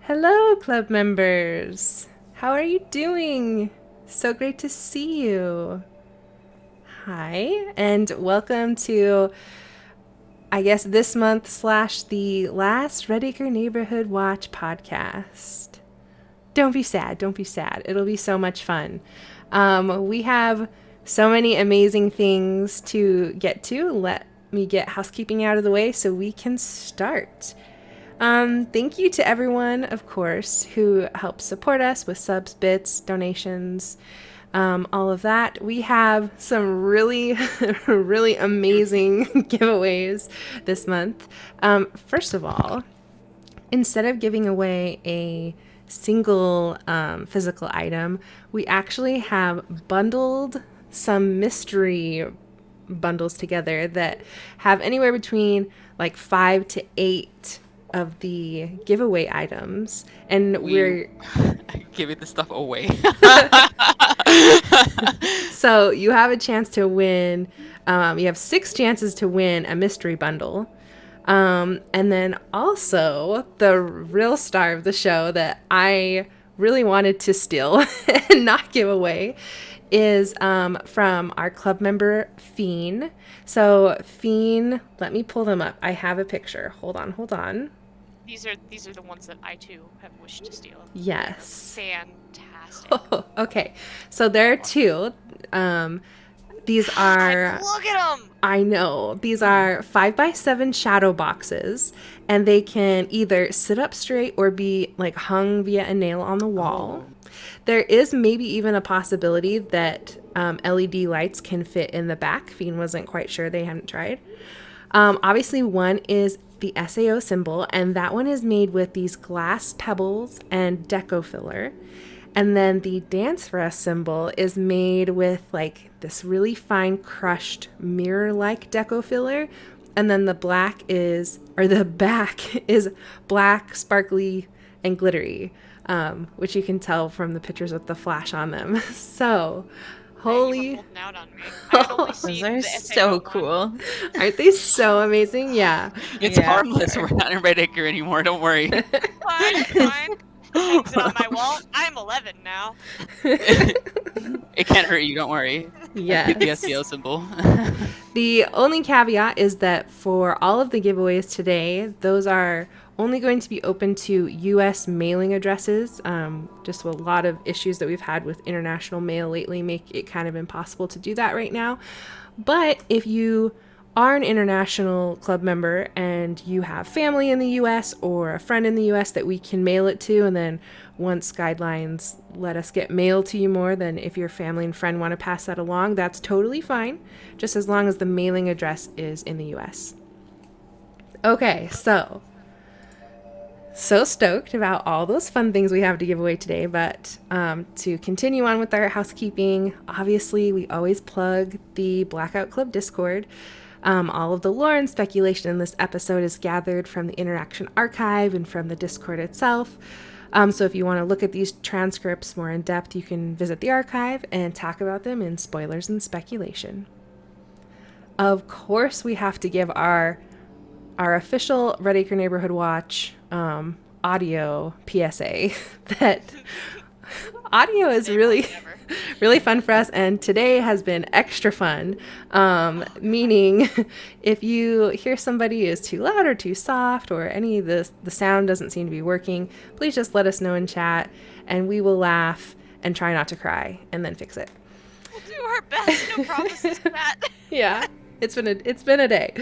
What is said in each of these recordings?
Hello, club members. How are you doing? So great to see you. Hi, and welcome to, I guess, this month / the last Redacre Neighborhood Watch podcast. Don't be sad. Don't be sad. It'll be so much fun. We have so many amazing things to get to. Let me get housekeeping out of the way so we can start. Thank you to everyone, of course, who helps support us with subs, bits, donations, all of that. We have some really, really amazing giveaways this month. First of all, instead of giving away a single physical item, we actually have bundled some mystery bundles together that have anywhere between like 5 to 8 of the giveaway items, and we're giving the stuff away. so you have a chance to win. You have 6 chances to win a mystery bundle. And then also the real star of the show that I really wanted to steal and not give away is from our club member Fiend. So Fiend, let me pull them up. I have a picture. Hold on. These are the ones that I too have wished to steal. Yes. Fantastic. Oh, okay. So there are 2. These are... Look at them! I know. These are 5x7 shadow boxes, and they can either sit up straight or be like hung via a nail on the wall. Oh. There is maybe even a possibility that LED lights can fit in the back. Fiend wasn't quite sure. They hadn't tried. Obviously, one is the SAO symbol, and that one is made with these glass pebbles and deco filler. And then the Dance for Us symbol is made with like this really fine crushed mirror-like deco filler. And then the back is black, sparkly, and glittery, which you can tell from the pictures with the flash on them. So, holy... Out on me. Those are so cool. Aren't they so amazing? Yeah. It's harmless. We're not in Redacre anymore. Don't worry. Fine. Hangs it on my wall. I'm 11 now. It can't hurt you. Don't worry. Yeah. The SEO symbol. The only caveat is that for all of the giveaways today, those are only going to be open to U.S. mailing addresses. Just a lot of issues that we've had with international mail lately make it kind of impossible to do that right now. But if you are an international club member and you have family in the US or a friend in the US that we can mail it to, and then once guidelines let us get mail to you more, then if your family and friend want to pass that along, that's totally fine, just as long as the mailing address is in the US. Okay, so stoked about all those fun things we have to give away today, but to continue on with our housekeeping, obviously we always plug the Blackout Club Discord. All of the lore and speculation in this episode is gathered from the Interaction Archive and from the Discord itself. So if you want to look at these transcripts more in depth, you can visit the archive and talk about them in spoilers and speculation. Of course, we have to give our official Redacre Neighborhood Watch audio PSA that audio is really fun for us, and today has been extra fun, meaning if you hear somebody is too loud or too soft or any of the sound doesn't seem to be working, please just let us know in chat and we will laugh and try not to cry and then fix it. We'll do our best. No promises to that. Yeah. It's been a day.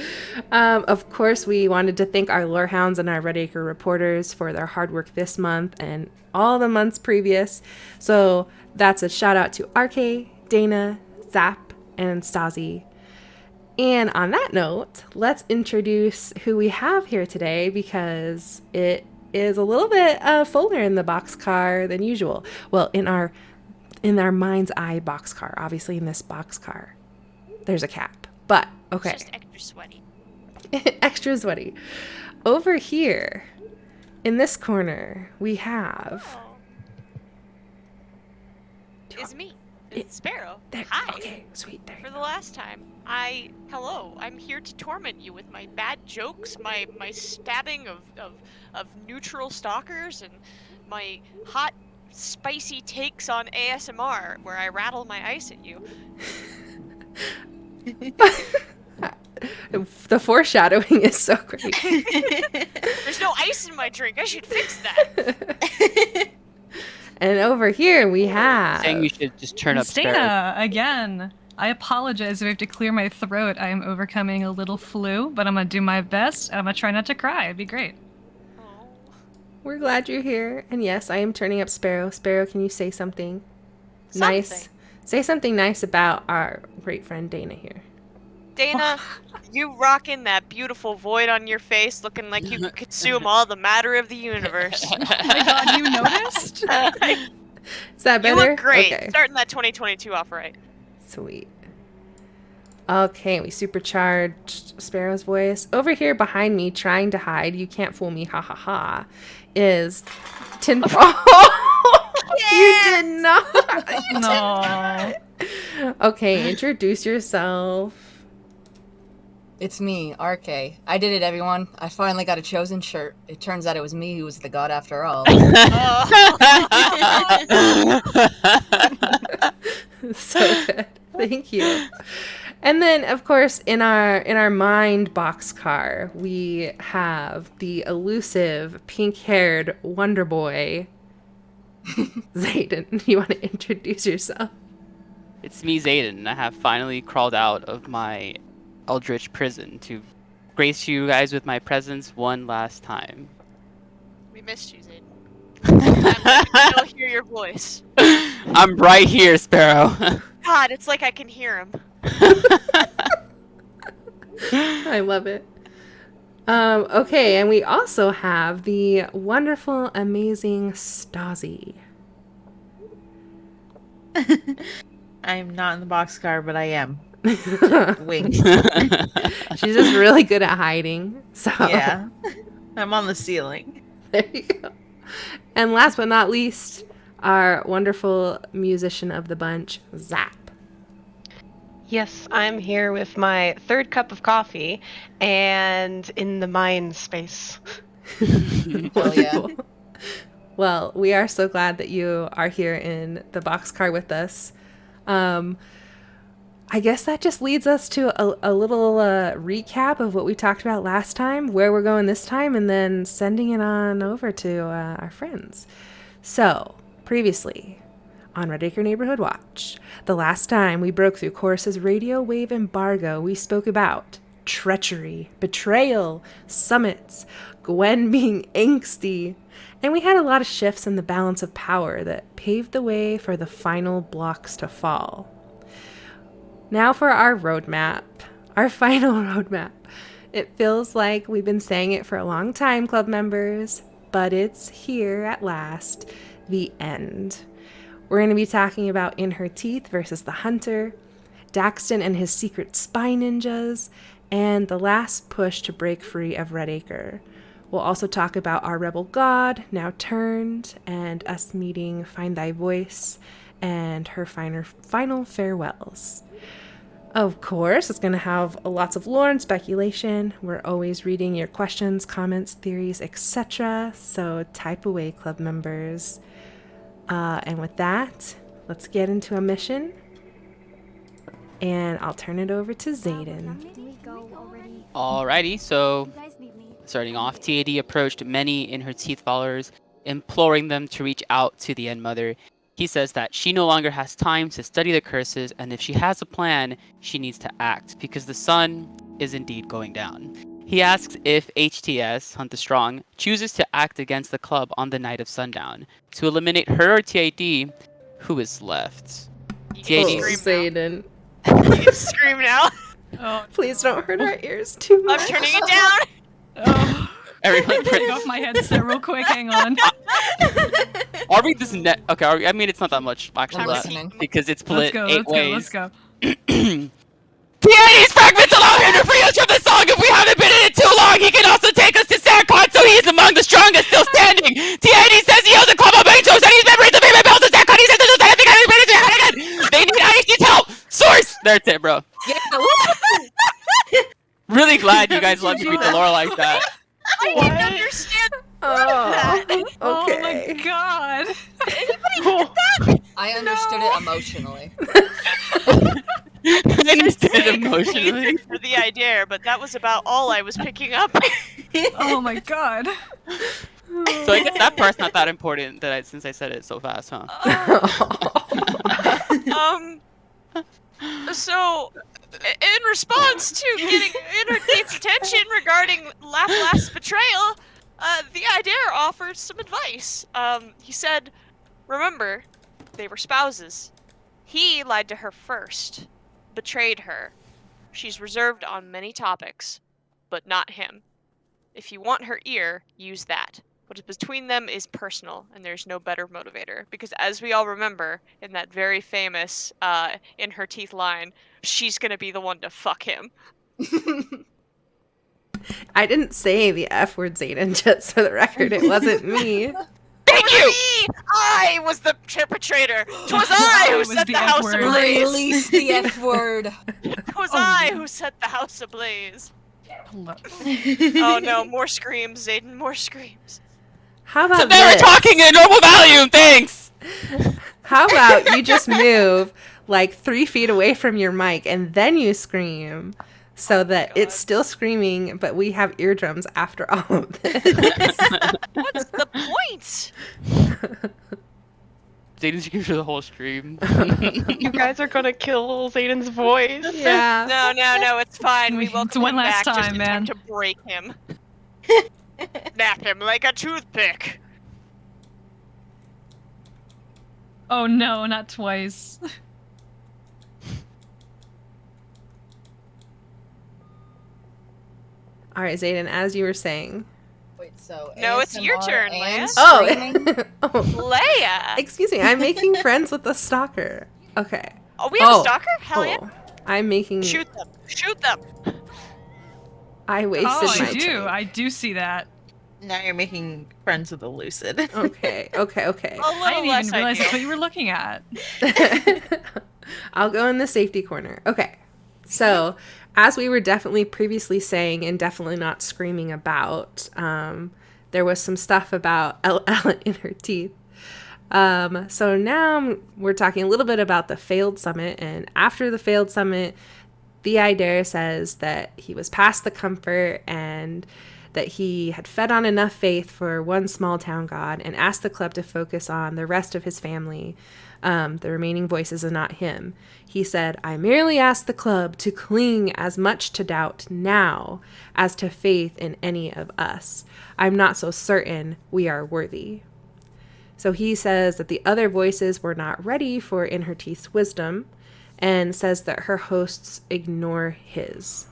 Of course, we wanted to thank our lore hounds and our Redacre reporters for their hard work this month and all the months previous. So that's a shout out to RK, Dana, Zap, and Stasi. And on that note, let's introduce who we have here today, because it is a little bit fuller in the boxcar than usual. Well, in our mind's eye boxcar. Obviously, in this boxcar, there's a cap. But, okay. It's just extra sweaty. Extra sweaty. Over here, in this corner, we have... It's me. It's Sparrow. There. Hi. Okay, sweet. There. For the last time, hello. I'm here to torment you with my bad jokes, my stabbing of neutral stalkers, and my hot, spicy takes on ASMR, where I rattle my ice at you. The foreshadowing is so great. There's no ice in my drink. I should fix that. And over here we have. Saying we should just turn up Sparrow. Dana, again. I apologize if I have to clear my throat. I am overcoming a little flu, but I'm gonna do my best. I'm gonna try not to cry. It'd be great. Oh. We're glad you're here. And yes, I am turning up Sparrow. Sparrow, can you say something nice? Say something nice about our great friend Dana here. Dana, you rocking that beautiful void on your face, looking like you could consume all the matter of the universe. Oh my god, you noticed? Is that better? You look great. Okay. Starting that 2022 off right. Sweet. Okay, we supercharged Sparrow's voice. Over here behind me, trying to hide, you can't fool me, ha ha ha, is Tin. You did not. No. Okay, introduce yourself. It's me, RK. I did it, everyone. I finally got a chosen shirt. It turns out it was me who was the god after all. So good. Thank you. And then, of course, in our mind boxcar, we have the elusive pink-haired Wonder Boy, Zayden. You want to introduce yourself? It's me, Zayden. I have finally crawled out of my eldritch prison to grace you guys with my presence one last time. We missed you, Zayden. I can still hear your voice. I'm right here, Sparrow. God, it's like I can hear him. I love it. Okay, and we also have the wonderful, amazing Stasi. I'm not in the boxcar, but I am. Wink. She's just really good at hiding. So Yeah. I'm on the ceiling. there you go. And last but not least, our wonderful musician of the bunch, Zap. Yes, I'm here with my third cup of coffee and in the mind space. Hell yeah. Wonderful. Well, we are so glad that you are here in the boxcar with us. I guess that just leads us to a little recap of what we talked about last time, where we're going this time, and then sending it on over to our friends. So, previously on Redacre Neighborhood Watch, the last time we broke through Chorus's radio wave embargo, we spoke about treachery, betrayal, summits, Gwen being angsty, and we had a lot of shifts in the balance of power that paved the way for the final blocks to fall. Now for our roadmap, our final roadmap. It feels like we've been saying it for a long time, club members, but it's here at last, the end. We're going to be talking about In Her Teeth versus the Hunter, Daxton and his secret spy ninjas, and the last push to break free of Redacre. We'll also talk about our rebel god, now turned, and us meeting Find Thy Voice, and her final farewells. Of course, it's going to have lots of lore and speculation. We're always reading your questions, comments, theories, etc. So type away, club members. And with that, let's get into a mission. And I'll turn it over to Zayden. Alrighty, so starting off, TAD approached many In Her Teeth followers, imploring them to reach out to the End Mother. He says that she no longer has time to study the curses, and if she has a plan, she needs to act, because the sun is indeed going down. He asks if HTS, Hunt the Strong, chooses to act against the club on the night of sundown. To eliminate her or TAD, who is left? TAD. Zayden. You can scream now. Oh, Please don't hurt our ears too much. I'm turning it down. oh. Everyone, Take off my headset real quick. Hang on. I'll read this net. Okay, I mean it's not that much actually, I'm left, listening. because it's Let's split go. 8 ways. Let's go. TAD's fragments allow him to free us from the song. If we haven't been in it too long, he can also take us to Sandcon, so he is among the strongest still standing. TAD says he owns a club of angels and he's memories of him and bells and Sandcon. He says there's no again. They I didn't understand that. Oh my Okay. god. I understood it emotionally. I understood it Saying emotionally. hatred for the idea, but that was about all I was picking up. Oh my god. So I guess that part's not that important since I said it so fast, huh? So, in response to getting Intergate's attention regarding Laplace's betrayal, the idea offered some advice. He said, remember, they were spouses. He lied to her first, betrayed her. She's reserved on many topics, but not him. If you want her ear, use that. What is between them is personal, and there's no better motivator. Because as we all remember, in that very famous in her teeth line, she's gonna be the one to fuck him. I didn't say the F word, Zayden, just for the record. It wasn't me. Thank you! I was the perpetrator! 'Twas I who was set the the F house word. ablaze! Release the F word. 'Twas I who set the house ablaze! Hello. Oh no, more screams, Zayden, more screams. How So about they were this? talking at normal volume, thanks! How about you just move like 3 feet away from your mic and then you scream so that it's still screaming, but we have eardrums after all of this. What's the point? Zayden screams for the whole stream. You guys are gonna kill Zayden's voice. Yeah. No, it's fine. We It's welcome one him last back just time, in time man. to break him. Snap him like a toothpick. Oh no, not twice. All right, Zayden, as you were saying. Wait, so No, it's your ASMR turn, and Leia. screaming? Oh. Leia! Excuse me, I'm making friends with the stalker. Okay. Oh, we have a stalker? Hell yeah. Oh, I'm making. Shoot them. Shoot them. I wasted Oh, my I do. turn. I do see that. Now you're making friends with a lucid. Okay. A I little didn't less even realize that's ideal. what you were looking at. I'll go in the safety corner. Okay. So, as we were definitely previously saying and definitely not screaming about, there was some stuff about Ella in her teeth. So now we're talking a little bit about the failed summit. And after the failed summit, the idea says that he was past the comfort and that he had fed on enough faith for one small town god and asked the club to focus on the rest of his family, the remaining voices and not him. He said, I merely ask the club to cling as much to doubt now as to faith in any of us. I'm not so certain we are worthy. So he says that the other voices were not ready for In Her Teeth's wisdom and says that her hosts ignore his.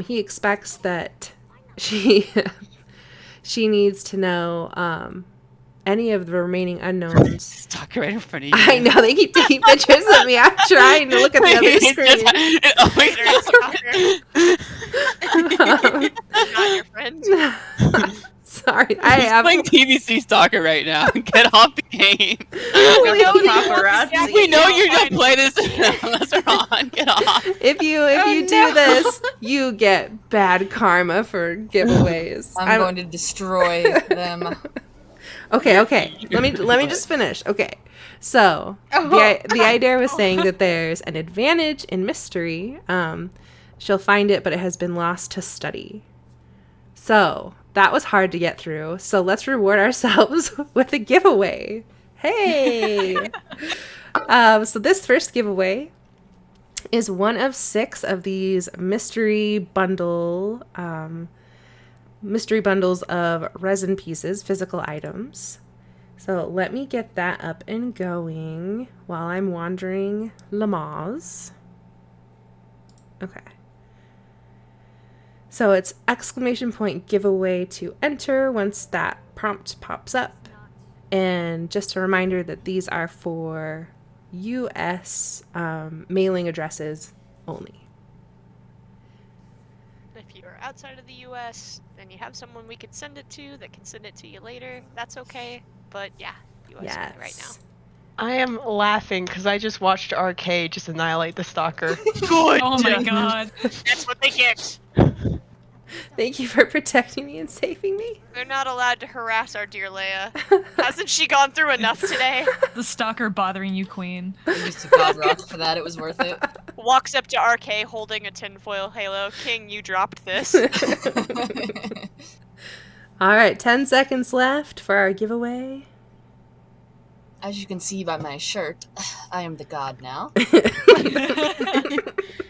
He expects that she needs to know any of the remaining unknowns. Stalker right in front of you. I know, they keep taking pictures of me. I'm trying to look at the other screen. Not your friend. Sorry, He's playing TVC Stalker right now. Get off the game. We know that you Paparazzi. want to We know you find- don't play this unless we're on. Get off. If you do this, you get bad karma for giveaways. I'm going to destroy them. Okay. Let me just finish. Okay. So the idea was saying that there's an advantage in mystery. She'll find it, but it has been lost to study. So that was hard to get through. So let's reward ourselves with a giveaway. Hey. So this first giveaway is one of 6 of these mystery bundles of resin pieces, physical items. So let me get that up and going while I'm wandering Lamaze. Okay. So it's ! giveaway to enter once that prompt pops up. And just a reminder that these are for US mailing addresses only. If you're outside of the US and you have someone we could send it to that can send it to you later, that's okay. But yeah, US Yes. right now. I am laughing because I just watched RK just annihilate the stalker. Good. Oh my god. That's what they get. Thank you for protecting me and saving me. They're not allowed to harass our dear Leia. Hasn't she gone through enough today? The stalker bothering you, Queen. We used to cause rocks for that. It was worth it. Walks up to RK holding a tinfoil halo. King, you dropped this. All right, 10 seconds left for our giveaway. As you can see by my shirt, I am the god now.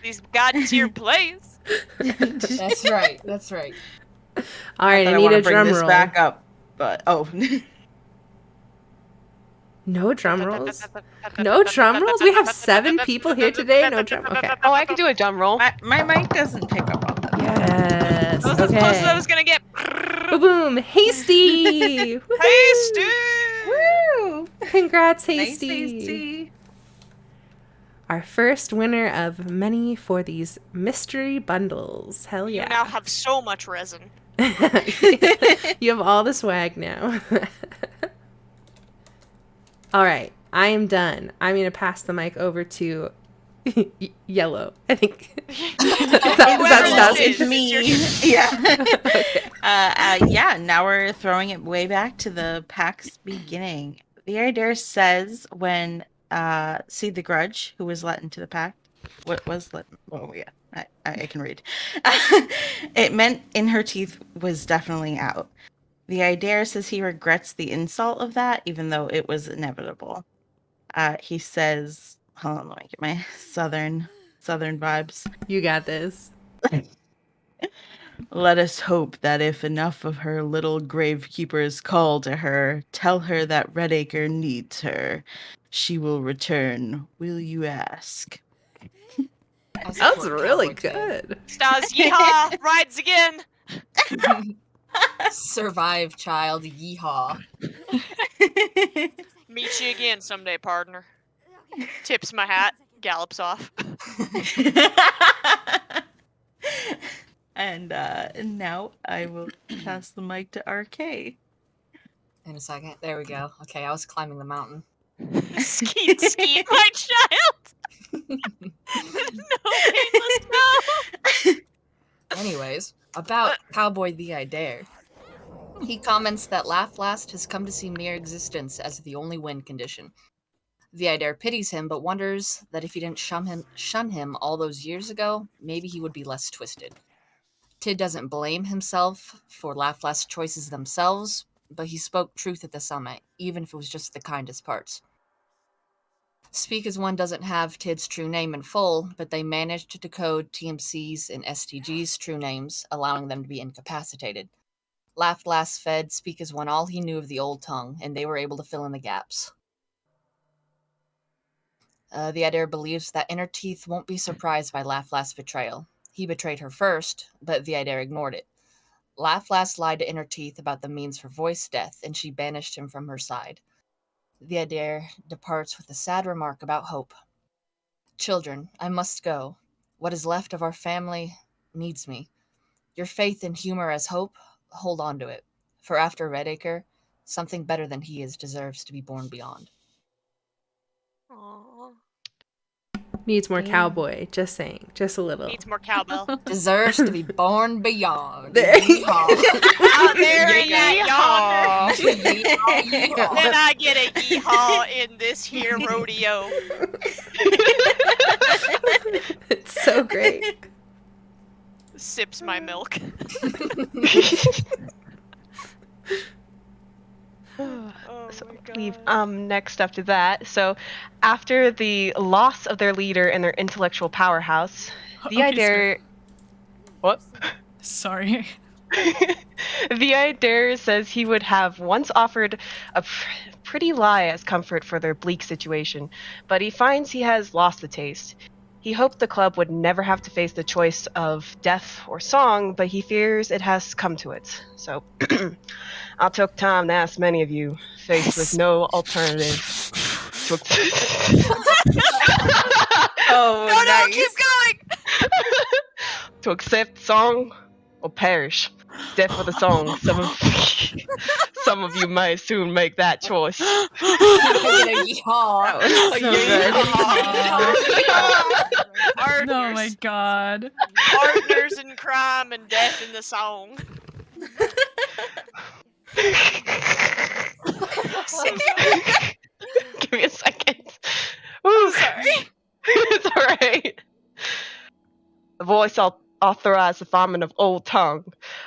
These god tier plays. That's right. That's right. All right, I I need want a to bring drum this roll. back up, but No drum rolls? No drum rolls? We have 7 people here today. No drum. Okay. Oh, I could do a drum roll. my mic doesn't pick up on that. Yes. That was as close as I Okay. was gonna get. Boom, boom. Hasty. Woohoo. Hasty! Woo! Congrats, Nice, Hasty. tasty. Our first winner of many for these mystery bundles. Hell You yeah. now have so much resin. You have all the swag now. All right, I am done. I'm going to pass the mic over to Yellow. I think. That Whoever this It's is, me. it's your Yeah. Yeah. Now we're throwing it way back to the pack's beginning. The idea says when see the grudge who was let into the pack. What was let? Oh yeah, I can read. It meant in her teeth was definitely out. The idea says he regrets the insult of that, even though it was inevitable. He says, hold on, let me get my southern vibes. You got this. Let us hope that if enough of her little gravekeepers call to her, tell her that Redacre needs her, she will return. Will you ask? That was really good. Stars, yeehaw! Rides again! Survive, child. Yeehaw. Meet you again someday, partner. Tips my hat, gallops off. And now I will pass the mic to RK. In a second. There we go. Okay, I was climbing the mountain. Skeet, skeet, my child! No, painless, no! Anyways, about Cowboy the Idare. He comments that Laugh Last has come to see mere existence as the only win condition. The Idare pities him, but wonders that if he didn't shun him all those years ago, maybe he would be less twisted. Tid doesn't blame himself for Laugh Last's choices themselves, but he spoke truth at the summit, even if it was just the kindest parts. Speak as One doesn't have Tid's true name in full, but they managed to decode TMC's and STG's true names, allowing them to be incapacitated. Laugh Last fed Speak as One all he knew of the old tongue, and they were able to fill in the gaps. The Idare believes that Inner Teeth won't be surprised by Laugh Last's betrayal. He betrayed her first, but the Idare ignored it. Laugh Last lied to Inner Teeth about the means for voice death, and she banished him from her side. The Idare departs with a sad remark about hope. Children, I must go. What is left of our family needs me. Your faith in humor as hope, hold on to it. For after Redacre, something better than he is deserves to be born beyond. Aww. Needs more cowboy. Just saying. Just a little. Needs more cowbell. Deserves to be born beyond. There you Yeehaw. Out there in that yonder. Yeehaw. Then I get a yeehaw in this here rodeo. It's so great. Sips my milk. Oh So my leave God. next after that. So after the loss of their leader and their intellectual powerhouse, the Okay, Idare what? Sorry. The Idare says he would have once offered a pretty lie as comfort for their bleak situation, but he finds he has lost the taste. He hoped the club would never have to face the choice of death or song, but he fears it has come to it. So I took time to ask many of you, faced with no alternative. Oh, No, nice. keep going! To accept song or perish. Death for the song. Some of you may soon make that choice. I get a yeehaw. That was so good. Yeehaw. Partners. Oh my god. Partners in crime and death in the song. So sorry. Give me a second. I'm sorry. It's alright. The voice authorized the farming of Old Tongue.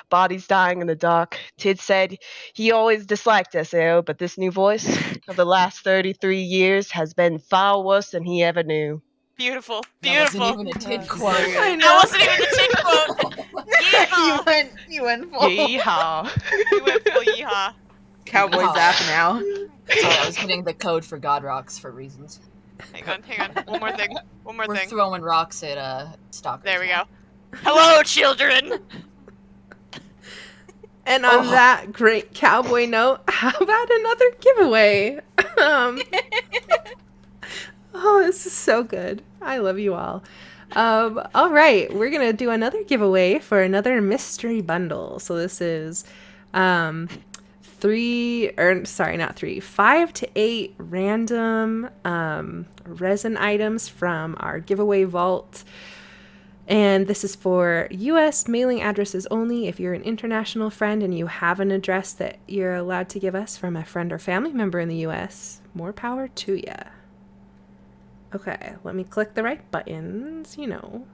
Bodies dying in the dark. Tid said he always disliked SAO, but this new voice of the last 33 years has been far worse than he ever knew. Beautiful. That wasn't Beautiful. even a Tid That's quote. very I That know. wasn't even a Tid quote. Yeehaw. You went full Yeehaw. You went full yeehaw. cowboy Yeehaw. zap now. Sorry, I was getting the code for God Rocks for reasons. Hang on. One more thing. We're throwing rocks at stalkers. There we now. go. Hello, children. And on that great cowboy note, how about another giveaway? Oh, this is so good. I love you all. All right, we're gonna do another giveaway for another mystery bundle. So this is 5 to 8 random resin items from our giveaway vault. And this is for U.S. mailing addresses only. If you're an international friend and you have an address that you're allowed to give us from a friend or family member in the U.S., more power to ya. Okay, let me click the right buttons, you know.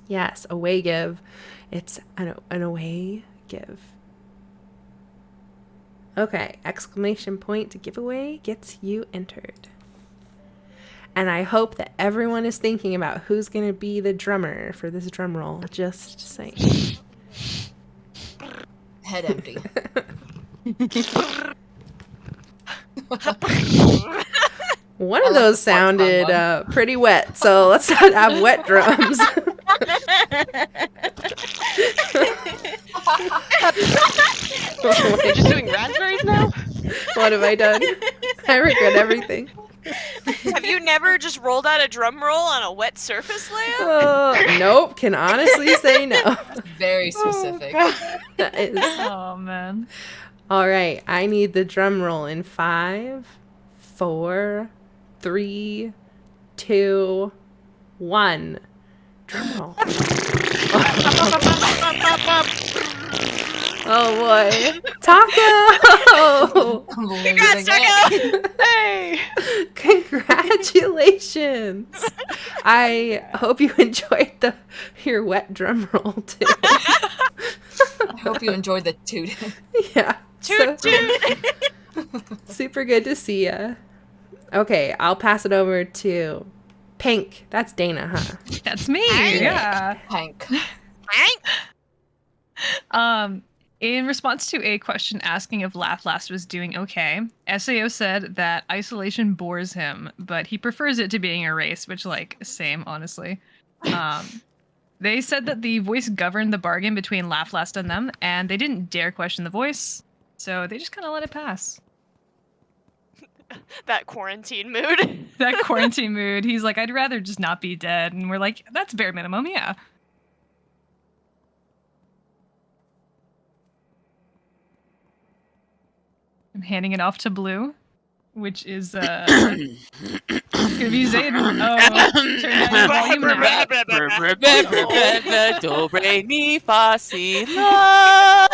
Yes, away give. It's an away give. Okay, exclamation point to giveaway gets you entered. And I hope that everyone is thinking about who's going to be the drummer for this drum roll. Just saying. Head empty. One I of like those the fart sounded pretty wet, so let's not have wet drums. You're just doing raspberries now? What have I done? I regret everything. Have you never just rolled out a drum roll on a wet surface, Leia? Nope, can honestly say no. Very specific. That is. Oh man. All right, I need the drum roll in 5, 4, 3, 2, 1. Drum roll. Oh boy. Taco! I'm Congrats, losing Taco! it. Hey! Congratulations. I hope you enjoyed your wet drum roll too. I hope you enjoyed the toot. Yeah. Toot toot! Super good to see ya. Okay, I'll pass it over to Pink. That's Dana, huh? That's me. Hey. Yeah. Hank. In response to a question asking if Laugh Last was doing okay, SAO said that isolation bores him, but he prefers it to being erased, which, like, same, honestly. They said that the voice governed the bargain between Laugh Last and them, and they didn't dare question the voice, so they just kind of let it pass. That quarantine mood. That quarantine mood, he's like, I'd rather just not be dead, and we're like, that's bare minimum, yeah. I'm handing it off to Blue, which is gonna be Zayden. Oh, turn down your volume now. Do re mi fa si la.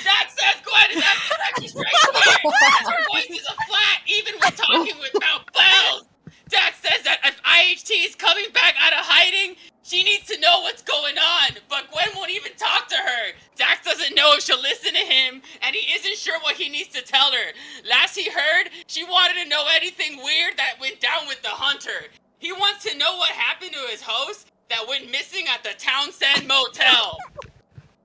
Dax says Gwen is actually straight weird. Her voice is a flat, even when talking without bells. Dax says that if IHT is coming back out of hiding, she needs to know what's going on, but Gwen won't even talk to her. Dax doesn't know if she'll listen to him, and he isn't sure what he needs to tell her. Last he heard, she wanted to know anything weird that went down with the hunter. He wants to know what happened to his host that went missing at the Townsend Motel.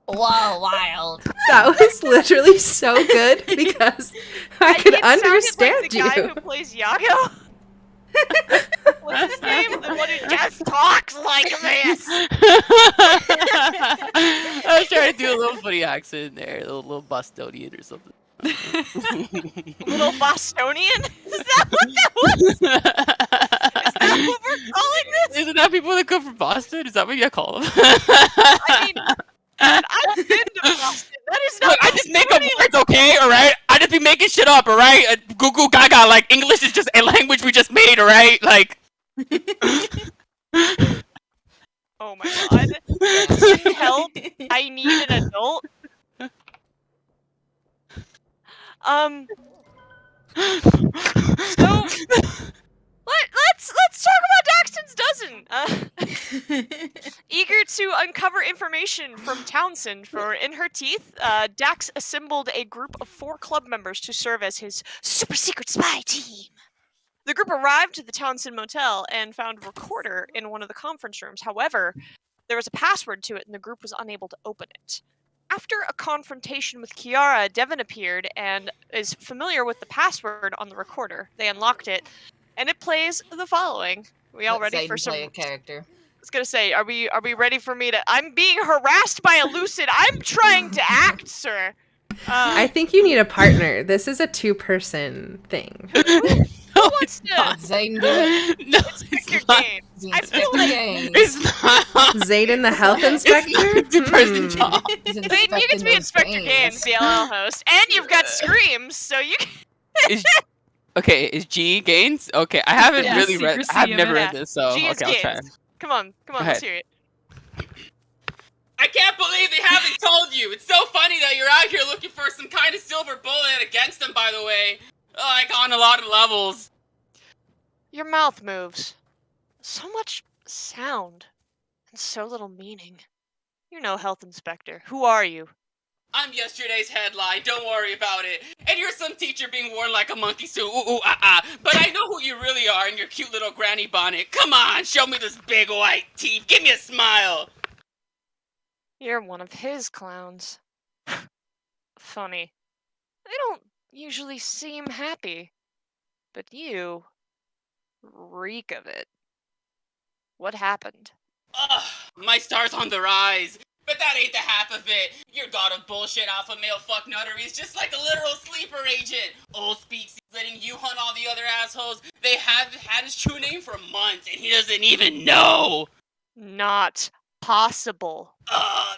Whoa, wild. That was literally so good because I could It understand sounded like the guy you. who plays Yago. What's his name? The one who just talks like this. I was trying to do a little funny accent there, a little Bostonian or something. Little Bostonian? Is that what that was? Is that what we're calling this? Isn't that people that come from Boston? Is that what you call them? I mean, I've been to Boston. That is not. Look, I just make up words, okay? All right. I just be making making shit up, alright? Goo goo gaga, like, English is just a language we just made, alright? Like... Oh my god. Send help. I need an adult. So let's talk about Daxton's dozen. Eager to uncover information from Townsend for In Her Teeth, Dax assembled a group of 4 club members to serve as his super secret spy team. The group arrived at the Townsend Motel and found a recorder in one of the conference rooms. However, there was a password to it and the group was unable to open it. After a confrontation with Kiara, Devin appeared and is familiar with the password on the recorder. They unlocked it, and it plays the following. We all ready for some? Play a character. I was gonna say, are we ready for me to? I'm being harassed by a lucid. I'm trying to act, sir. I think you need a partner. This is a 2-person thing. Who wants to? Zane, do it. No, Pick your not. game. The I feel Inspector like Gaines. It's not. Zayden the health inspector? It's a person job. He's Zayden, you get to inspecting be those Inspector Gaines, the LL host, and you've got screams, so you. Is, okay, is G Gaines? Okay, I haven't Yeah, really read. secrecy I've of never it. read this, so G is okay, I'll try. Gaines. Come on, ahead. let's hear it. I can't believe they haven't told you. It's so funny that you're out here looking for some kind of silver bullet against them, by the way. Like, on a lot of levels. Your mouth moves. So much sound and so little meaning. You're no health inspector. Who are you? I'm yesterday's headline, don't worry about it. And you're some teacher being worn like a monkey suit, ooh, But I know who you really are in your cute little granny bonnet. Come on, show me those big white teeth. Give me a smile. You're one of his clowns. Funny. They don't usually seem happy. But you reek of it. What happened? Ugh, my star's on the rise. But that ain't the half of it. Your god of bullshit alpha male fucknuttery is just like a literal sleeper agent. Old Speaks letting you hunt all the other assholes. They have had his true name for months and he doesn't even know. Not possible.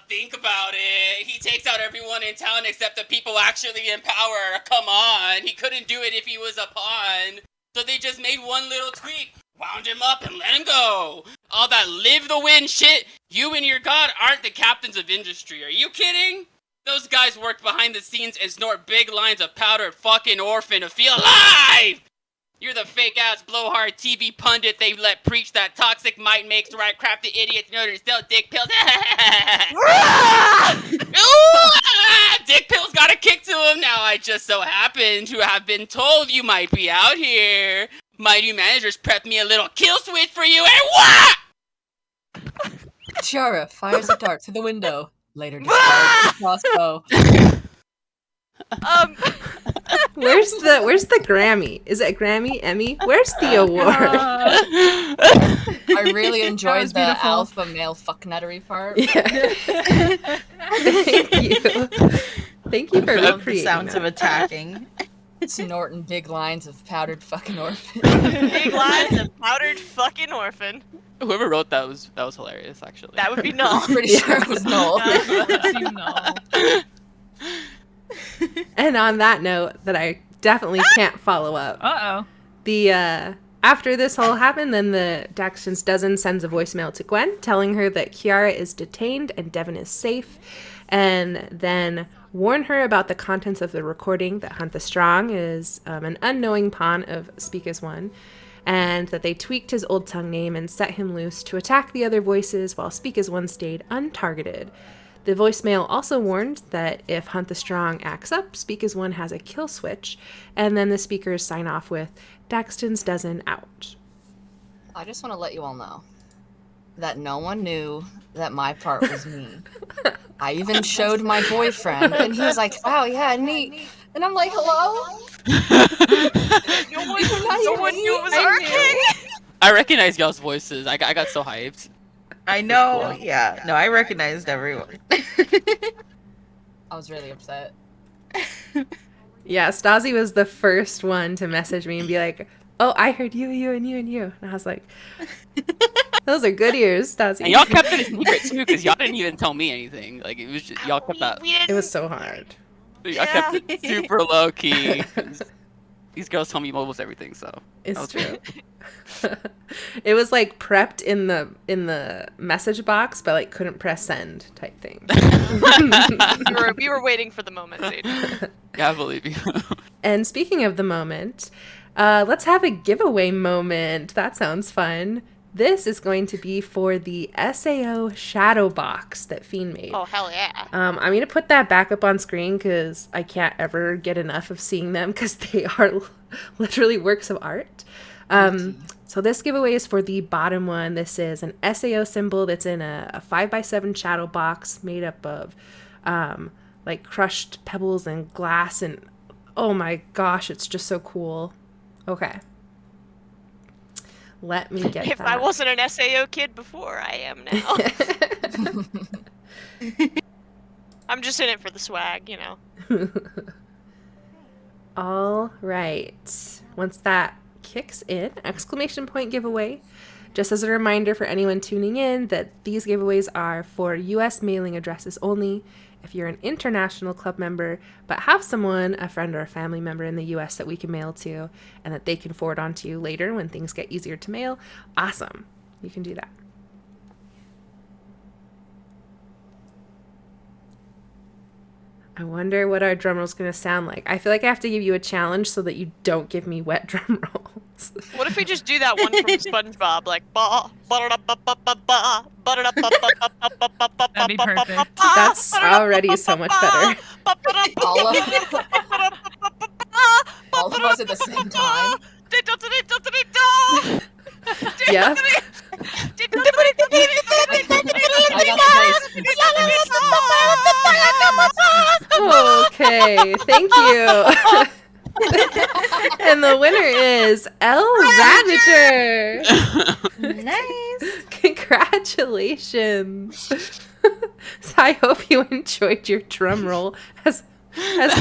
Think about it. He takes out everyone in town except the people actually in power. Come on. He couldn't do it if he was a pawn. So they just made one little tweak, wound him up and let him go. All that live the win shit, you and your god aren't the captains of industry. Are you kidding? Those guys work behind the scenes and snort big lines of powdered fucking orphan to feel alive! You're the fake-ass blowhard TV pundit they let preach that toxic might makes right crap the idiots know to sell dick pills. Dick pills got a kick to him. Now I just so happen to have been told you might be out here. My new managers prepped me a little kill switch for you and what? Shara fires a dart through the window. Later discarded the crossbow. Where's the Grammy? Is it Grammy? Emmy? Where's the award? I really enjoyed was the beautiful. alpha male fucknuttery part. Yeah. Thank you. Thank you for I love the recreating sounds that. of attacking. Snorting big lines of powdered fucking orphan. Big lines of powdered fucking orphan. Whoever wrote that was hilarious, actually. That would be null. Pretty sure it was Noel. You know. And on that note, that I definitely can't follow up. Uh-oh. The after this all happened, then the Daxton's dozen sends a voicemail to Gwen telling her that Kiara is detained and Devin is safe, and then warn her about the contents of the recording, that Hunt the Strong is an unknowing pawn of Speak as One, and that they tweaked his old tongue name and set him loose to attack the other voices while Speak as One stayed untargeted. The voicemail also warned that if Hunt the Strong acts up, Speak as One has a kill switch, and then the speakers sign off with Daxton's dozen out. I just want to let you all know that no one knew that my part was me. I even showed my boyfriend, and he was like, wow, yeah, neat. And I'm like, hello? No one knew it was our king. I recognize y'all's voices. I got so hyped. I know. Yeah. No, I recognized everyone. I was really upset. Yeah, Stasi was the first one to message me and be like, oh, I heard you, you, and you, and you. And I was like, those are good ears, Stasi. And y'all kept it a secret too, because y'all didn't even tell me anything. Like it was just, y'all kept that. We didn't. It was so hard. I kept it super low key because these girls tell me almost everything. So It's was true. It was like prepped in the message box, but like couldn't press send type thing. We were waiting for the moment, Zayden. Yeah, I believe you. And speaking of the moment, let's have a giveaway moment. That sounds fun. This is going to be for the SAO shadow box that Fiend made. Oh, hell yeah. I'm going to put that back up on screen because I can't ever get enough of seeing them because they are literally works of art. So this giveaway is for the bottom one. This is an SAO symbol that's in a 5x7 shadow box made up of like crushed pebbles and glass, and oh my gosh, it's just so cool. Okay. Let me get If that. I wasn't an SAO kid before, I am now. I'm just in it for the swag, you know. All right. Once that kicks in, exclamation point giveaway. Just as a reminder for anyone tuning in that these giveaways are for US mailing addresses only. If you're an international club member but have someone, a friend or a family member in the US that we can mail to and that they can forward on to you later when things get easier to mail, awesome. You can do that. I wonder what our drum roll's going to sound like. I feel like I have to give you a challenge so that you don't give me wet drum rolls. What if we just do that one from SpongeBob, like ba ba da ba ba ba ba ba da ba ba ba ba ba ba. That'd be perfect. That's already so much better. All of us at the same time. Yeah. I got the Okay, thank you. And the winner is El Ravager. Nice. Congratulations. So I hope you enjoyed your drum roll as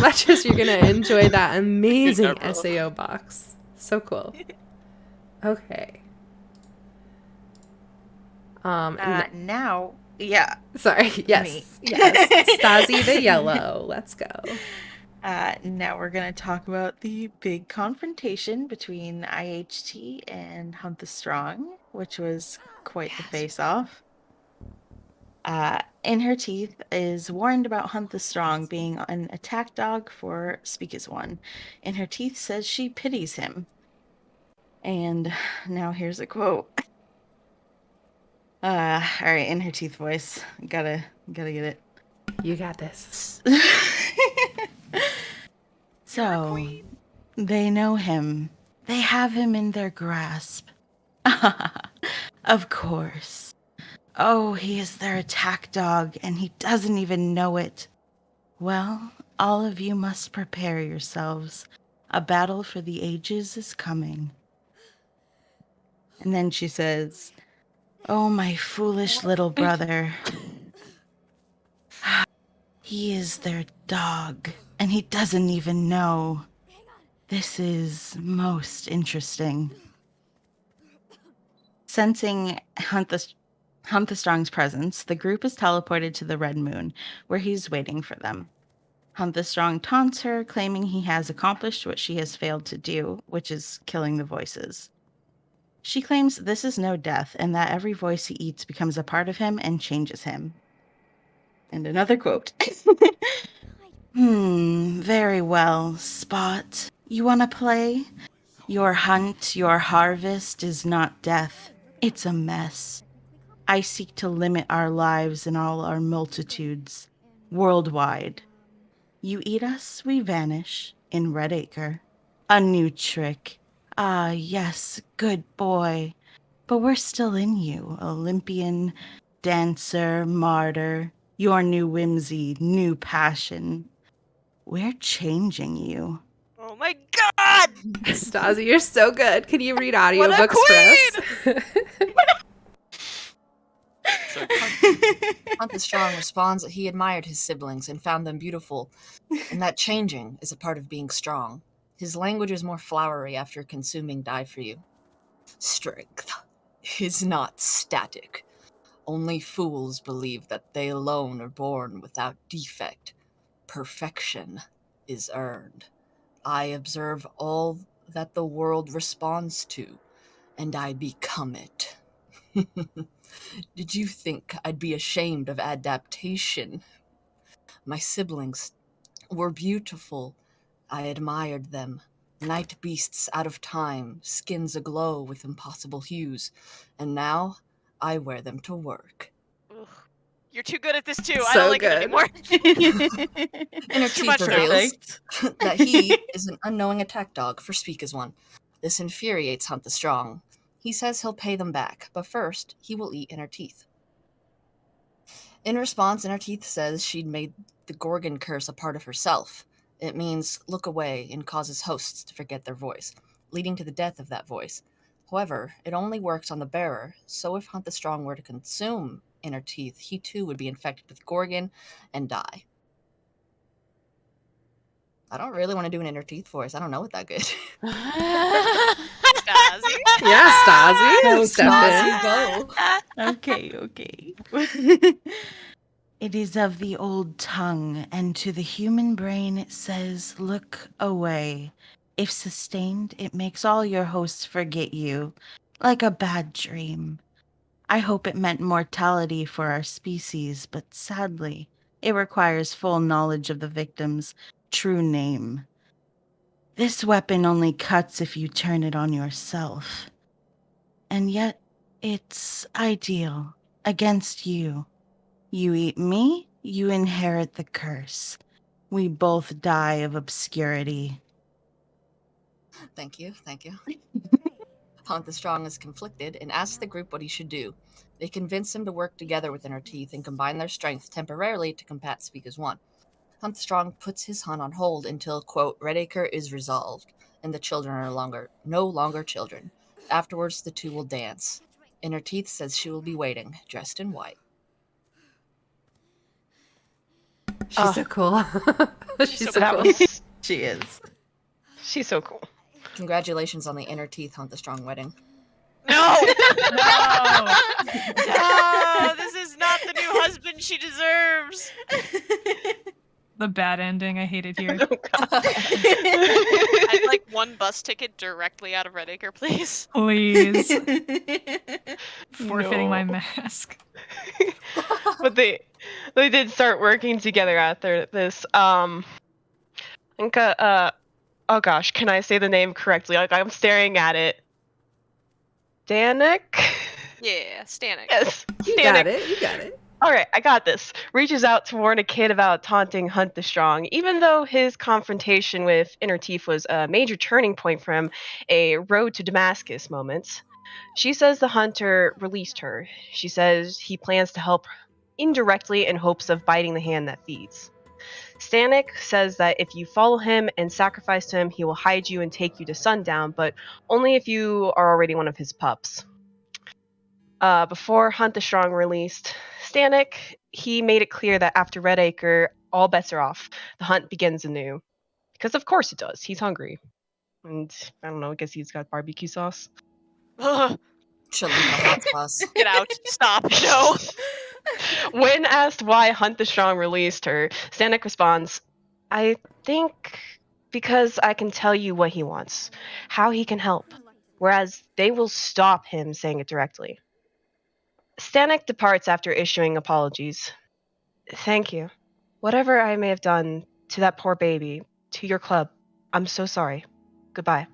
much as you're gonna enjoy that amazing SAO box. So cool. Okay. Now, yeah. Sorry. Yes. Me. Yes. Stasi the Yellow. Let's go. Now we're going to talk about the big confrontation between IHT and Hunt the Strong, which was quite the face-off. In Her Teeth is warned about Hunt the Strong being an attack dog for Speak as One. In Her Teeth says she pities him. And now here's a quote. All right, In Her Teeth voice. Gotta get it. You got this. So, they know him. They have him in their grasp. Of course. Oh, he is their attack dog, and he doesn't even know it. Well, all of you must prepare yourselves. A battle for the ages is coming. And then she says, "Oh, my foolish little brother. He is their dog, and he doesn't even know. This is most interesting." Sensing Hunt the Strong's presence, the group is teleported to the Red Moon, where he's waiting for them. Hunt the Strong taunts her, claiming he has accomplished what she has failed to do, which is killing the voices. She claims this is no death, and that every voice he eats becomes a part of him and changes him. And another quote. Very well, Spot. You want to play? Your hunt, your harvest is not death. It's a mess. I seek to limit our lives and all our multitudes, worldwide. You eat us, we vanish, in Redacre. A new trick. Ah, yes, good boy. But we're still in you, Olympian, dancer, martyr, your new whimsy, new passion. We're changing you. Oh my god! Stasi, you're so good. Can you read What a audiobooks for us? So Hunt the Strong responds that he admired his siblings and found them beautiful, and that changing is a part of being strong. His language is more flowery after consuming Die for You. Strength is not static. Only fools believe that they alone are born without defect. perfection is earned. I observe all that the world responds to, and I become it. Did you think I'd be ashamed of adaptation? My siblings were beautiful. I admired them. Night beasts out of time, skins aglow with impossible hues, and now I wear them to work. Ugh. You're too good at this too. I don't So like it good. anymore. Inner Too Teeth much now. reveals Perfect. that he is an unknowing attack dog for Speak as One. This infuriates Hunt the Strong. He says he'll pay them back, but first, he will eat Inner Teeth. In response, Inner Teeth says she'd made the Gorgon curse a part of herself. It means look away and causes hosts to forget their voice, leading to the death of that voice. However, it only works on the bearer, so if Hunt the Strong were to consume Inner Teeth, he too would be infected with Gorgon and die. I don't really want to do an Inner Teeth voice. I don't know it that good. Stazzy. Yeah, Stasi. Go, Step in. Stasi, go. Okay. It is of the old tongue, and to the human brain it says, look away. If sustained, it makes all your hosts forget you, like a bad dream. I hope it meant mortality for our species, but sadly, it requires full knowledge of the victim's true name. This weapon only cuts if you turn it on yourself. And yet, it's ideal against you. You eat me, you inherit the curse. We both die of obscurity. Thank you. Hunt the Strong is conflicted and asks the group what he should do. They convince him to work together with Inner Teeth and combine their strength temporarily to combat Speak as One. Hunt the Strong puts his hunt on hold until, quote, Redacre is resolved, and the children are no longer children. Afterwards, the two will dance. Inner Teeth says she will be waiting, dressed in white. She's so cool. She's so That cool. was. She is. She's so cool. Congratulations on the Inner Teeth Hunt the Strong wedding. No! No. No! This is not the new husband she deserves. The bad ending. I hate it here. Oh, God. I'd like one bus ticket directly out of Redacre, please. Please. Forfeiting my No. mask. But they did start working together after this. And oh gosh, can I say the name correctly? Like I'm staring at it. Danik? Yeah, Stanek. Yes. You Stanek. got it. You got it. All right, I got this. Reaches out to warn a kid about taunting Hunt the Strong. Even though his confrontation with Inner Teeth was a major turning point for him, a road to Damascus moment, she says the hunter released her. She says he plans to help indirectly in hopes of biting the hand that feeds. Stanek says that if you follow him and sacrifice to him, he will hide you and take you to sundown, but only if you are already one of his pups. Before Hunt the Strong released Stanek, he made it clear that after Redacre, all bets are off. The hunt begins anew. Because of course it does. He's hungry. And I don't know, I guess he's got barbecue sauce. Ugh, Chalupa hot sauce. get out. Stop. No. When asked why Hunt the Strong released her, Stanek responds, I think because I can tell you what he wants, how he can help, whereas they will stop him saying it directly. Stanek departs after issuing apologies. Thank you. Whatever I may have done to that poor baby, to your club, I'm so sorry. Goodbye.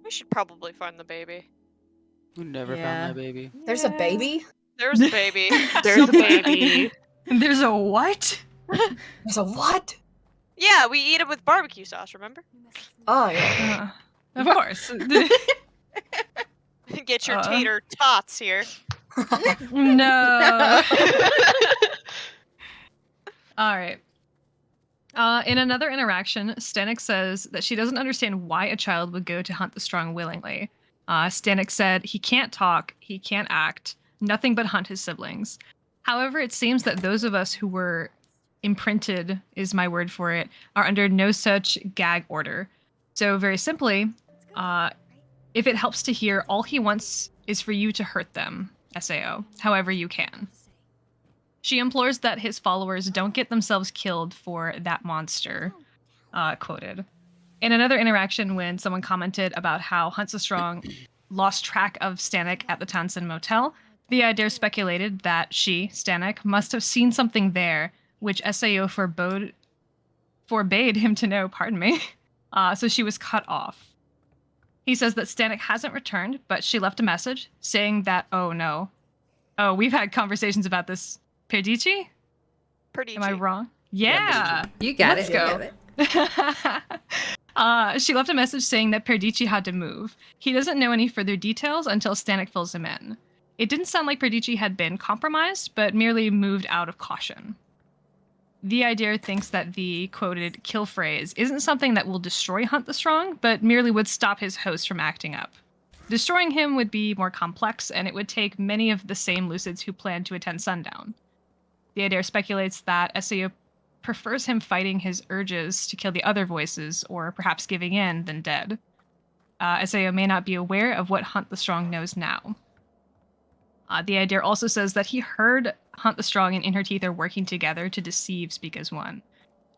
We should probably find the baby. Who never found Yeah. that baby? There's a baby? There's a baby. There's a baby. There's a what? There's a what? Yeah, we eat it with barbecue sauce, remember? Oh, yeah. Of course. Get your tater tots here. No. All right. In another interaction, Stanek says that she doesn't understand why a child would go to Hunt the Strong willingly. Stanek said he can't talk, he can't act, nothing but hunt his siblings. However, it seems that those of us who were imprinted, is my word for it, are under no such gag order. So very simply, if it helps to hear, all he wants is for you to hurt them, SAO, however you can. She implores that his followers don't get themselves killed for that monster, quoted. In another interaction, when someone commented about how Hunt So Strong lost track of Stanek at the Townsend Motel, the idea speculated that she, Stanek, must have seen something there, which SAO forbade him to know, pardon me, so she was cut off. He says that Stanek hasn't returned, but she left a message saying that, oh no. Oh, we've had conversations about this. Perdici? Am I wrong? Yeah. You got Let's it. go. You got it. She left a message saying that Perdici had to move. He doesn't know any further details until Stanek fills him in. It didn't sound like Perdici had been compromised, but merely moved out of caution. The idea thinks that the quoted kill phrase isn't something that will destroy Hunt the Strong, but merely would stop his host from acting up. Destroying him would be more complex, and it would take many of the same Lucids who plan to attend Sundown. The idea speculates that SAO prefers him fighting his urges to kill the other voices, or perhaps giving in, than dead. SAO may not be aware of what Hunt the Strong knows now. The idea also says that he heard Hunt the Strong and In Her Teeth are working together to deceive Speak as One.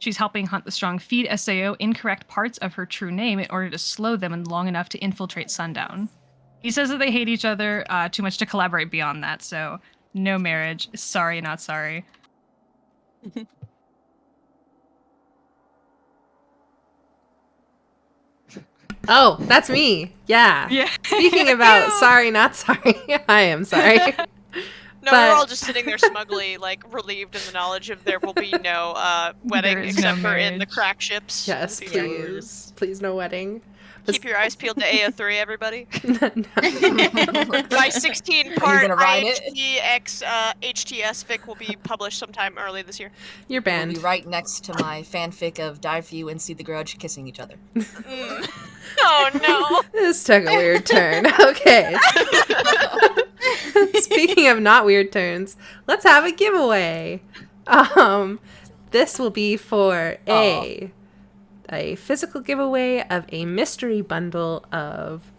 She's helping Hunt the Strong feed SAO incorrect parts of her true name in order to slow them long enough to infiltrate Sundown. He says that they hate each other too much to collaborate beyond that, so no marriage. Sorry, not sorry. Oh, that's me. Yeah. Yeah. Speaking about sorry, not sorry. I am sorry. No, we're all just sitting there smugly, like, relieved in the knowledge of there will be no wedding There is except no for in the marriage. crack ships. Yes, in the future. please. Please, no wedding. Keep your eyes peeled to AO3, everybody. No. My 16-part gonna write it? IHT X HTS fic will be published sometime early this year. You're It'll banned. be right next to my fanfic of Die For You and See the Grudge kissing each other. Mm. Oh no! This took a weird turn. Okay. Speaking of not weird turns, let's have a giveaway. This will be for a physical giveaway of a mystery bundle of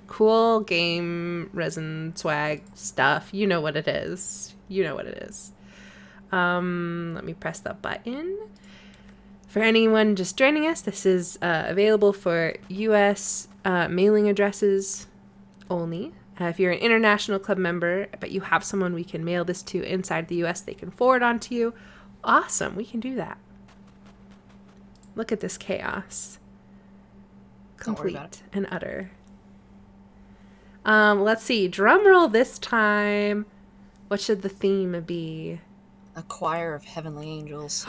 cool game resin swag stuff. You know what it is. You know what it is. Let me press the button. For anyone just joining us, this is available for U.S. Mailing addresses only. If you're an international club member, but you have someone we can mail this to inside the U.S., they can forward on to you. Awesome, we can do that. Look at this chaos. Don't worry about Complete and utter. Let's see. Drum roll this time. What should the theme be? A choir of heavenly angels.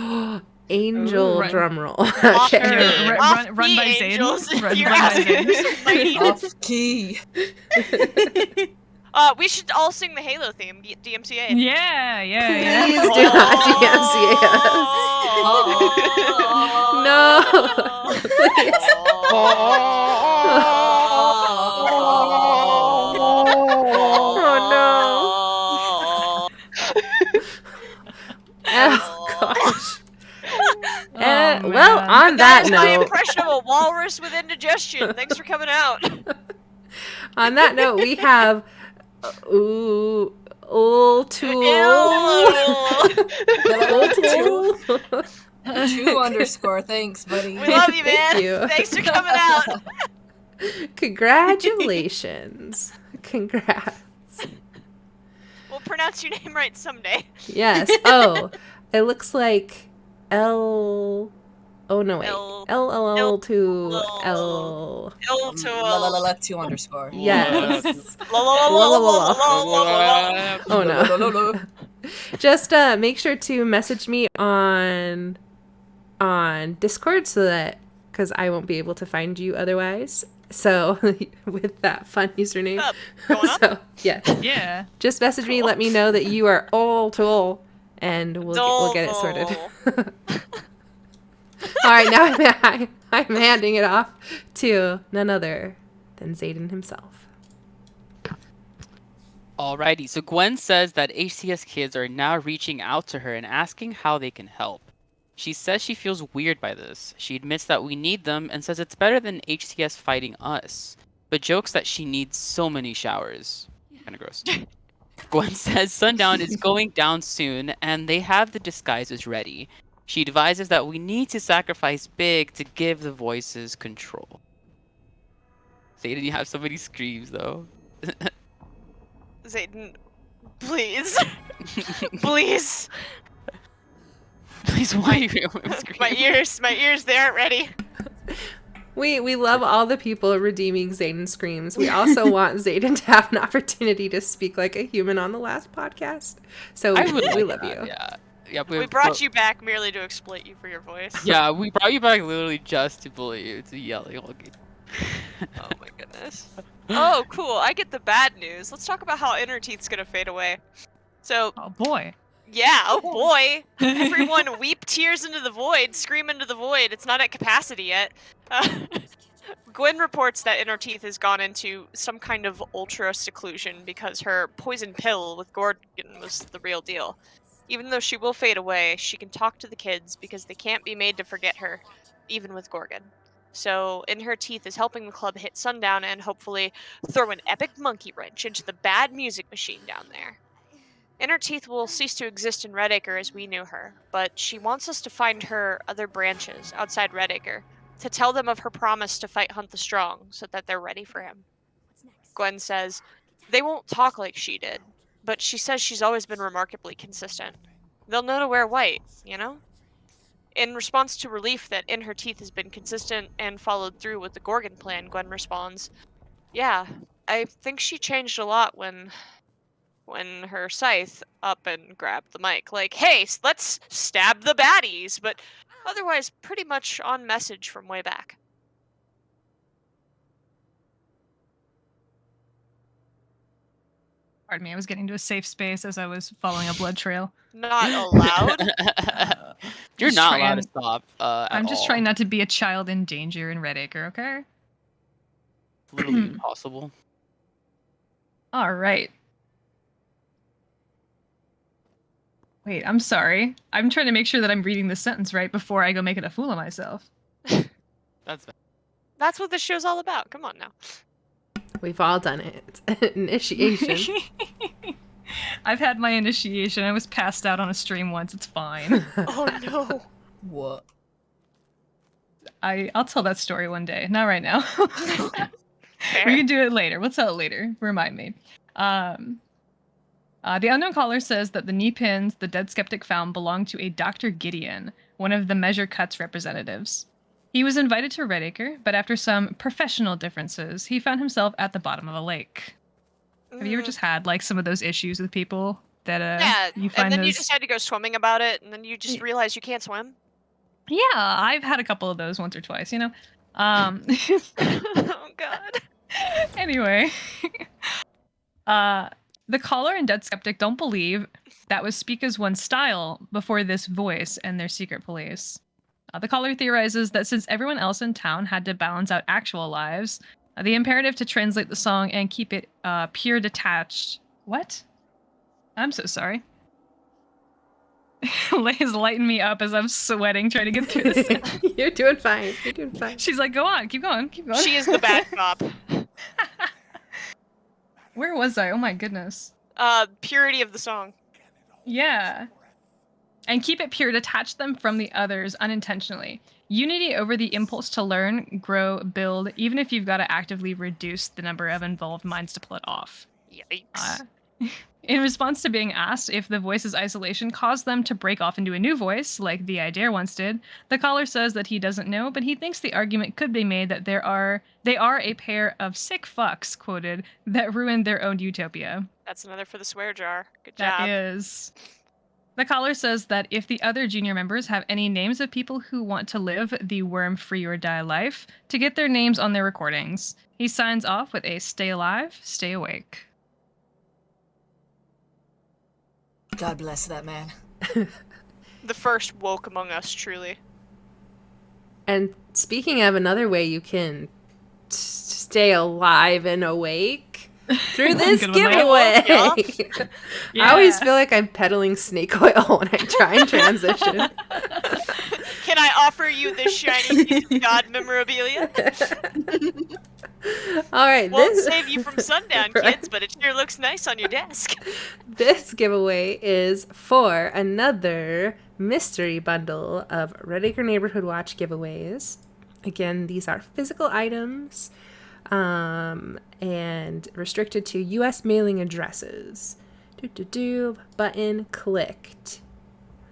Angel Ooh, right. drum roll. Off Okay. key. Run Off by key, Zayden. angels. Run You're by asking for Zayden. some mighty- Off key. We should all sing the Halo theme, DMCA. Yeah. Please do not DMCA us. No. Please. Oh no. Oh gosh. Well, man. on that That's my note, impression of a walrus with indigestion. Thanks for coming out. on that note, we have Tool. True underscore. Thanks, buddy. We love you, man. Thank you. Thanks for coming out. Congratulations. Congrats. We'll pronounce your name right someday. Yes. Oh, it looks like L. Oh no, wait. L- L to L- L. La 2 underscore. Yes. Oh Oh no. Just make sure to message me on Discord so that because I won't be able to find you otherwise. So with that fun username. Going up? So yeah. Yeah. Just message me, let me know that you are all tool, and we'll get it sorted. All right, now I'm handing it off to none other than Zayden himself. Alrighty, so Gwen says that HCS kids are now reaching out to her and asking how they can help. She says she feels weird by this. She admits that we need them and says it's better than HCS fighting us, but jokes that she needs so many showers. Kinda gross. Gwen says sundown is going down soon, and they have the disguises ready. She advises that we need to sacrifice big to give the voices control. Zayden, you have so many screams, though. Zayden, please. Please. Please, why are you screaming? My ears, they aren't ready. We love all the people redeeming Zayden's screams. We also want Zayden to have an opportunity to speak like a human on the last podcast. So we love you. Yeah, we brought you back merely to exploit you for your voice. Yeah, we brought you back literally just to bully you, to yelling. Oh my goodness. Oh, cool. I get the bad news. Let's talk about how Inner Teeth's gonna fade away. So. Oh boy. Yeah, oh boy. Everyone weep tears into the void, scream into the void. It's not at capacity yet. Gwen reports that Inner Teeth has gone into some kind of ultra seclusion because her poison pill with Gorgon was the real deal. Even though she will fade away, she can talk to the kids because they can't be made to forget her, even with Gorgon. So Inner Teeth is helping the club hit sundown and hopefully throw an epic monkey wrench into the bad music machine down there. Inner Teeth will cease to exist in Redacre as we knew her, but she wants us to find her other branches outside Redacre, to tell them of her promise to fight Hunt the Strong, so that they're ready for him. Gwen says, they won't talk like she did, but she says she's always been remarkably consistent. They'll know to wear white, you know? In response to relief that Inner Teeth has been consistent and followed through with the Gorgon plan, Gwen responds, yeah, I think she changed a lot when her scythe up and grabbed the mic. Like, hey, let's stab the baddies, but otherwise pretty much on message from way back. Pardon me, I was getting to a safe space as I was following a blood trail. Not allowed? You're not allowed to stop I'm just trying not to be a child in danger in Redacre, okay? Literally impossible. All right. Wait, I'm sorry. I'm trying to make sure that I'm reading the sentence right before I go making a fool of myself. That's what this show's all about. Come on now. We've all done it. It's an initiation. I've had my initiation. I was passed out on a stream once. It's fine. Oh no. What? I'll tell that story one day. Not right now. We can do it later. We'll tell it later. Remind me. The unknown caller says that the knee pins the dead skeptic found belong to a Dr. Gideon, one of the Measure Cuts representatives. He was invited to Redacre, but after some professional differences, he found himself at the bottom of a lake. Have you ever just had like some of those issues with people that you find and then those... you decide to go swimming about it, and then you just realize you can't swim? Yeah, I've had a couple of those once or twice, you know? Oh god. Anyway. The caller and Dead Skeptic don't believe that was Spica's one style before this voice and their secret police. The caller theorizes that since everyone else in town had to balance out actual lives, the imperative to translate the song and keep it pure detached... What? I'm so sorry. Leia's lighting me up as I'm sweating trying to get through this. You're doing fine. You're doing fine. She's like, go on, keep going, keep going. She is the bad cop. Where was I? Oh my goodness. Purity of the song. Yeah. And keep it pure, detach them from the others unintentionally. Unity over the impulse to learn, grow, build, even if you've got to actively reduce the number of involved minds to pull it off. Yikes. In response to being asked if the voice's isolation caused them to break off into a new voice, like the Idare once did, the caller says that he doesn't know, but he thinks the argument could be made that they are a pair of sick fucks, quoted, that ruined their own utopia. That's another for the swear jar. Good job. That is. The caller says that if the other junior members have any names of people who want to live the worm free or die life, to get their names on their recordings. He signs off with a stay alive, stay awake. God bless that man. The first woke among us, truly. And speaking of another way you can stay alive and awake through this giveaway. Yeah. I always feel like I'm peddling snake oil when I try and transition. Can I offer you this shiny piece of God memorabilia? All right. Won't This save you from sundown, Right. kids, but it sure looks nice on your desk. This giveaway is for another mystery bundle of Redacre Neighborhood Watch giveaways. Again, these are physical items and restricted to U.S. mailing addresses. Button clicked.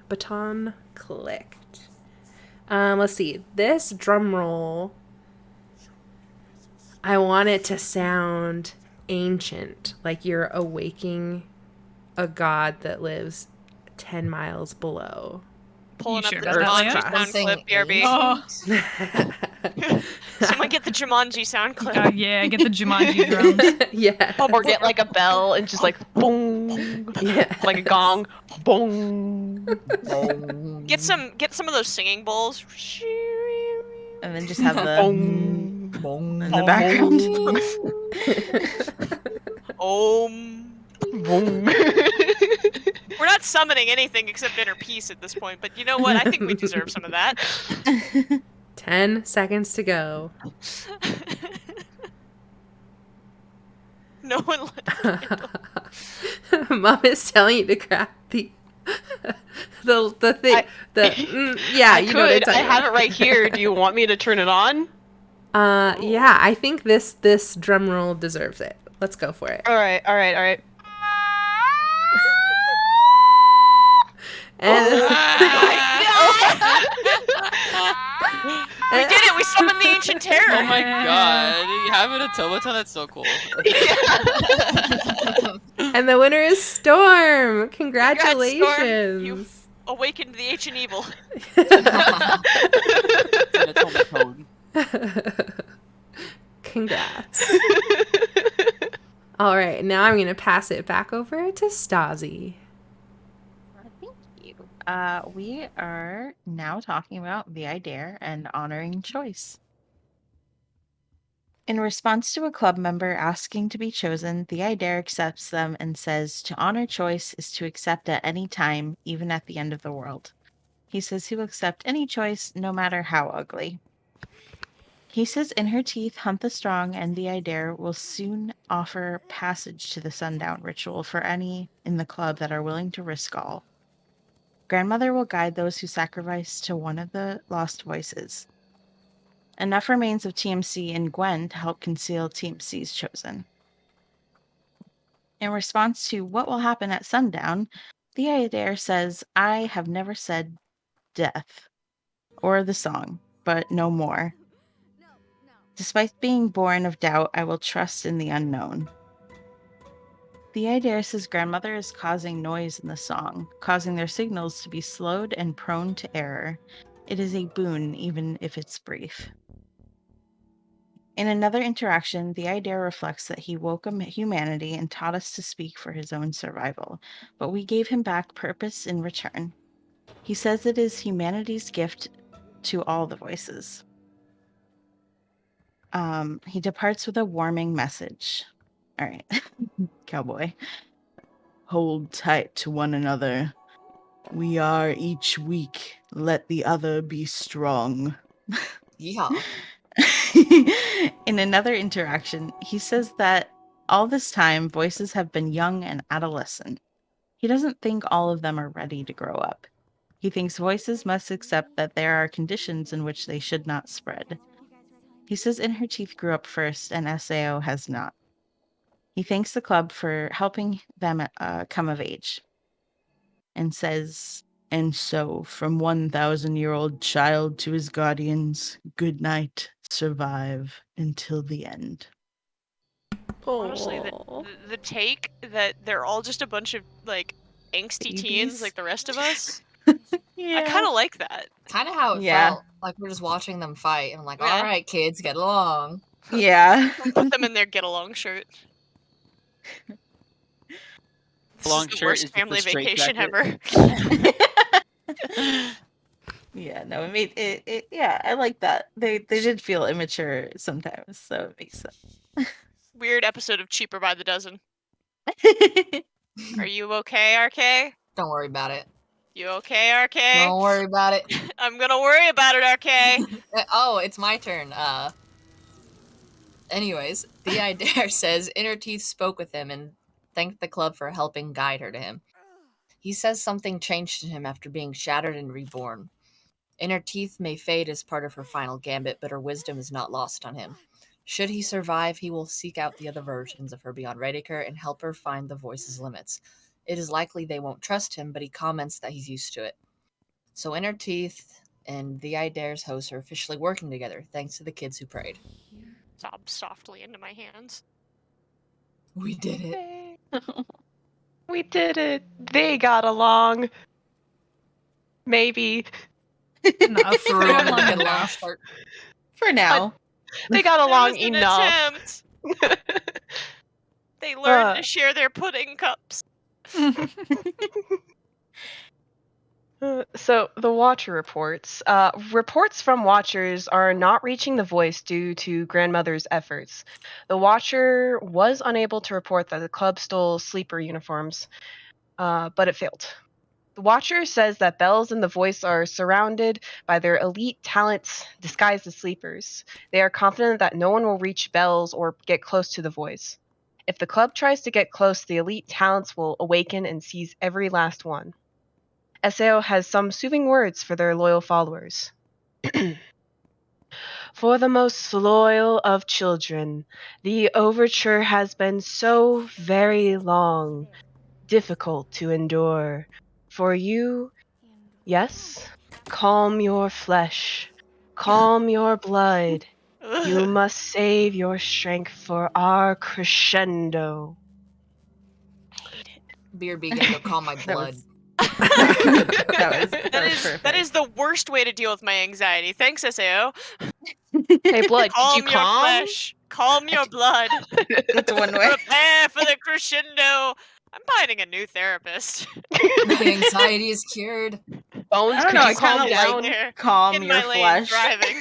Baton clicked. Let's see. This drum roll, I want it to sound ancient, like you're awaking a god that lives 10 miles below. Pulling up sure the about that, Jumanji Leia? sound Something clip, BRB. Oh, Someone get the Jumanji sound clip. yeah, get the Jumanji drums. Yeah. Or get like a bell and just like boom, Yeah. like a gong, boom. Get some of those singing bowls. And then just have the Boom. in the background. Boom. We're not summoning anything except inner peace at this point, but you know what? I think we deserve some of that. 10 seconds to go. No one lit a candle. Mom is telling you to grab the thing. Yeah, I you know what I'm could. I talking have it about. right here. Do you want me to turn it on? Yeah, I think this drum roll deserves it. Let's go for it. All right. And We did it! We summoned the ancient terror! Oh my god, you have an automaton? That's so cool. and the winner is Storm. Congrats, Congratulations. Storm. You've awakened the ancient evil. An automaton. Congrats. All right, now I'm going to pass it back over to Stasi. Thank you. We are now talking about the I Dare and honoring choice. In response to a club member asking to be chosen, the I Dare accepts them and says to honor choice is to accept at any time, even at the end of the world. He says he will accept any choice, no matter how ugly. He says in her teeth, Hunt the Strong and the I Dare will soon offer passage to the sundown ritual for any in the club that are willing to risk all. Grandmother will guide those who sacrifice to one of the lost voices. Enough remains of TMC and Gwen to help conceal TMC's chosen. In response to what will happen at sundown, the I Dare says, I have never said death or the song, but no more. Despite being born of doubt, I will trust in the unknown. The I Dare says grandmother is causing noise in the song, causing their signals to be slowed and prone to error. It is a boon, even if it's brief. In another interaction, the I Dare reflects that he woke humanity and taught us to speak for his own survival, but we gave him back purpose in return. He says it is humanity's gift to all the voices. He departs with a warming message. All right, cowboy. Hold tight to one another. We are each weak. Let the other be strong. Yeah. In another interaction, he says that all this time, voices have been young and adolescent. He doesn't think all of them are ready to grow up. He thinks voices must accept that there are conditions in which they should not spread. He says In Her Teeth grew up first and SAO has not. He thanks the club for helping them come of age and says, and so, from 1,000-year-old child to his guardians, good night, survive until the end. Honestly, Aw. the take that they're all just a bunch of, like, angsty teens Babies? like the rest of us, Yeah. I kind of like that. Kind of how it Yeah. felt. Like we're just watching them fight, and I'm like, Yeah. all right, kids, get along. Yeah. Put them in their get-along shirt. This Long is the shirt worst is just a family straight vacation jacket. ever. Yeah, no, it made it yeah, I like that. They did feel immature sometimes, so it makes Weird episode of Cheaper by the Dozen. sense. Are you okay, RK? Don't worry about it. You okay, RK? Don't worry about it. I'm gonna worry about it, RK. Oh, it's my turn. Anyways, the Idare says Inner Teeth spoke with him and thanked the club for helping guide her to him. He says something changed in him after being shattered and reborn. Inner Teeth may fade as part of her final gambit, but her wisdom is not lost on him. Should he survive, he will seek out the other versions of her beyond Redacre and help her find the voice's limits. It is likely they won't trust him, but he comments that he's used to it. So Inner Teeth and the Idare's host are officially working together, thanks to the kids who prayed. Sob softly into my hands. We did it. We did it. They got along. Maybe. Enough. For They got a along long enough. start. For now. They got There along was an enough. attempt. They learned Uh. to share their pudding cups. So the Watcher reports. Reports from Watchers are not reaching the voice due to grandmother's efforts. The Watcher was unable to report that the club stole sleeper uniforms, but it failed. The Watcher says that Bells and the Voice are surrounded by their elite talents disguised as sleepers. They are confident that no one will reach Bells or get close to the Voice. If the club tries to get close, the elite talents will awaken and seize every last one. SAO has some soothing words for their loyal followers. For the most loyal of children, the overture has been so very long, difficult to endure. For you, yes, calm your flesh, calm your blood. You must save your strength for our crescendo. I hate it. Beard began to calm my blood. That was perfect. That is the worst way to deal with my anxiety. Thanks, SAO. Hey, Blood, Calm did you your calm? flesh. Calm your blood. That's one way. Prepare for the crescendo. I'm finding a new therapist. The anxiety is cured. Bones, I don't could know, you I calm kinda down? Here, Calm in your my lane, flesh. driving.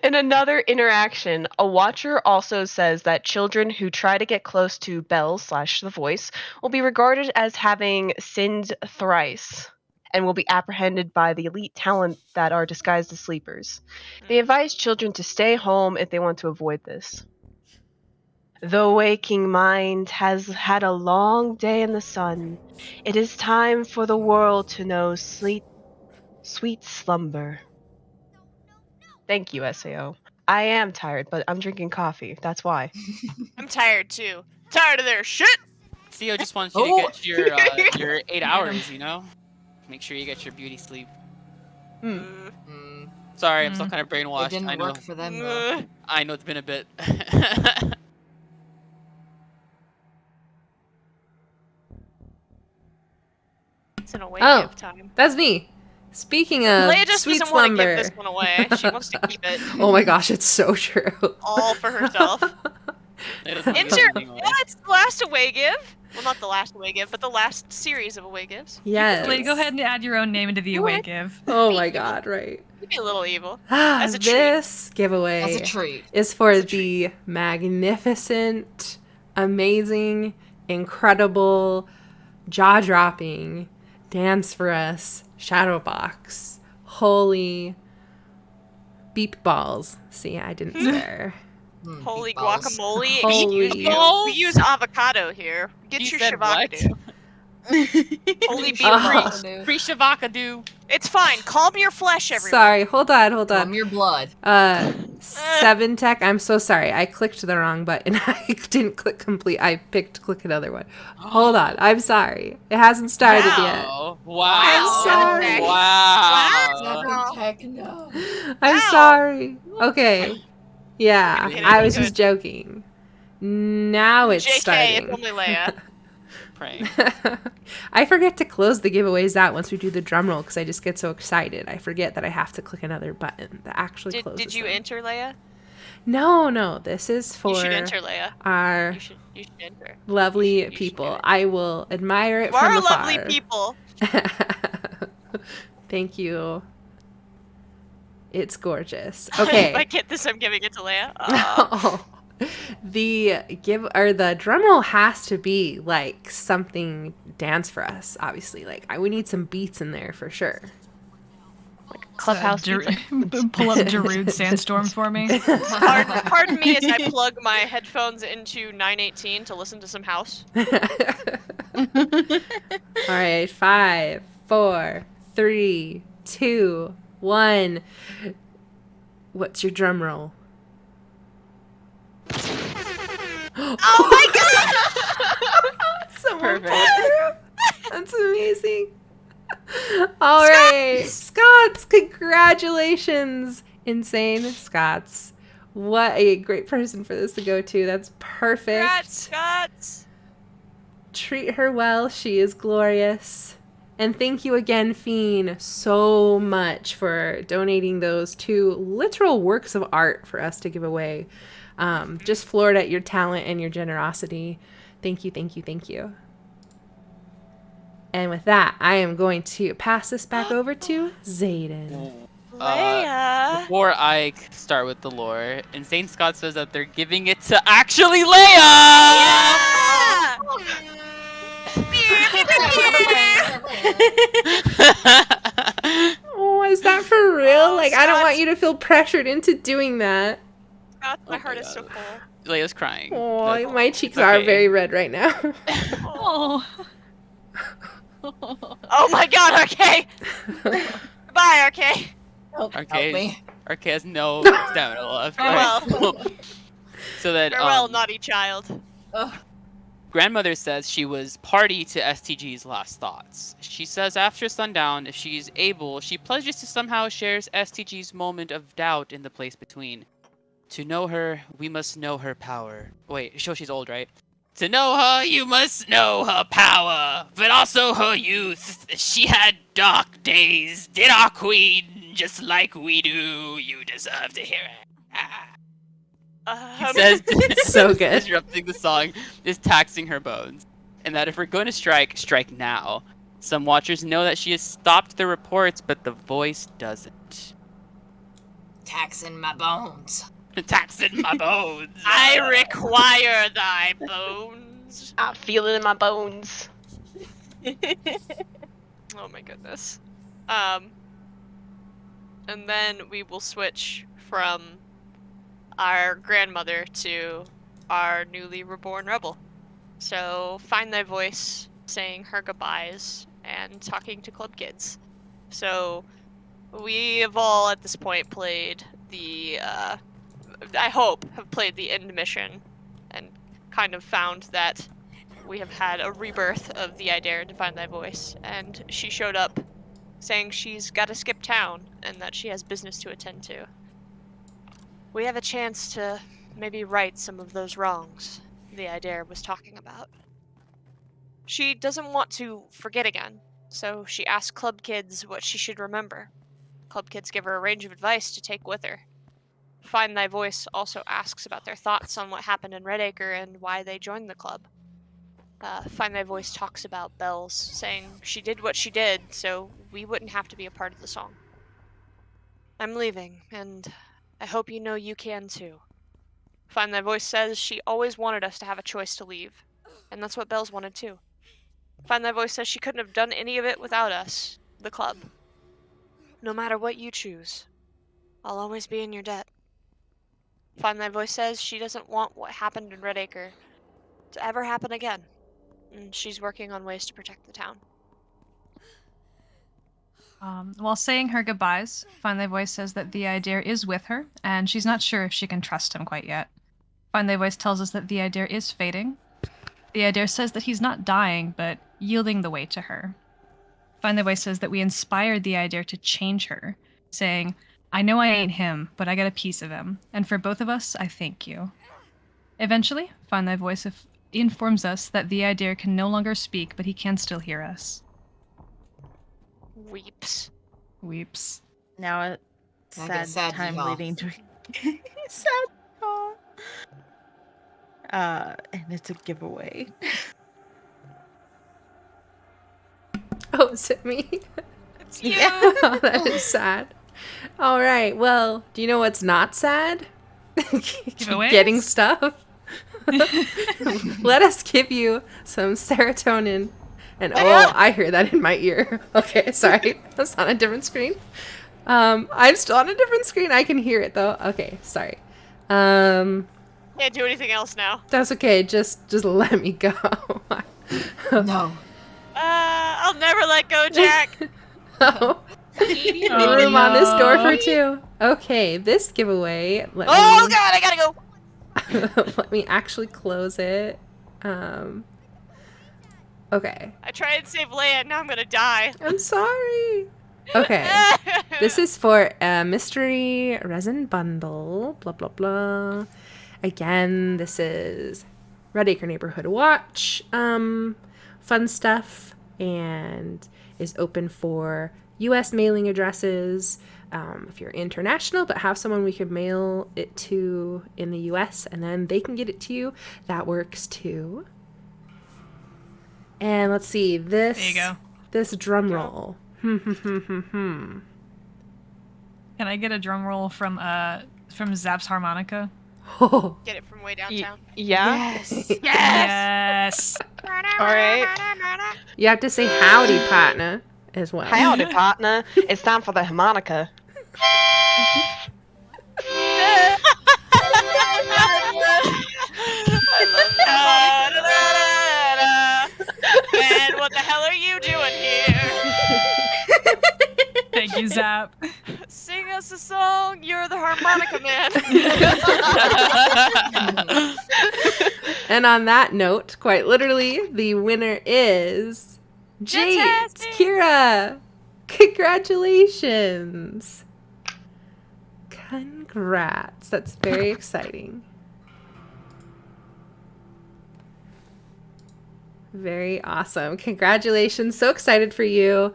In another interaction, a watcher also says that children who try to get close to Bells / the Voice will be regarded as having sinned thrice and will be apprehended by the elite talent that are disguised as sleepers. They advise children to stay home if they want to avoid this. The waking mind has had a long day in the sun. It is time for the world to know sweet slumber. Thank you, SAO. I am tired, but I'm drinking coffee. That's why. I'm tired too. Tired of their shit. Theo just wants you to Oh! get your 8 Get 'em. hours, you know? Make sure you get your beauty sleep. Sorry, I'm still kind of It brainwashed. didn't I know. work for them, though. I know it's been a bit. It's an away Oh. give time. That's me. Speaking of Leia just sweet doesn't want to give slumber. this one away. She wants to keep it Oh my gosh, it's so true. all for herself. It doesn't give Insert. anything away. Yeah, it's the last away give. Well, not the last away give, but the last series of away gives. Yes. Lady, go ahead and add your own name into the away give. Oh my god, right. You'd be a little evil. As a treat. This giveaway As a treat. is for As a the magnificent, amazing, incredible, jaw-dropping Dance for Us Shadowbox. Holy beep balls. See, I didn't swear. Holy Meatballs. guacamole. Holy Excuse you. balls? We use avocado here. Get You your said what? shavakadu. Holy beef Oh. grease. Free Shavakadu. It's fine. Calm your flesh, everyone. Sorry, hold on. Calm your blood. 7 Tech, I'm so sorry. I clicked the wrong button. I didn't click complete. I picked click another one. Hold on. I'm sorry. It hasn't started yet. Wow. Wow. sorry. Wow. Heck no. I'm Wow. sorry. Okay. Yeah, Okay, I was good. just joking. Now it's JK, starting. it's only Leia. Praying. I forget to close the giveaways out once we do the drum roll because I just get so excited. I forget that I have to click another button that actually closes Did you them. enter, Leia? No. This is for You should enter, Leia. our You should enter. lovely you should people. get it. I will admire it You from are afar. lovely people. Thank you. It's gorgeous. If Okay. I get this, I'm giving it to Leia. Oh. The drum roll has to be like something Dance for Us, obviously. Like we need some beats in there for sure. Clubhouse pizza. Pull up Darude Sandstorm for me. Pardon me as I plug my headphones into 918 to listen to some house. All right, 5, 4, 3, 2, 1. What's your drum roll? Oh my god! Someone Perfect. pulled through. That's amazing. All right, Scots, congratulations. Insane Scots. What a great person for this to go to. That's perfect. Congrats, Scots! Treat her well. She is glorious. And thank you again, Fiend, so much for donating those 2 literal works of art for us to give away. Just floored at your talent and your generosity. Thank you, thank you, thank you. And with that, I am going to pass this back over to Zayden. Leia! Before I start with the lore, Insane Scott says that they're giving it to actually Leia! Oh, is that for real? Oh, Like, I don't want Scott's- you to feel pressured into doing that. Scots, my Oh heart my is so God. full. Leia's crying. Oh, my cheeks okay. are very red right now. Oh. Oh my god, RK! Goodbye, RK! Help Okay. me. RK has no stamina left. Farewell. So that Farewell, naughty child. Ugh. grandmother says she was party to STG's last thoughts. She says after sundown, if she's able, she pledges to somehow share STG's moment of doubt in the place between. To know her, we must know her power. Wait, she's old, right? To know her, you must know her power, but also her youth. She had dark days, did our queen, just like we do. You deserve to hear it. He says, So good. disrupting the song is taxing her bones, and that if we're going to strike, strike now. Some watchers know that she has stopped the reports, but the voice doesn't. Taxing my bones. Taxing my bones. I require thy bones. I feel it in my bones. Oh my goodness. And then we will switch from our grandmother to our newly reborn rebel. So find thy voice, saying her goodbyes, and talking to club kids. So we have all at this point played the, I hope, have played the end mission and kind of found that we have had a rebirth of the Idare to find thy voice, and she showed up saying she's got to skip town and that she has business to attend to. We have a chance to maybe right some of those wrongs the Idare was talking about. She doesn't want to forget again, so she asks club kids what she should remember. Club kids give her a range of advice to take with her. Find Thy Voice also asks about their thoughts on what happened in Redacre and why they joined the club. Find Thy Voice talks about Bells, saying she did what she did, so we wouldn't have to be a part of the song. I'm leaving, and I hope you know you can too. Find Thy Voice says she always wanted us to have a choice to leave, and that's what Bells wanted too. Find Thy Voice says she couldn't have done any of it without us, the club. No matter what you choose, I'll always be in your debt. Find Thy Voice says she doesn't want what happened in Redacre to ever happen again, and she's working on ways to protect the town. While saying her goodbyes, Find Thy Voice says that the Idare is with her, and she's not sure if she can trust him quite yet. Find Thy Voice tells us that the Idare is fading. The Idare says that he's not dying, but yielding the way to her. Find Thy Voice says that we inspired the Idare to change her, saying, I know I ain't him, but I got a piece of him, and for both of us, I thank you. Eventually, Find Thy Voice informs us that the Idare can no longer speak, but he can still hear us. Weeps. Weeps. Now a Can I get a sad time yaw? leading to sad yaw. And it's a giveaway. Oh, is it me? It's you! Oh, that is sad. All right. Well, do you know what's not sad? Giveaways? Getting stuff. Let us give you some serotonin. And oh, I hear that in my ear. Okay, sorry. That's on a different screen. I'm still on a different screen. I can hear it though. Okay, sorry. Can't do anything else now. That's okay. Just let me go. No. I'll never let go, Jack. Oh. Oh, Room on this door for no. two. Okay, this giveaway. Oh god, I gotta go. Let me actually close it. Okay. I tried and save Leia, now I'm gonna die. I'm sorry. Okay. This is for a mystery resin bundle. Blah, blah, blah. Again, this is Redacre Neighborhood Watch. Fun stuff. And is open for U.S. mailing addresses. If you're international but have someone we could mail it to in the U.S. and then they can get it to you, that works too. And let's see, this. There you go. This drum roll. Can I get a drum roll from Zap's harmonica? Oh. Get it from way downtown. Yeah. Yes. Yes. All right. You have to say howdy, partner, as well. Howdy, partner. It's time for the harmonica. I love that. And what the hell are you doing here? Thank you, Zap. Sing us a song. You're the harmonica man. And on that note, quite literally, the winner is Jade Fantastic. Kira. Congratulations. Congrats. That's very exciting. Very awesome. Congratulations. So excited for you.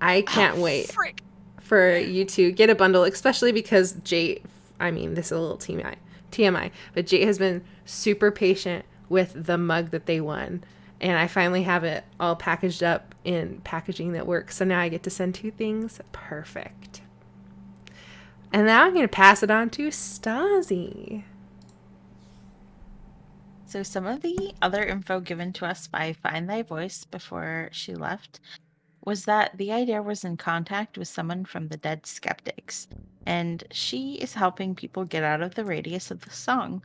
I can't wait Frick. for you to get a bundle, especially because Jade, I mean, this is a little TMI, but Jade has been super patient with the mug that they won. And I finally have it all packaged up in packaging that works. So now I get to send 2 things. Perfect. And now I'm going to pass it on to Stasi. So some of the other info given to us by Find Thy Voice before she left was that the idea was in contact with someone from the Dead Skeptics, and she is helping people get out of the radius of the song.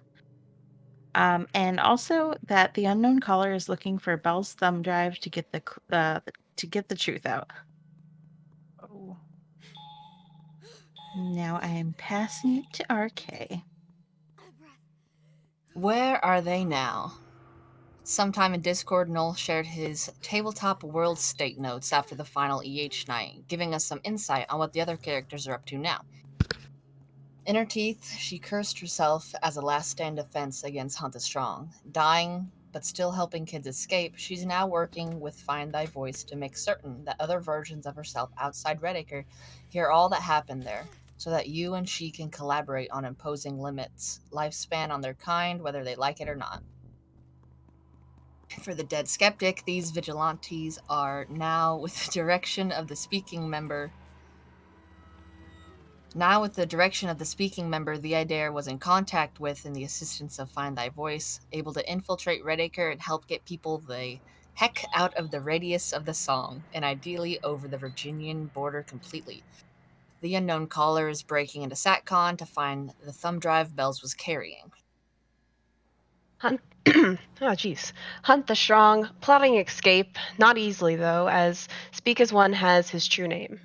And also that the unknown caller is looking for Belle's thumb drive to get the truth out. Oh. Now I am passing it to RK. Where are they now? Sometime in Discord, Noel shared his tabletop world state notes after the final EH night, giving us some insight on what the other characters are up to now. In her teeth, she cursed herself as a last-stand defense against Hunt the Strong. Dying, but still helping kids escape, she's now working with Find Thy Voice to make certain that other versions of herself outside Redacre hear all that happened there, so that you and she can collaborate on imposing limits, lifespan on their kind, whether they like it or not. For the Dead Skeptic, these vigilantes are now with the direction of the speaking member. the Idare was in contact with and the assistance of Find Thy Voice, able to infiltrate Redacre and help get people the heck out of the radius of the song, and ideally over the Virginian border completely. The unknown caller is breaking into SatCon to find the thumb drive Bells was carrying. Hunt. Oh, jeez. Hunt the Strong, plotting escape, not easily though, as Speak as One has his true name.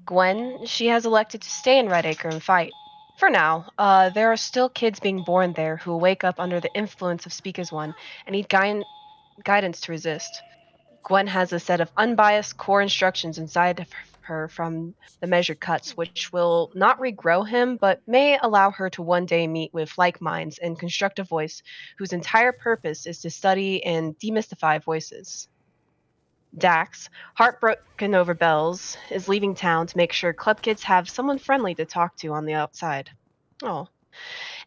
Gwen, she has elected to stay in Redacre and fight. For now, there are still kids being born there who wake up under the influence of Speak as One and need guidance to resist. Gwen has a set of unbiased core instructions inside of her from the measured cuts, which will not regrow him, but may allow her to one day meet with like minds and construct a voice whose entire purpose is to study and demystify voices. Dax, heartbroken over Bells, is leaving town to make sure club kids have someone friendly to talk to on the outside. Oh.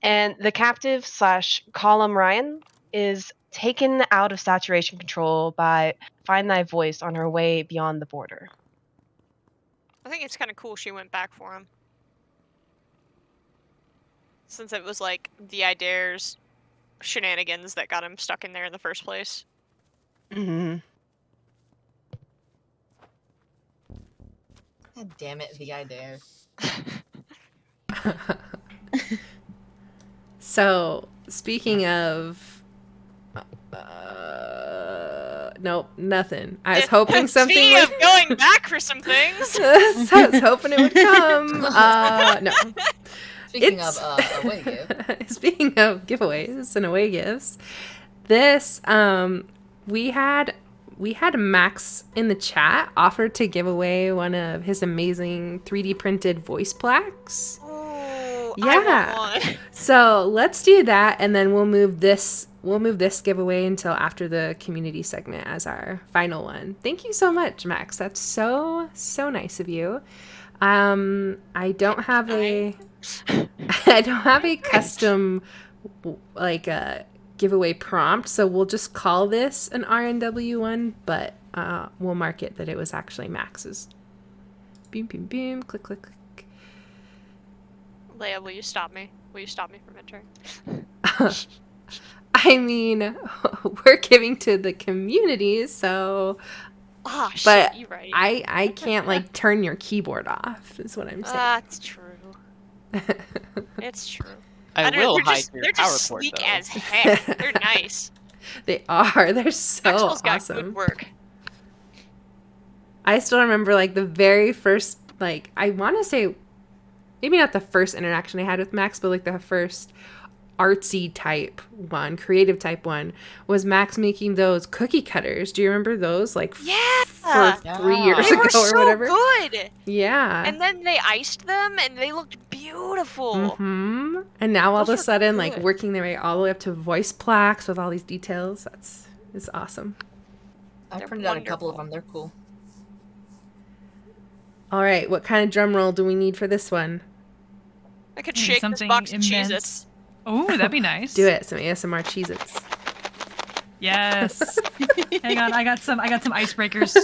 And the captive / column Ryan is taken out of saturation control by Find Thy Voice on her way beyond the border. I think it's kind of cool she went back for him. Since it was like the Idare's shenanigans that got him stuck in there in the first place. Mm-hmm. God damn it, the idea. So, speaking of, nope, nothing. I was hoping something Speaking would. of going back for some things. So I was hoping it would come. No. Speaking of away gift. Speaking of giveaways and away gifts, this we had Max in the chat offer to give away one of his amazing 3D printed voice plaques. Ooh, Yeah. I want one. So let's do that, and then we'll move this giveaway until after the community segment as our final one. Thank you so much, Max. That's so nice of you. I don't have a custom like giveaway prompt, so we'll just call this an RNW one, but we'll mark it that it was actually Max's. Boom, boom, boom, click, click, click. Leia, will you stop me? Will you stop me from entering? I mean, we're giving to the community, so. Ah, shit, But you're right. I can't like turn your keyboard off. Is what I'm saying. That's true. It's true. I don't know, will they're hide just, your they're power just cord, sleek though. as heck. They're nice. They are. They're so Maxwell's got awesome. good work. I still remember like the very first, like, I want to say maybe not the first interaction I had with Max, but like the first artsy type one, creative type one, was Max making those cookie cutters. Do you remember those? Like Yeah. for 3 years They ago were or so whatever. good. Yeah. And then they iced them, and they looked beautiful. Mm-hmm. And now all of Those a were sudden, like good. working their way all the way up to voice plaques with all these details. It's awesome. I They're printed out a couple of wonderful. them. They're cool. All right, what kind of drum roll do we need for this one? I could Need shake this something box of immense. Cheez-Its. Oh, that'd be nice. Do it. Some ASMR Cheez-Its. Yes. Hang on, I got some icebreakers.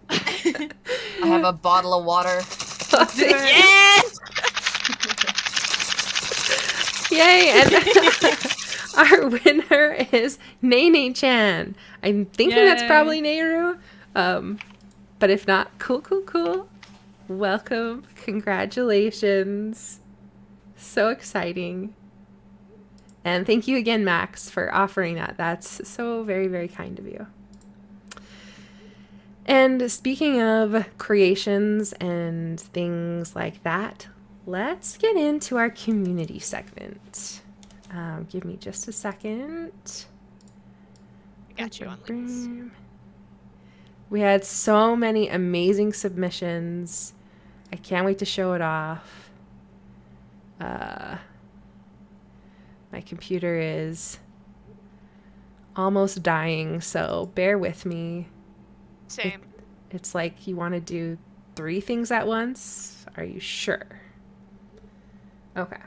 I have a bottle of water. Yes! Yay! And our winner is Nene-chan. I'm thinking that's Yay. probably Nehru. But if not, cool. Welcome. Congratulations. So exciting. And thank you again, Max, for offering that. That's so very, very kind of you. And speaking of creations and things like that, let's get into our community segment. Give me just a second. I got you on links. We had so many amazing submissions. I can't wait to show it off. My computer is almost dying, so bear with me. Same. It's like you want to do 3 things at once. Are you sure? Okay.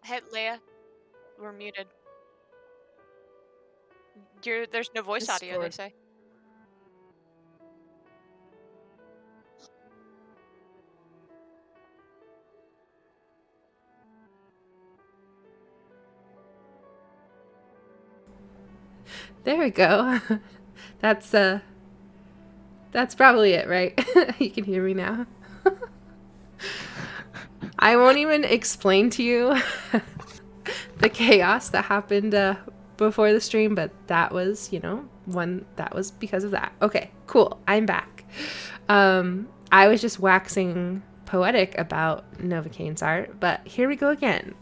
Hey, Leia, we're muted. There's no voice audio, they Discord. say. There we go. That's probably it, right? You can hear me now. I won't even explain to you the chaos that happened before the stream, but that was, that was because of that. Okay, cool. I'm back. I was just waxing poetic about Novocaine's art, but here we go again.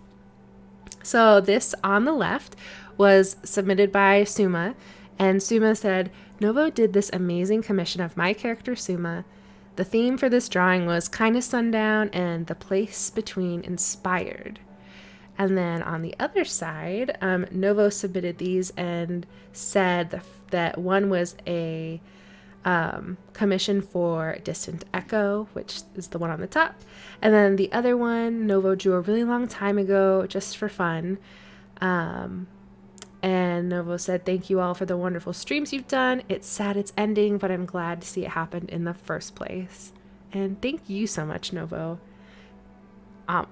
So this on the left was submitted by Suma, and Suma said, Novo did this amazing commission of my character Suma. The theme for this drawing was kind of sundown and the place between inspired. And then on the other side, Novo submitted these and said that one was a commission for Distant Echo, which is the one on the top. And then the other one, Novo drew a really long time ago, just for fun. And Novo said, thank you all for the wonderful streams you've done. It's sad it's ending, but I'm glad to see it happened in the first place. And thank you so much, Novo.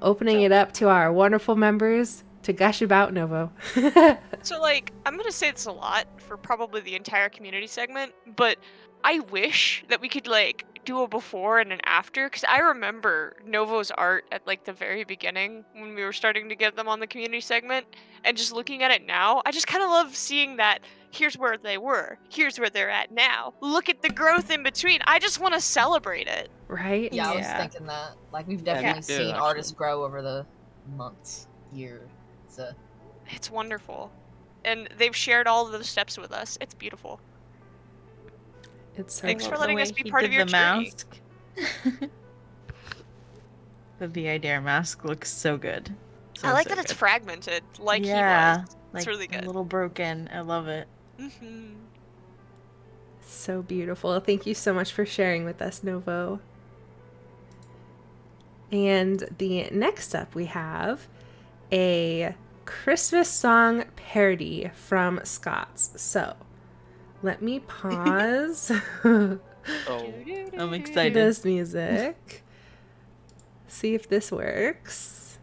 Opening it up to our wonderful members to gush about Novo. So, like, I'm gonna say this a lot for probably the entire community segment, but I wish that we could, like, do a before and an after, because I remember Novo's art at, like, the very beginning when we were starting to get them on the community segment, and just looking at it now, I just kind of love seeing that here's where they were, here's where they're at now. Look at the growth in between. I just want to celebrate it. Right? Yeah, I was thinking that. Like, we've definitely seen artists grow over the months, year. So it's wonderful. And they've shared all of those steps with us. It's beautiful. It's so Thanks for The letting way us be he part did of your the journey. mask. The VI mask looks so good. I like So that it's good. fragmented, like he Yeah, was. like It's really good. a little broken. I love it. Mm-hmm. so beautiful. Thank you so much for sharing with us, Novo. And the next up we have a Christmas song parody from Scott's. So let me pause Oh, I'm excited. this music. See if this works.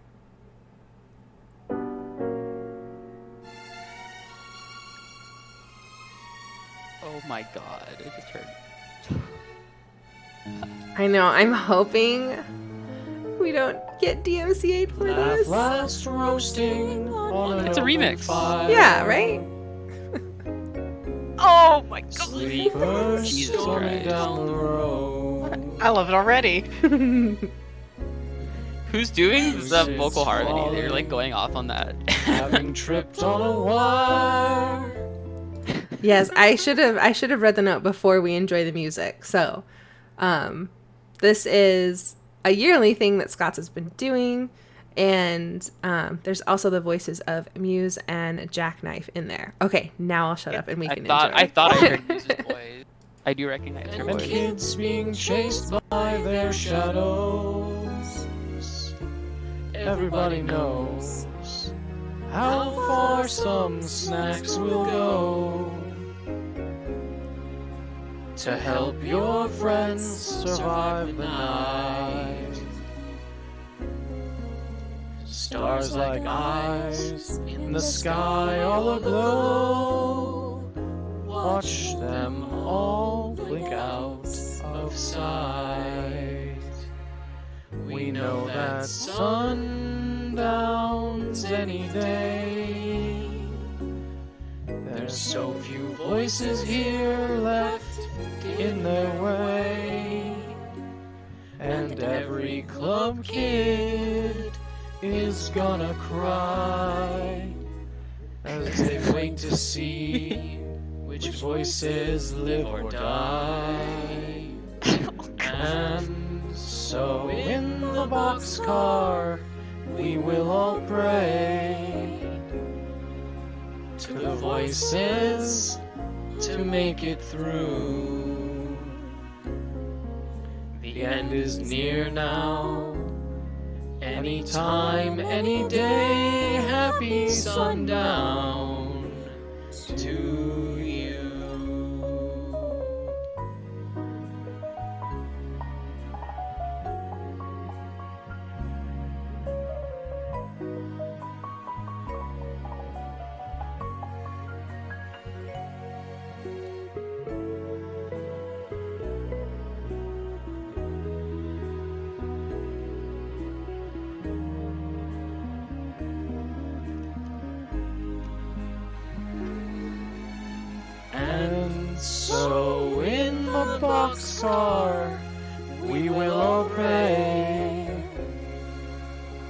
oh my god! It just heard. I know, I'm hoping we don't get DMCA'd for this. Last roasting on an It's a open remix. fire. Yeah, right? Oh my god. Sleepers Jesus storming Christ. down the road. I love it already. Who's doing the vocal harmony? They're like going off on that. Having tripped on a wire. Yes, I should have read the note before we enjoy the music. So, this is a yearly thing that Scott's has been doing, and there's also the voices of Muse and Jackknife in there. Okay, now I'll shut up and we can enjoy. I thought I heard Muse's voice. I do recognize her And voice. kids being chased by their shadows. Everybody knows how far some snacks will go to help your friends survive the night. Stars like eyes in the sky all aglow. Watch them all blink out of sight. We know that sundown's any day. There's so few voices here left in their way. And every club kid is gonna cry as they wait to see which voices live or die. And so in the boxcar we will all pray to the voices to make it through. The end is near now. Anytime, any day, happy sundown to you. So in the boxcar, we will obey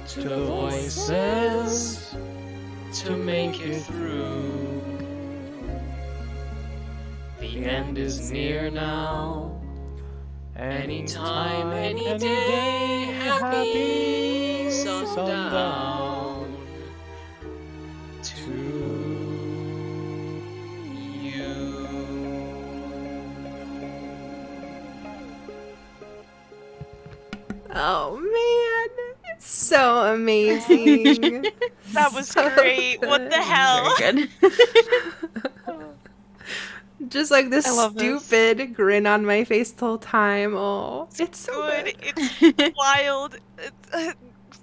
to the voices to make it through. The end is near now. Anytime, any day, happy sundown to you. Oh man, it's so amazing. That was So great. What the good. hell? Very good. Just like this I love this. stupid grin on my face the whole time. Oh, it's so Good. good. It's wild.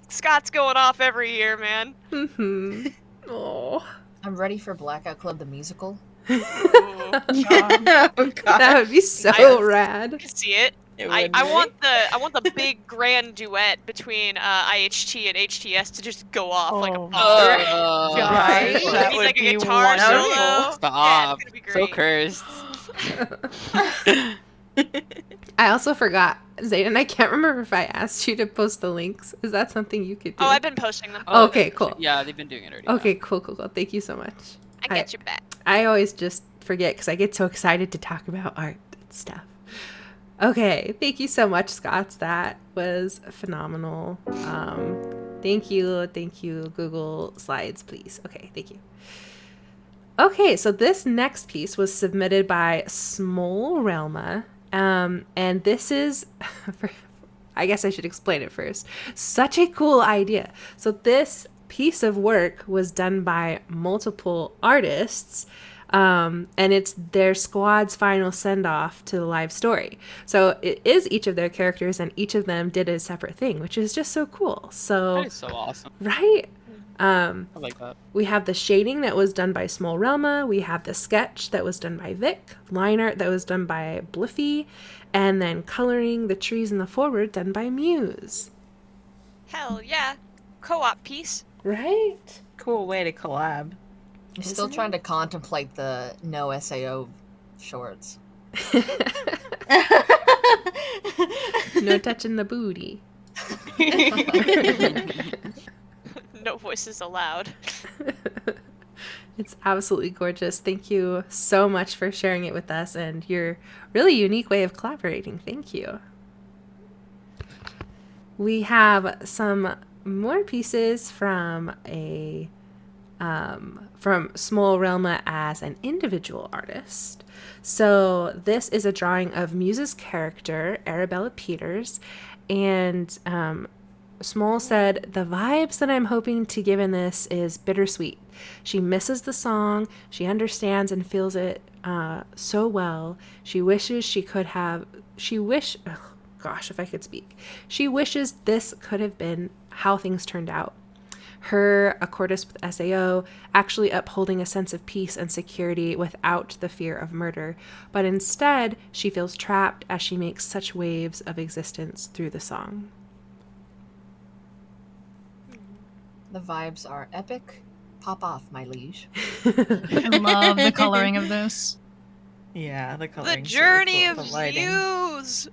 Scott's going off every year, man. Mm-hmm. Oh. I'm ready for Blackout Club the musical. Ooh, Oh, God. That would be so I- rad. I see it. It I would be. want the big grand duet between IHT and HTS to just go off like a Oh, bomb. gosh, Right? that Maybe would like a be guitar wonderful. solo. Yeah, it's Stop. gonna be So great. cursed. I also forgot, Zayden, I can't remember if I asked you to post the links. Is that something you could do? Oh, I've been posting them. Oh, Okay, cool. Yeah, they've been doing it already. Okay, cool. Thank you so much. I get you back. I always just forget because I get so excited to talk about art and stuff. Okay, thank you so much, Scott. That was phenomenal. Thank you, Google Slides, please. Okay, thank you. Okay, so this next piece was submitted by Smol Relma, and this is, I guess I should explain it first. Such a cool idea. So this piece of work was done by multiple artists, and it's their squad's final send-off to the live story. So it is each of their characters, and each of them did a separate thing, which is just so cool. So, That is so awesome. right? I like that. We have the shading that was done by Smol Relma. We have the sketch that was done by Vic, line art that was done by Bliffy, and then coloring the trees in the forward done by Muse. Hell yeah. Co-op piece. Right? Cool way to collab. I'm still trying to contemplate the no SAO shorts. No touching the booty. No voices allowed. It's absolutely gorgeous. Thank you so much for sharing it with us and your really unique way of collaborating. Thank you. We have some more pieces from Smol Relma as an individual artist. So this is a drawing of Muse's character, Arabella Peters, and Smol said, "The vibes that I'm hoping to give in this is bittersweet. She misses the song, she understands and feels it so well. She wishes if I could speak. She wishes this could have been how things turned out. Her, a courtist with SAO, actually upholding a sense of peace and security without the fear of murder. But instead, she feels trapped as she makes such waves of existence through the song." The vibes are epic. Pop off, my liege. I love the coloring of this. Yeah, the The coloring. journey of the lighting. views.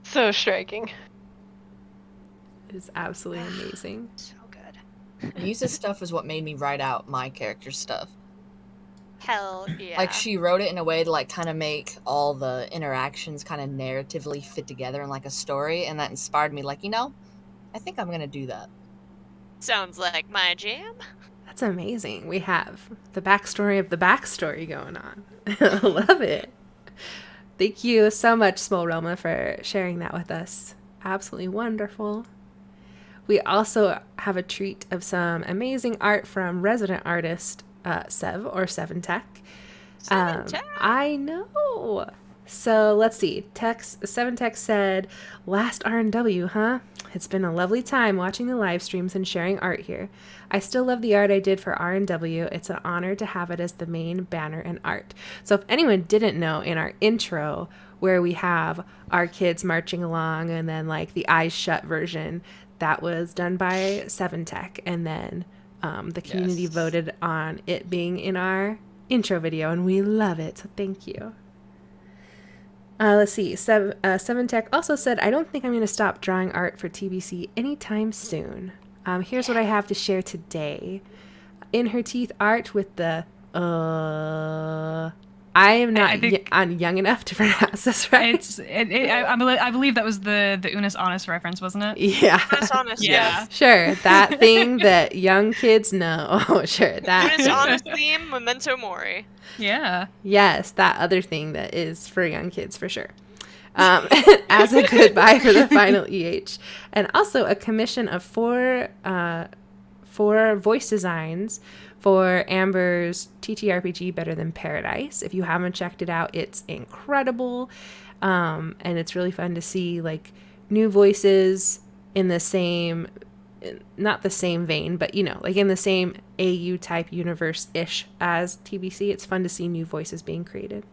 So striking. It is absolutely amazing. So good. Muse's stuff is what made me write out my character's stuff. Hell yeah. Like, she wrote it in a way to, like, kind of make all the interactions kind of narratively fit together in, like, a story, and that inspired me, like, I think I'm gonna do that. Sounds like my jam. That's amazing. We have the backstory of the backstory going on. I love it. Thank you so much, Smol Relma, for sharing that with us. Absolutely wonderful. We also have a treat of some amazing art from resident artist Sev, or Seven Tech. I know. So let's see. Seven Tech said, "Last R&W, huh? It's been a lovely time watching the live streams and sharing art here. I still love the art I did for R&W. It's an honor to have it as the main banner and art." So if anyone didn't know, in our intro, where we have our kids marching along and then like the eyes shut version, that was done by Seven Tech. And then the community Yes. voted on it being in our intro video, and we love it. So thank you. Let's see. Seven Tech also said, I don't think I'm going to stop drawing art for TBC anytime soon. Here's what I have to share today. In her teeth art with the, I am not I'm young enough to pronounce this right. I believe that was the Unis Honest reference, wasn't it? Yeah. Unis Honest, Yeah. Sure. That thing that young kids know. Sure. That Unis thing. Honest theme, Memento Mori. Yeah. Yes, that other thing that is for young kids for sure. As a goodbye for the final EH. And also a commission of four voice designs for Amber's TTRPG Better Than Paradise. If you haven't checked it out, it's incredible. And it's really fun to see like new voices in the same, not the same vein, but like in the same AU type universe-ish as TBC. It's fun to see new voices being created.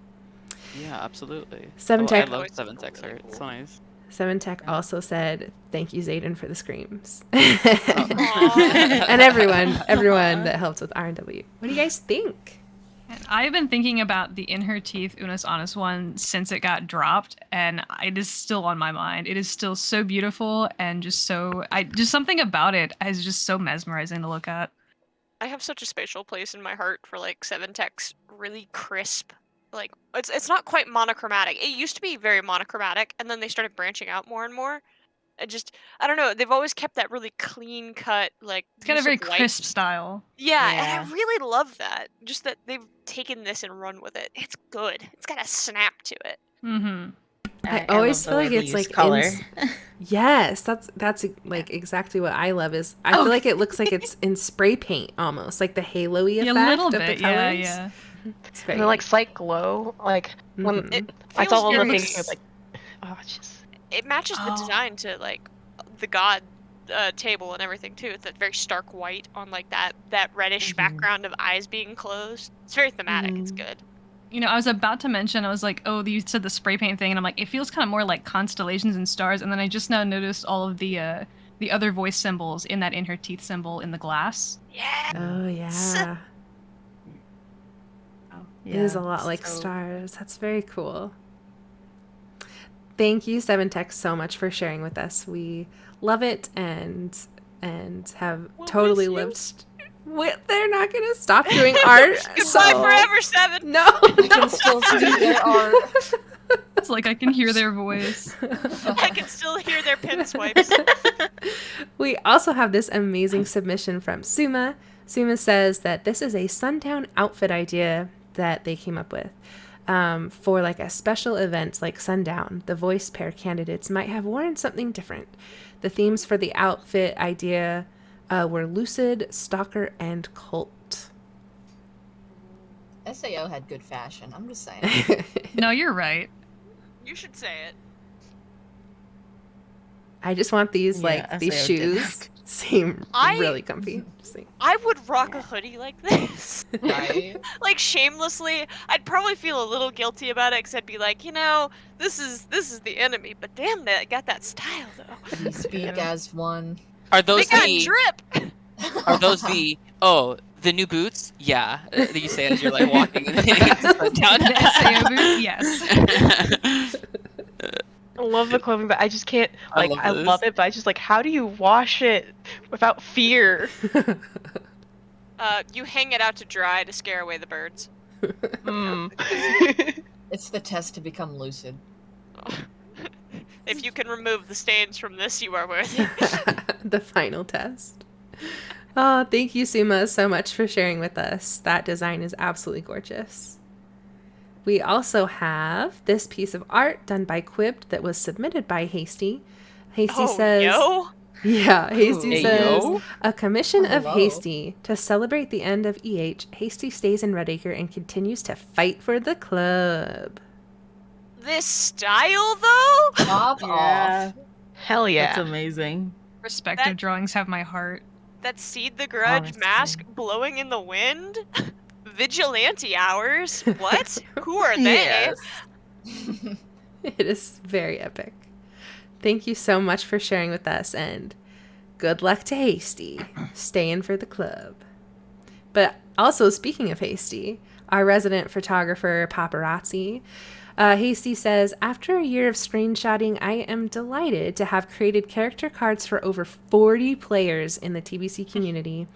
Yeah, absolutely. Seven Tech. I love Seven Tech's art. It's so nice. Seven Tech also said, thank you, Zayden, for the screams. And everyone that helped with R&W. What do you guys think? I've been thinking about the In Her Teeth Unis Honest one since it got dropped, and it is still on my mind. It is still so beautiful, and just something about it is just so mesmerizing to look at. I have such a special place in my heart for like Seven Tech's really crisp, like it's not quite monochromatic. It used to be very monochromatic, and then they started branching out more and more. I don't know. They've always kept that really clean cut, like it's got a very crisp style. Yeah, and I really love that. Just that they've taken this and run with it. It's good. It's got a snap to it. Mm-hmm. I always feel like it's like color. Yes, that's like exactly what I love. Is I feel like it looks like it's in spray paint almost, like the halo-y effect a little of bit. the colors. Yeah. It's very And like slight glow, like when I saw the looking, it was like, oh, it's just. It matches the design to like the god table and everything too. It's that very stark white on like that reddish background of eyes being closed. It's very thematic. It's good. I was about to mention, I was like, oh, you said the spray paint thing, and I'm like, it feels kind of more like constellations and stars, and then I just now noticed all of the other voice symbols in that In Her Teeth symbol in the glass. Yeah. Oh yeah. It is a lot like stars. That's very cool. Thank you, Seven Tech, so much for sharing with us. We love it and have totally lived. They're not going to stop doing art. Goodbye forever, Seven. No, I can still see their art. It's like I can hear their voice. I can still hear their pin swipes. We also have this amazing submission from Suma. Suma says that this is a sundown outfit idea that they came up with. For like a special event like Sundown, the voice pair candidates might have worn something different. The themes for the outfit idea were lucid, stalker, and cult. SAO had good fashion. I'm just saying. No, you're right. You should say it. I just want these these shoes seem really comfy. I would rock a hoodie like this. Right. Like shamelessly. I'd probably feel a little guilty about it because I'd be like, this is the enemy, but damn, they got that style though. You speak as one. Are those they got drip. Are those the the new boots? Yeah, that you say as you're like walking down. The SAO boots, yes. I love the clothing, but I just can't. Like, I love it, but I just like, how do you wash it without fear? You hang it out to dry to scare away the birds. It's the test to become lucid. If you can remove the stains from this, you are worthy. The final test. Oh, thank you, Suma, so much for sharing with us. That design is absolutely gorgeous. We also have this piece of art done by Quibbed that was submitted by Hasty. Hasty says... Yo? Yeah, Hasty says, yo? a commission of Hasty to celebrate the end of EH. Hasty stays in Redacre and continues to fight for the club. This style, though? Pop off. Hell yeah. That's amazing. Respective drawings have my heart. That Seed the Grudge mask blowing in the wind? Vigilante hours? What? Who are they? It is very epic. Thank you so much for sharing with us, and good luck to Hasty. Stay in for the club. But also, speaking of Hasty, our resident photographer paparazzi. Hasty says, after a year of screenshotting, I am delighted to have created character cards for over 40 players in the TBC community.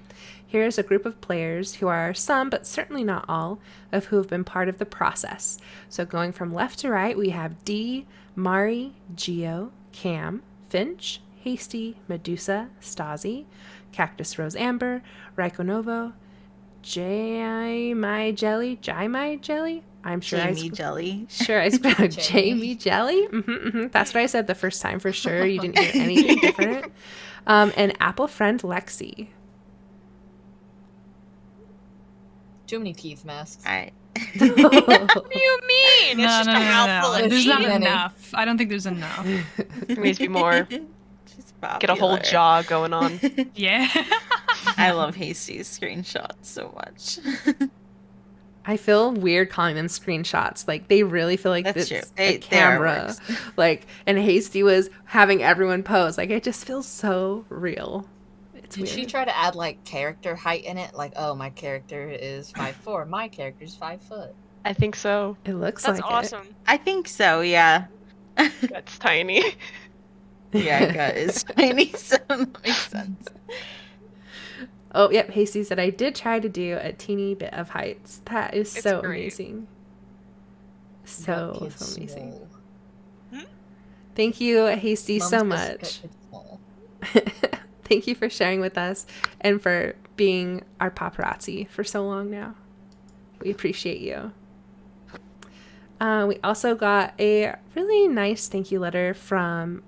Here is a group of players who are some, but certainly not all, of who have been part of the process. So going from left to right, we have Dee, Mari, Geo, Cam, Finch, Hasty, Medusa, Stasi, Cactus Rose Amber, Raikonovo, Jamie Jelly. I'm sure Jamie Jelly. Sure, I spelled Jamie Jelly. That's what I said the first time for sure. You didn't hear anything different. And Apple Friend Lexi. Too many teeth masks. I What do you mean? It's just a mouthful of There's not teeth. enough. I don't think there's enough. There needs to be more. She's popular. Get a whole jaw going on. Yeah. I love Hasty's screenshots so much. I feel weird calling them screenshots. Like, they really feel like That's it's true. a They are camera. works. Like, and Hasty was having everyone pose. Like, it just feels so real. It's Did weird. she try to add like character height in it? Like, oh, my character is 5'4", my character's 5 foot. I think so. It looks That's like awesome. I think so, yeah. That's tiny. Yeah, gut is tiny, so that makes sense. Oh, yep. Hasty said, I did try to do a teeny bit of heights. That is It's so great. amazing. Gut So kid amazing. small. Thank you, Hasty, Mom's so gut much. kid small. Thank you for sharing with us and for being our paparazzi for so long now. We appreciate you. We also got a really nice thank you letter from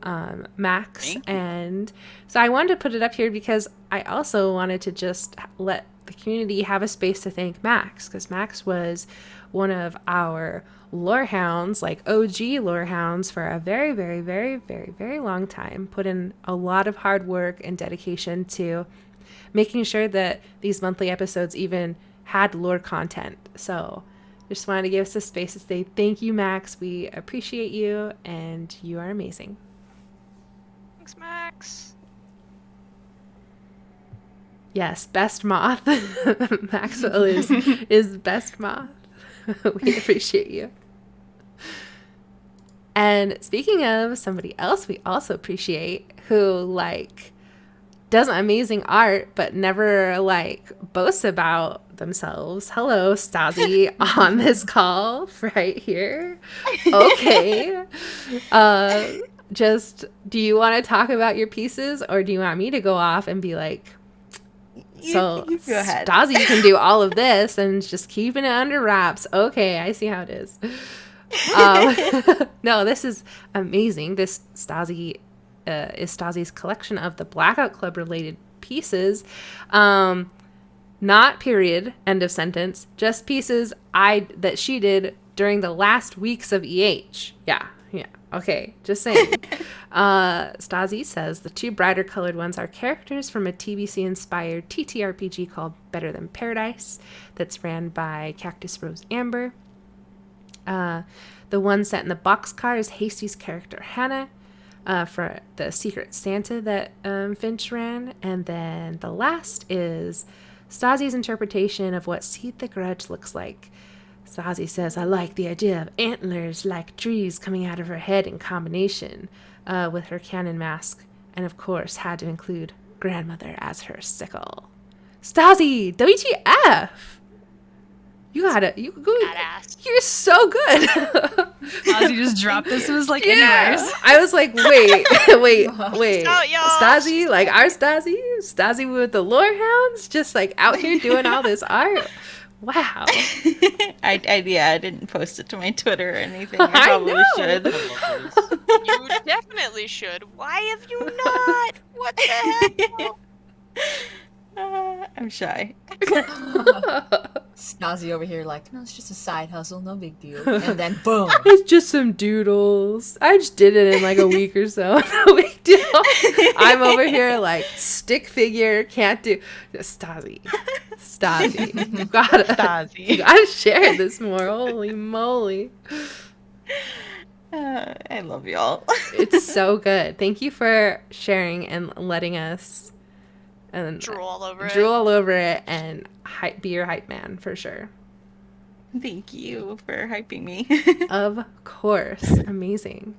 Max. Thank you. And so I wanted to put it up here because I also wanted to just let the community have a space to thank Max, because Max was one of our lore hounds, like OG lore hounds, for a very, very, very, very, very long time. Put in a lot of hard work and dedication to making sure that these monthly episodes even had lore content. So just wanted to give us a space to say thank you, Max. We appreciate you, and you are amazing. Thanks, Max. Yes, best moth. Maxwell is best moth. We appreciate you. And speaking of somebody else we also appreciate, who like does amazing art but never like boasts about themselves. Hello, Stasi, on this call right here. Okay. Just, do you want to talk about your pieces, or do you want me to go off and be like, so You go ahead. Stasi can do all of this and just keeping it under wraps. Okay, I see how it is. No, this is amazing. This Stasi is Stasi's collection of the Blackout Club related pieces. Not period, end of sentence, just pieces that she did during the last weeks of EH. Yeah. Okay, just saying. Stasi says the two brighter colored ones are characters from a TBC-inspired TTRPG called Better Than Paradise that's ran by Cactus Rose Amber. The one set in the boxcar is Hasty's character Hannah for the Secret Santa that Finch ran. And then the last is Stasi's interpretation of what Seed the Grudge looks like. Stasi says, I like the idea of antlers like trees coming out of her head in combination with her cannon mask, and of course had to include grandmother as her sickle. Stasi, WTF? You're so good. Ozzy just dropped this and was like, Yeah. anyways. I was like, wait. out, y'all. Stasi, like our Stasi with the lore hounds, just like out here doing all this art. Wow. I didn't post it to my Twitter or anything. I I probably know. should. You definitely should. Why have you not? What the hell? I'm shy. Stasi over here like, no, it's just a side hustle, no big deal. And then boom. It's just some doodles. I just did it in like a week or so. No big deal. I'm over here like stick figure, can't do Stasi. You gotta Stasi. You gotta share this more. Holy moly. I love y'all. It's so good. Thank you for sharing and letting us Drool all over it. drool all over it and be your hype man for sure. Thank you for hyping me. Of course. Amazing.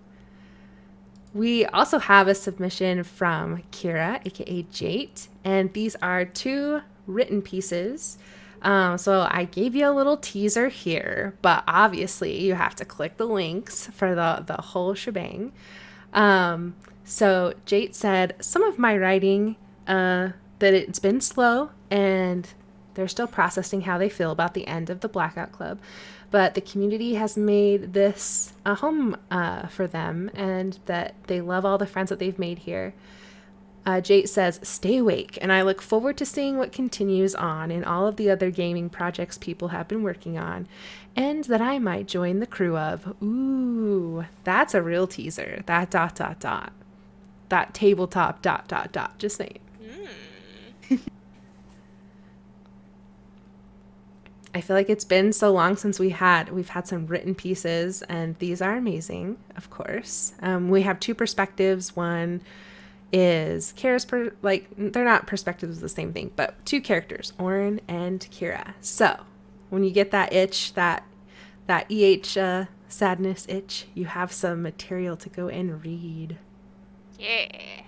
We also have a submission from Kira, aka Jate, and these are 2 written pieces. So I gave you a little teaser here, but obviously you have to click the links for the whole shebang. So Jate said, some of my writing, that it's been slow and they're still processing how they feel about the end of the Blackout Club. But the community has made this a home for them, and that they love all the friends that they've made here. Jate says, stay awake, and I look forward to seeing what continues on in all of the other gaming projects people have been working on, and that I might join the crew of. Ooh, that's a real teaser. That ... That tabletop ... Just saying. I feel like it's been so long since we've had some written pieces, and these are amazing, of course. We have 2 perspectives. One is Kira's they're not perspectives the same thing, but 2 characters, Orin and Kira. So when you get that itch, that sadness itch, you have some material to go and read. Yeah.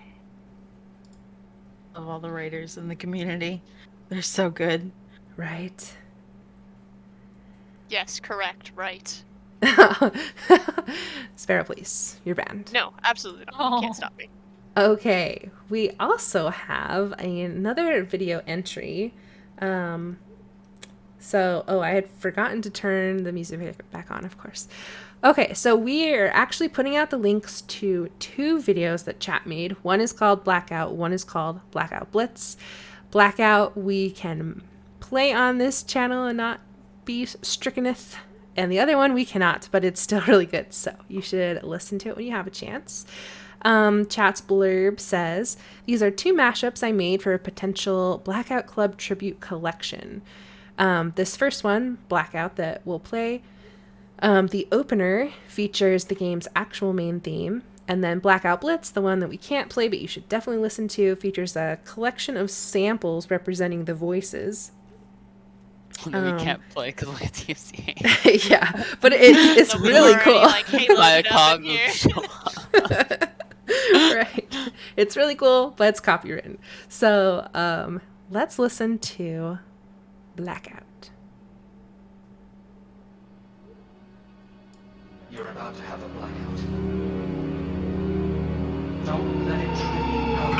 Of all the writers in the community, they're so good. Right. Yes, correct. Right. Sparrow, please. You're banned. No, absolutely not. You can't stop me. Okay, we also have another video entry. I had forgotten to turn the music back on, of course. Okay, so we're actually putting out the links to 2 videos that chat made. One is called Blackout, one is called Blackout Blitz. Blackout, we can play on this channel and not be strickeneth. And the other one we cannot, but it's still really good. So you should listen to it when you have a chance. Chat's blurb says, these are 2 mashups I made for a potential Blackout Club tribute collection. This first one, Blackout, that we'll play, the opener features the game's actual main theme. And then Blackout Blitz, the one that we can't play but you should definitely listen to, features a collection of samples representing the voices. That we can't play because of like TFC. Yeah, but it's really cool. Like, My up in here. Right. It's really cool, but it's copywritten. So let's listen to Blackout. You're about to have a blackout. Don't let it trip you out.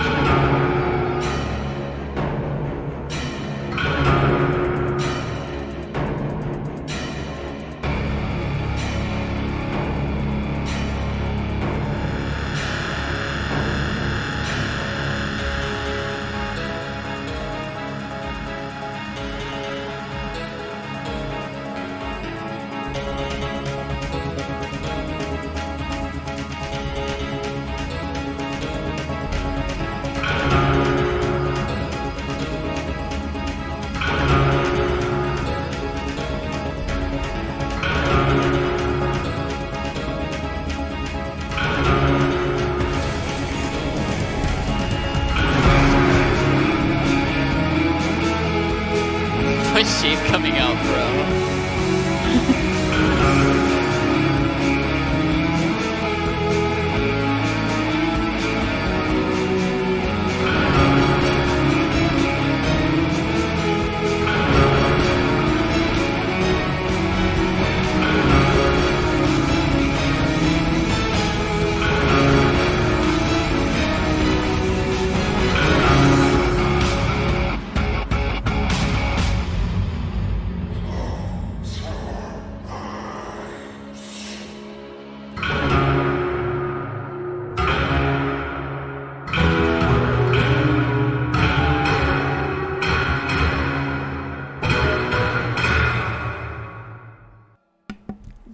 My shape coming out, bro.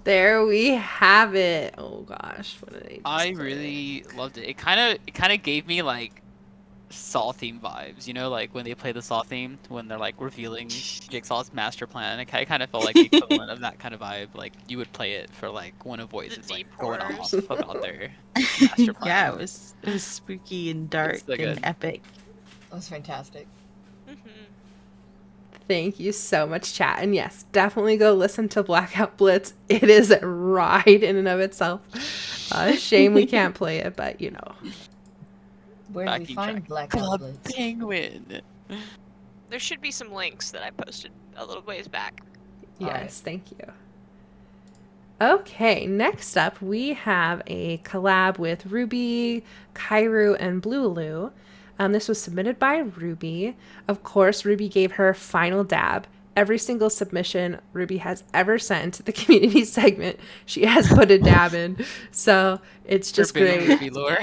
There we have it. Oh gosh, what did I just I play? really loved it. It kind of gave me like Saw theme vibes, you know, like when they play the Saw theme when they're like revealing Jigsaw's master plan. It kind of felt like the equivalent of that kind of vibe. Like you would play it for like one of Voice's like deep going horrors. off about their master plan. Yeah, it was spooky and dark so good. and epic. That was fantastic. Thank you so much, chat. And yes, definitely go listen to Blackout Blitz. It is a ride in and of itself. Shame we can't play it, but you know. Where do we Backing find track. Blackout Club Blitz? Penguin. There should be some links that I posted a little ways back. Yes, thank you. Okay, next up we have a collab with Ruby, Kairu, and Blueloo. This was submitted by Ruby. Of course, Ruby gave her final dab. Every single submission Ruby has ever sent into the community segment, she has put a dab in. So it's just Forbidden great. Ruby lore.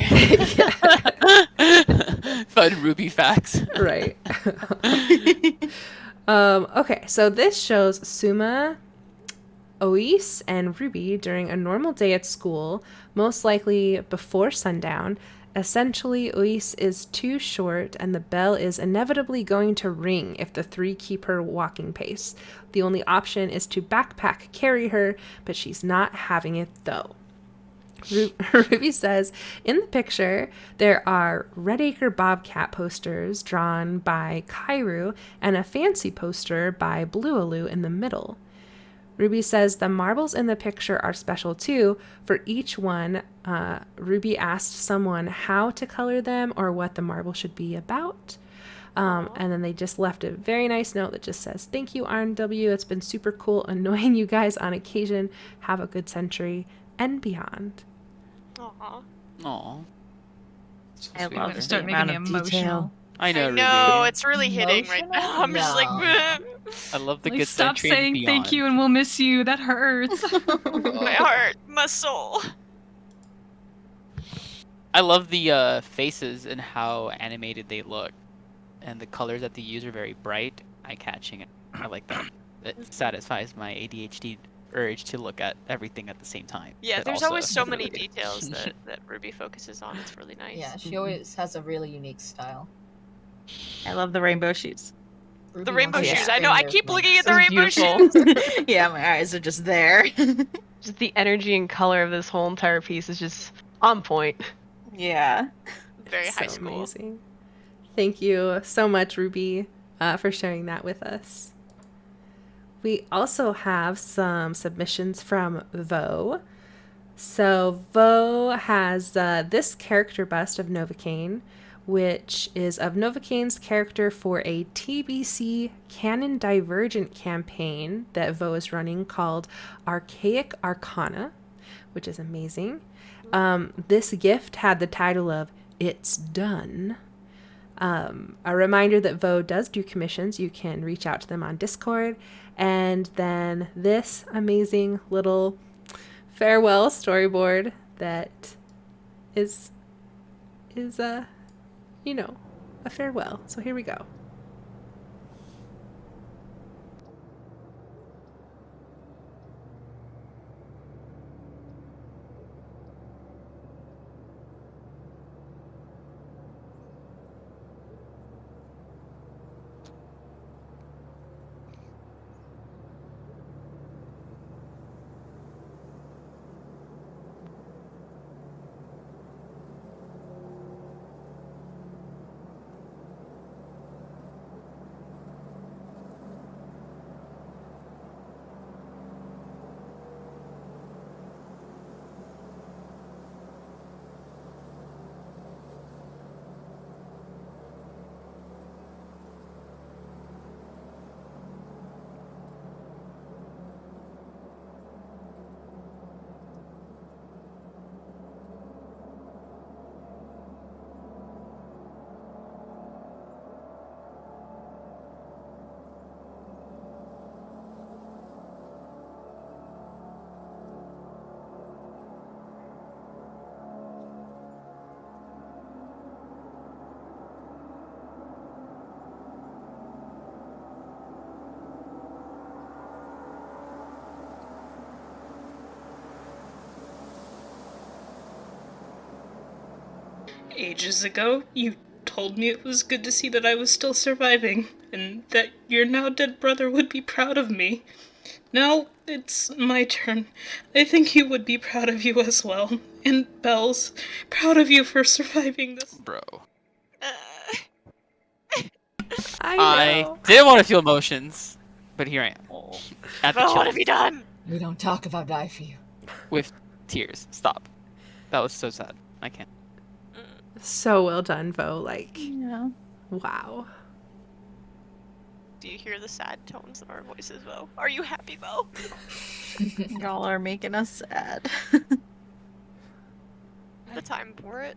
Fun Ruby facts. Right. Okay, so this shows Suma, Ois, and Ruby during a normal day at school, most likely before sundown. Essentially, Ois is too short, and the bell is inevitably going to ring if the three keep her walking pace. The only option is to backpack carry her, but she's not having it though. Ruby says, in the picture, there are Redacre Bobcat posters drawn by Kairu and a fancy poster by Blueloo in the middle. Ruby says the marbles in the picture are special too. For each one, Ruby asked someone how to color them or what the marble should be about. And then they just left a very nice note that just says, "Thank you, RNW. It's been super cool annoying you guys on occasion. Have a good century and beyond." Aw. Aw. I We love better the start amount making me of detail. emotional. I know, I know, Ruby. it's really hitting right now. I'm just like, No. I love the Like, good stop century and saying beyond. thank you and we'll miss you. That hurts. my heart, my soul. I love the faces and how animated they look, and the colors that they use are very bright, eye-catching. I like that. It satisfies my ADHD urge to look at everything at the same time. Yeah, but there's also always so really many good. details that Ruby focuses on. It's really nice. Yeah, she always has a really unique style. I love the rainbow shoes. The rainbow wants to shoes. I know. I finger keep looking flicks. at the So rainbow beautiful. shoes. Yeah, my eyes are just there. Just the energy and color of this whole entire piece is just on point. Yeah. Very high So school. amazing. Thank you so much, Ruby, for sharing that with us. We also have some submissions from Vo. So Vo has this character bust of Novocaine, which is of Novocaine's character for a TBC Canon Divergent campaign that Vo is running called Archaic Arcana, which is amazing. This gift had the title of It's Done. A reminder that Vo does do commissions. You can reach out to them on Discord. And then this amazing little farewell storyboard that is a farewell. So here we go. Ages ago, you told me it was good to see that I was still surviving, and that your now dead brother would be proud of me. Now it's my turn. I think he would be proud of you as well. And Bells, proud of you for surviving this. Bro. I know. didn't want to feel emotions, but here I am. At the Oh, what have chilies you done? We don't talk about die for you. with tears. Stop. That was so sad. I can't. So well done, Vo. Like, Yeah. wow. Do you hear the sad tones of our voices, Bo? Are you happy, Bo? Y'all are making us sad. The time for it.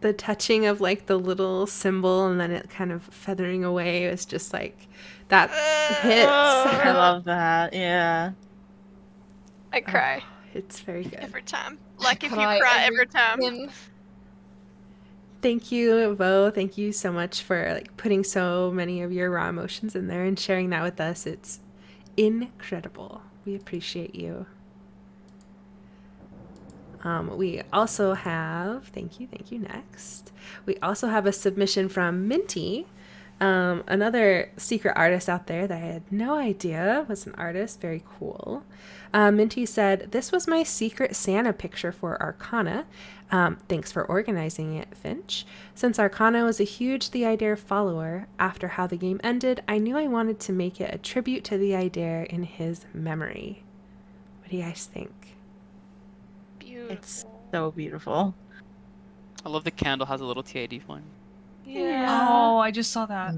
The touching of like the little symbol and then it kind of feathering away is just like that hits. I love that. Yeah. I cry It's very good. every time. Like if you Cry cry every time. Tim. Thank you, Vo. Thank you so much for like putting so many of your raw emotions in there and sharing that with us. It's incredible. We appreciate you. We also have, thank you, next. We also have a submission from Minty, another secret artist out there that I had no idea was an artist. Very cool. Minty said, "This was my secret Santa picture for Arcana. Thanks for organizing it, Finch. Since Arcana was a huge The Idare follower, after how the game ended, I knew I wanted to make it a tribute to The Idare in his memory." What do you guys think? Beautiful. It's so beautiful. I love the candle has a little TAD one. Yeah. Oh, I just saw that.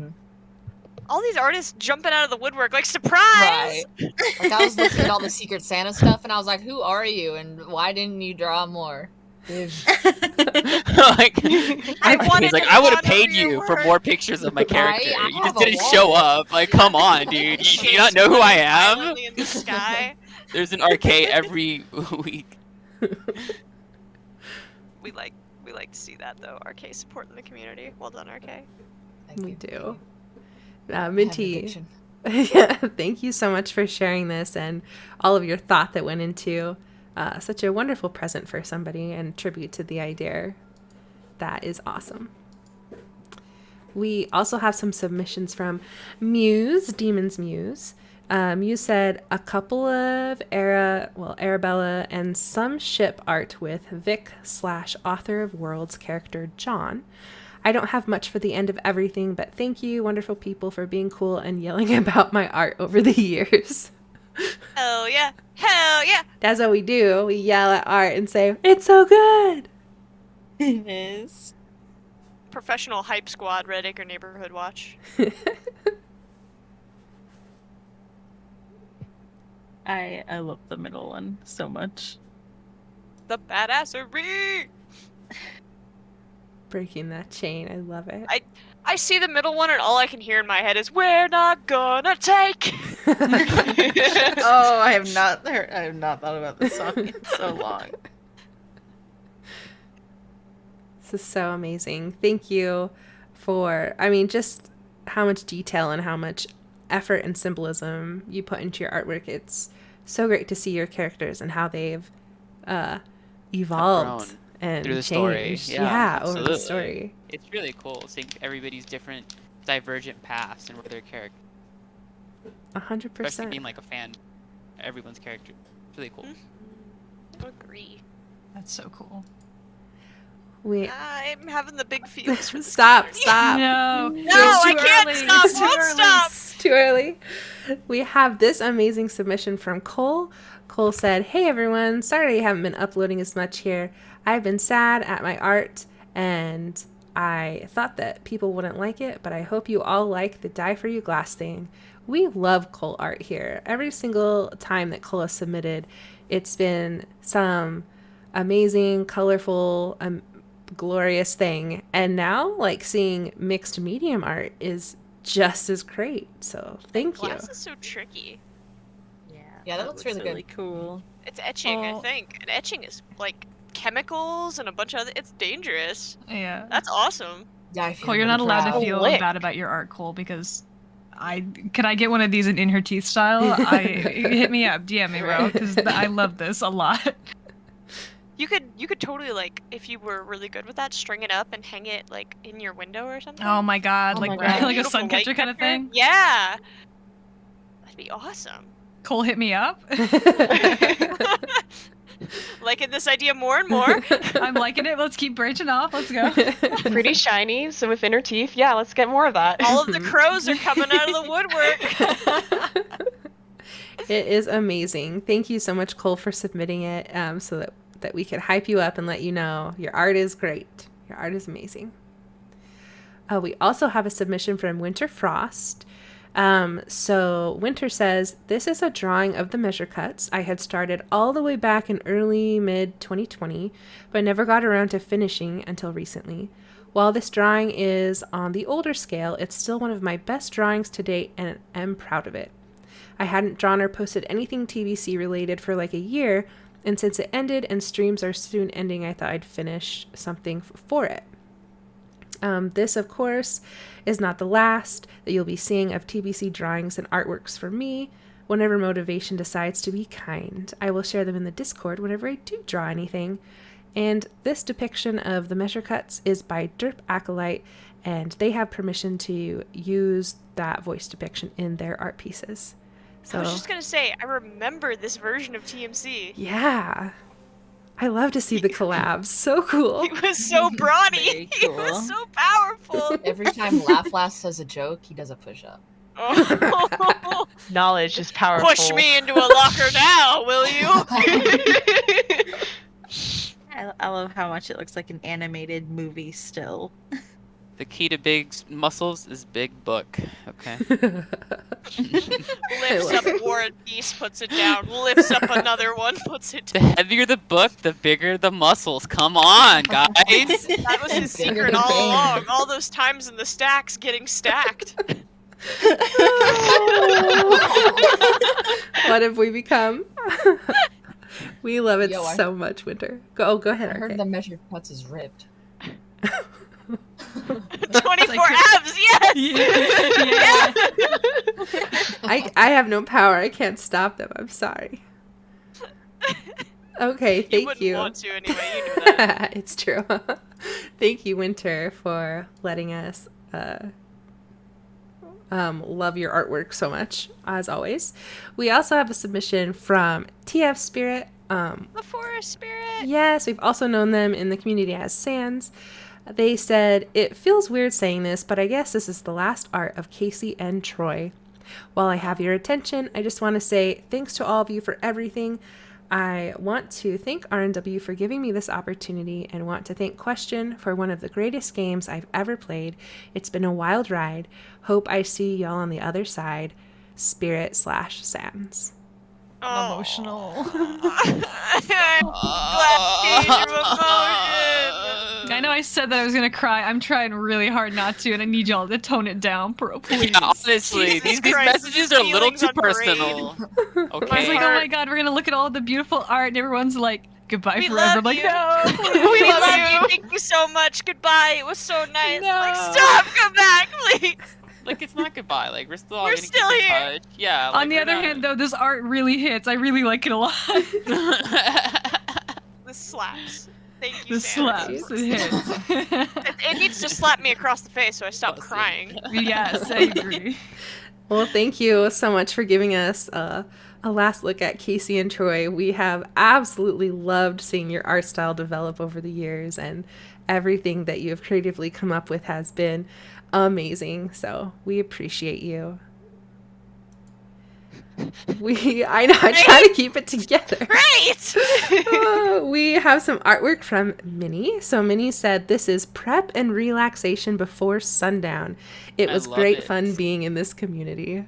All these artists jumping out of the woodwork, like, surprise! Right. Like, I was looking at all the Secret Santa stuff, and I was like, who are you, and why didn't you draw more? Like, I wanted he's like, to I would have fawn paid over your you for work. more pictures of my character. I You have just a didn't show wall. up. Like, come on, dude. Do you not know who I am? Violently in the sky. There's an arcade every week. We like to see that though. RK supporting the community. Well done, RK. Thank We you. do. I have an Minty, addiction. yeah, thank you so much for sharing this and all of your thought that went into such a wonderful present for somebody and tribute to the Idare. That is awesome. We also have some submissions from Muse, Demon's Muse. Muse said a couple of Arabella and some ship art with Vic/Author of Worlds character John. I don't have much for the end of everything, but thank you, wonderful people, for being cool and yelling about my art over the years. Hell yeah. Hell yeah. That's what we do. We yell at art and say, it's so good. It is. Professional hype squad, Redacre Neighborhood Watch. I love the middle one so much. The badassery. Breaking that chain. I love it. I see the middle one and all I can hear in my head is "We're not gonna take." Oh, I have not thought about this song in so long. This is so amazing. Thank you for, just how much detail and how much effort and symbolism you put into your artwork. It's so great to see your characters and how they've evolved grown and through the story. changed. Yeah, over the absolutely. story. It's really cool seeing everybody's different divergent paths and where their character. 100%. Especially being like a fan, everyone's character. It's really cool. Agree. That's so cool. I'm having the big feels for this Stop. No. No, I can't early. stop. It's too Won't early. stop. It's too early. We have this amazing submission from Cole. Cole said, "Hey everyone, sorry I haven't been uploading as much here. I've been sad at my art and I thought that people wouldn't like it, but I hope you all like the Die For You glass thing." We love Cole art here. Every single time that Cole has submitted, it's been some amazing, colorful, glorious thing. And now, seeing mixed medium art is just as great. So thank you. Glass is so tricky. Yeah, that looks really good. Cool. It's etching, I Oh. think. And etching is like chemicals and a bunch of other. It's dangerous. Yeah. That's awesome. Yeah, I feel Cole, you're not really allowed to proud. feel Lick. bad about your art, Cole, because can I get one of these in her teeth style? Hit me up, DM me, bro, because I love this a lot. You could totally if you were really good with that, string it up and hang it in your window or something. Oh my god, Oh like my God. like a Beautiful sun light catcher kind of catcher. thing. Yeah. That'd be awesome. Cole, hit me up. Like in this idea more and more. I'm liking it. Let's keep branching off. Let's go. Pretty shiny, so with inner teeth. Yeah, let's get more of that. All of the crows are coming out of the woodwork. It is amazing. Thank you so much, Cole, for submitting it so that we could hype you up and let you know your art is great. Your art is amazing. We also have a submission from Winter Frost. So Winter says, this is a drawing of the measure cuts I had started all the way back in early mid 2020, but never got around to finishing until recently. While this drawing is on the older scale, it's still one of my best drawings to date and I'm proud of it. I hadn't drawn or posted anything TVC related for like a year, and since it ended and streams are soon ending, I thought I'd finish something for it. This, of course, is not the last that you'll be seeing of TBC drawings and artworks for me. Whenever motivation decides to be kind, I will share them in the Discord whenever I do draw anything. And this depiction of the measure cuts is by Derp Acolyte, and they have permission to use that voice depiction in their art pieces. So, I was just gonna say, I remember this version of TMC. yeah. I love to see the collabs. So cool. He was so brawny. Very He cool. was so powerful. Every time Laugh says a joke, he does a push-up. Oh. Knowledge is powerful. Push me into a locker now, will you? I love how much it looks like an animated movie still. The key to big muscles is big book. Okay. Lifts up War and Peace, puts it down. Lifts up another one, puts it The down. heavier the book, the bigger the muscles. Come on, guys. That was his Bigger secret the all bang. along. All those times in the stacks getting stacked. What have we become? We love it Yo, so much, Winter. Go ahead. I heard RK. the measured cuts is ripped. 24 abs, yes! Yeah. I have no power. I can't stop them. I'm sorry. Okay, You thank wouldn't you. want to anyway, you know that. It's true. Thank you, Winter, for letting us love your artwork so much, as always. We also have a submission from TF Spirit. The Forest Spirit. Yes, we've also known them in the community as Sans. They said, it feels weird saying this, but I guess this is the last art of Casey and Troy. While I have your attention, I just want to say thanks to all of you for everything. I want to thank RNW for giving me this opportunity and want to thank Question for one of the greatest games I've ever played. It's been a wild ride. Hope I see y'all on the other side. Spirit/Sans. Oh. Emotional. I'm glad to see your emotion. I know I said that I was gonna cry. I'm trying really hard not to, and I need y'all to tone it down, bro. Please. Yeah, honestly, Jesus these Christ, messages are a little feelings too on parade. personal. I was Okay. like, oh my god, we're gonna look at all the beautiful art, and everyone's like, goodbye We forever. love I'm like, you. no. We love you. Thank you so much. Goodbye. It was so nice. No. Like, stop. Come back, please. Like, it's not goodbye. Like, we're still all We're gonna still keep in here. touch. Yeah. Like, On the we're other not- hand, though, this art really hits. I really like it a lot. This slaps. Thank you, This Sam. slaps. It hits. It needs to slap me across the face so I stop Awesome. crying. Yes, I agree. Well, thank you so much for giving us a last look at Casey and Troy. We have absolutely loved seeing your art style develop over the years, and everything that you have creatively come up with has been amazing. So we appreciate you. I know, I try to keep it together. Great! We have some artwork from Minnie. So Minnie said, this is prep and relaxation before sundown. It I was love great it. fun being in this community.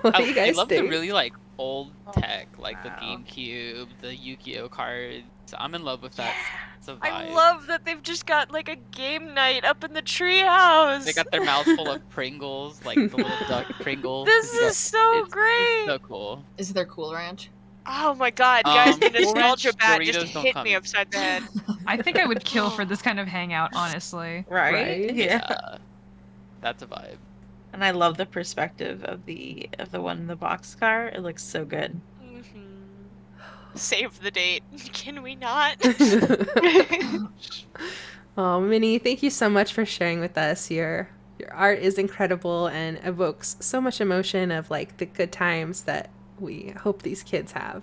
What do you I guys love think? the really like old tech, like the Wow. GameCube, the Yu-Gi-Oh cards. I'm in love with that. It's a vibe. I love that they've just got like a game night up in the treehouse. They got their mouths full of Pringles, like the little duck Pringle. This is so great. It's so cool. Is there Cool Ranch? Oh my god, guys, the Cool Ranch nostalgia bat just Doritos don't hit come me in. upside the head. I think I would kill for this kind of hangout, honestly. Right? Right? Yeah. That's a vibe. And I love the perspective of the one in the boxcar. It looks so good. Save the date. Can we not? Oh, Minnie, thank you so much for sharing with us. Your art is incredible and evokes so much emotion of like the good times that we hope these kids have.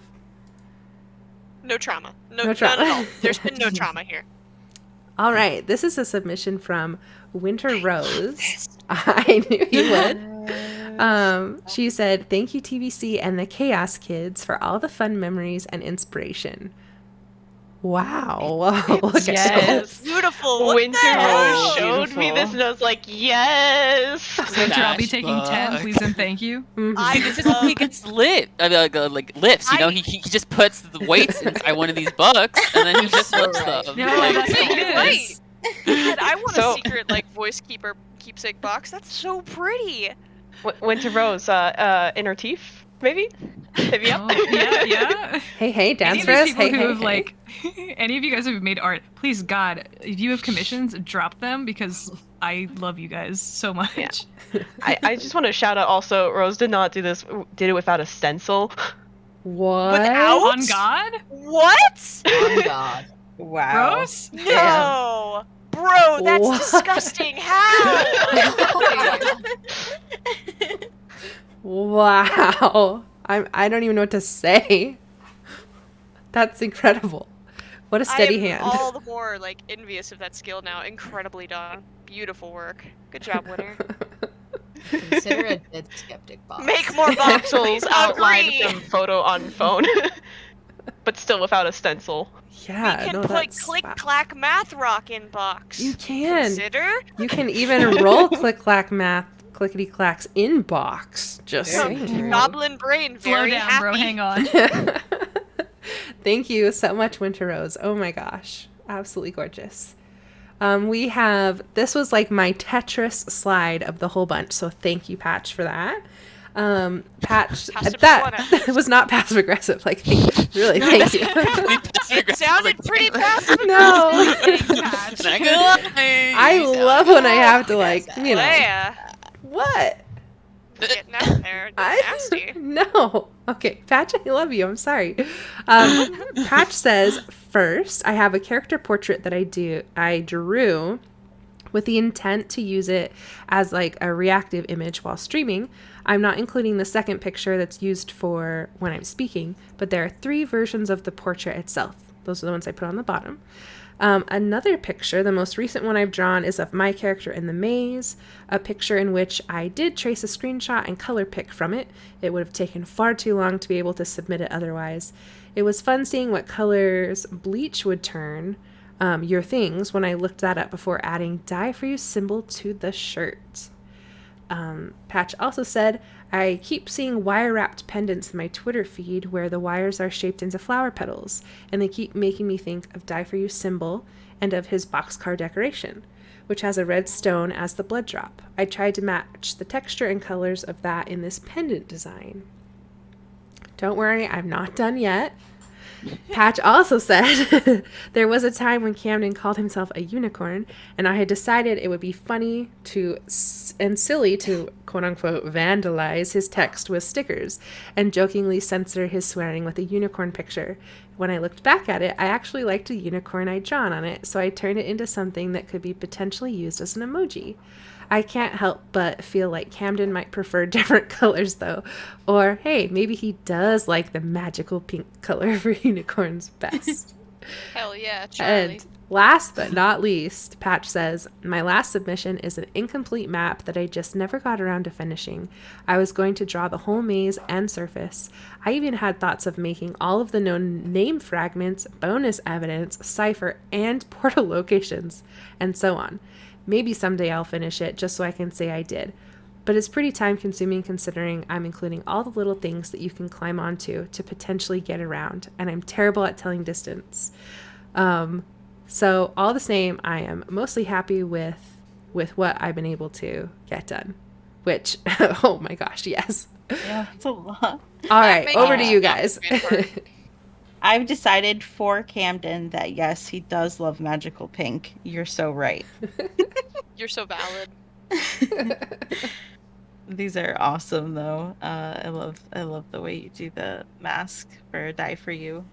No trauma. No, No trauma. None at all. There's been no trauma here. All right, this is a submission from Winter Rose. I knew you would. She said, "Thank you, TBC and the Chaos Kids, for all the fun memories and inspiration." Wow. Look at Yes. this. Beautiful. What Winter the hell? Rose showed me this, and I was like, yes. Winter, I'll be Smash taking 10, book. please and thank you. Mhm. I This is how he gets lit. I mean, like lifts. You know, he just puts the weights inside one of these books, and then he just So lifts right. them. No, Like, that's Yeah, what you're it right. is. God, I want So- a secret like voice keepsake box. That's so pretty. Winter Rose, inner teeth, maybe? Hit me up. Oh, yeah. Hey, Any dance of for these us. people Hey, who hey, have hey. like, any of you guys who have made art, please God, if you have commissions, drop them because I love you guys so much. Yeah. I just want to shout out also, Rose did not do this, did it without a stencil. What? Without? On God, What? On God. Wow. Rose. No. Bro, that's What? disgusting. How? Wow. I don't even know what to say. That's incredible. What a steady I am hand. all the more like envious of that skill now. Incredibly done. Beautiful work. Good job, Winter. Consider a dead skeptic box. Make more boxes. Pixels outlined Agree. from photo on phone. But still without a stencil. Yeah, We can no, put that's click wow. clack math rock in box. You can. Consider. You can even roll click clack math clickety clacks in box. Just Very saying. true. Goblin brain. Slow Very down, happy. bro. Hang on. Thank you so much, Winter Rose. Oh my gosh. Absolutely gorgeous. We have, this was like my Tetris slide of the whole bunch. So thank you, Patch, for that. Patch, Passive that was not passive aggressive. Like, really, thank you. It sounded pretty passive. No. Not gonna lie. I love when I have to, like, you know. Yeah. What? Getting out there. Nasty. No. Okay, Patch, I love you. I'm sorry. Patch says, first, I have a character portrait that I drew with the intent to use it as like a reactive image while streaming. I'm not including the second picture that's used for when I'm speaking, but there are 3 versions of the portrait itself. Those are the ones I put on the bottom. Another picture, the most recent one I've drawn, is of my character in the maze, a picture in which I did trace a screenshot and color pick from it. It would have taken far too long to be able to submit it otherwise. It was fun seeing what colors bleach would turn your things when I looked that up before adding "Die for You" symbol to the shirt. Patch also said, I keep seeing wire-wrapped pendants in my Twitter feed where the wires are shaped into flower petals, and they keep making me think of Die for You symbol and of his boxcar decoration, which has a red stone as the blood drop. I tried to match the texture and colors of that in this pendant design. Don't worry, I'm not done yet. Patch also said, there was a time when Camden called himself a unicorn, and I had decided it would be funny and silly to quote-unquote vandalize his text with stickers and jokingly censor his swearing with a unicorn picture. When I looked back at it, I actually liked a unicorn I'd drawn on it, so I turned it into something that could be potentially used as an emoji. I can't help but feel like Camden might prefer different colors, though. Or, hey, maybe he does like the magical pink color for unicorns best. Hell yeah, Charlie. And last but not least, Patch says, my last submission is an incomplete map that I just never got around to finishing. I was going to draw the whole maze and surface. I even had thoughts of making all of the known name fragments, bonus evidence, cipher, and portal locations, and so on. Maybe someday I'll finish it just so I can say I did. But it's pretty time consuming considering I'm including all the little things that you can climb onto to potentially get around, and I'm terrible at telling distance. So all the same, I am mostly happy with what I've been able to get done. Which, oh my gosh, yes. Yeah, it's a lot. All right, Making over to it you stop guys. is good work. I've decided for Camden that yes, he does love magical pink. You're so right. You're so valid. These are awesome though. I love the way you do the mask for Die for You.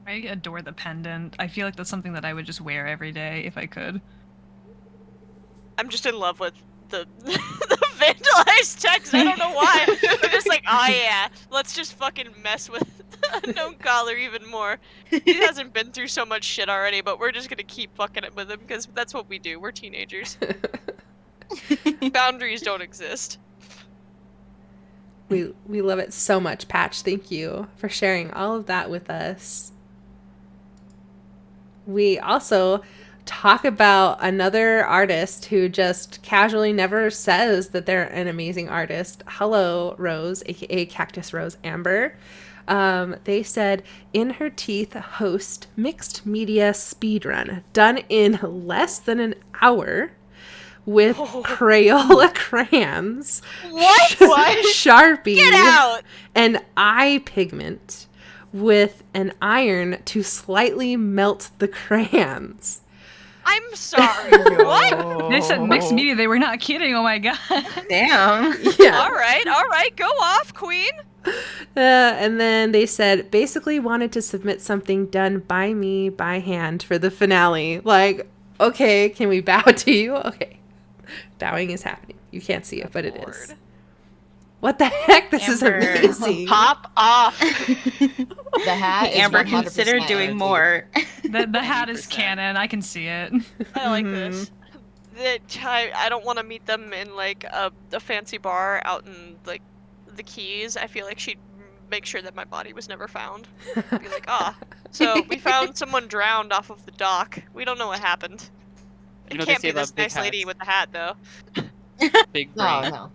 I adore the pendant. I feel like that's something that I would just wear every day if I could. I'm just in love with the vandalized text. I don't know why. I'm just like, oh yeah, let's just fucking mess with No, Collar even more. He hasn't been through so much shit already, but we're just gonna keep fucking it with him because that's what we do. We're teenagers. Boundaries don't exist. We love it so much, Patch. Thank you for sharing all of that with us. We also talk about another artist who just casually never says that they're an amazing artist. Hello, Rose, aka Cactus Rose Amber. They said, In Her Teeth host mixed media speedrun done in less than an hour with Crayola crayons, What? Sharpie, Get out! and eye pigment with an iron to slightly melt the crayons. I'm sorry. What? They said mixed media. They were not kidding. Oh my god. Damn. Yeah. All right. Go off, Queen. And then they said, basically wanted to submit something done by me by hand for the finale. Like, okay, can we bow to you? Okay. Bowing is happening. You can't see it, but it is. What the heck? This is Amber. amazing. Pop off. The hat is Amber, 100% consider doing empty. more. The hat is 90%. canon. I can see it. I like this. I don't want to meet them in like a fancy bar out in like the Keys. I feel like she'd make sure that my body was never found. Be like, so we found someone drowned off of the dock. We don't know what happened. It You know, they can't say be this about big nice lady hats. with the hat though. Big No, brain. no.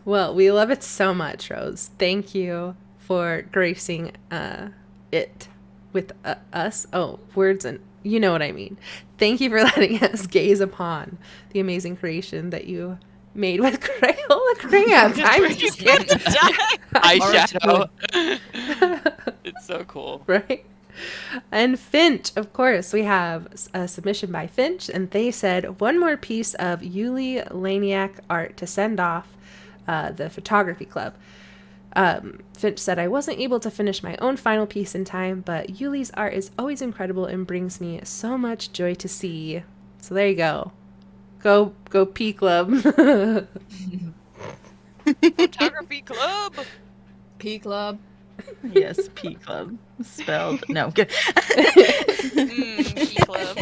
Well, we love it so much, Rose. Thank you for gracing it with us. Oh, words and you know what I mean. Thank you for letting us gaze upon the amazing creation that you made with Crayola crayons. I'm just kidding. Eyeshadow. It's so cool. Right? And Finch, of course, we have a submission by Finch, and they said one more piece of Yuli Laniak art to send off the photography club. Finch said, I wasn't able to finish my own final piece in time, but Yuli's art is always incredible and brings me so much joy to see. So there you go. Go P Club. Photography club. P Club. Yes, P Club. Spelled. No, I'm good. P club.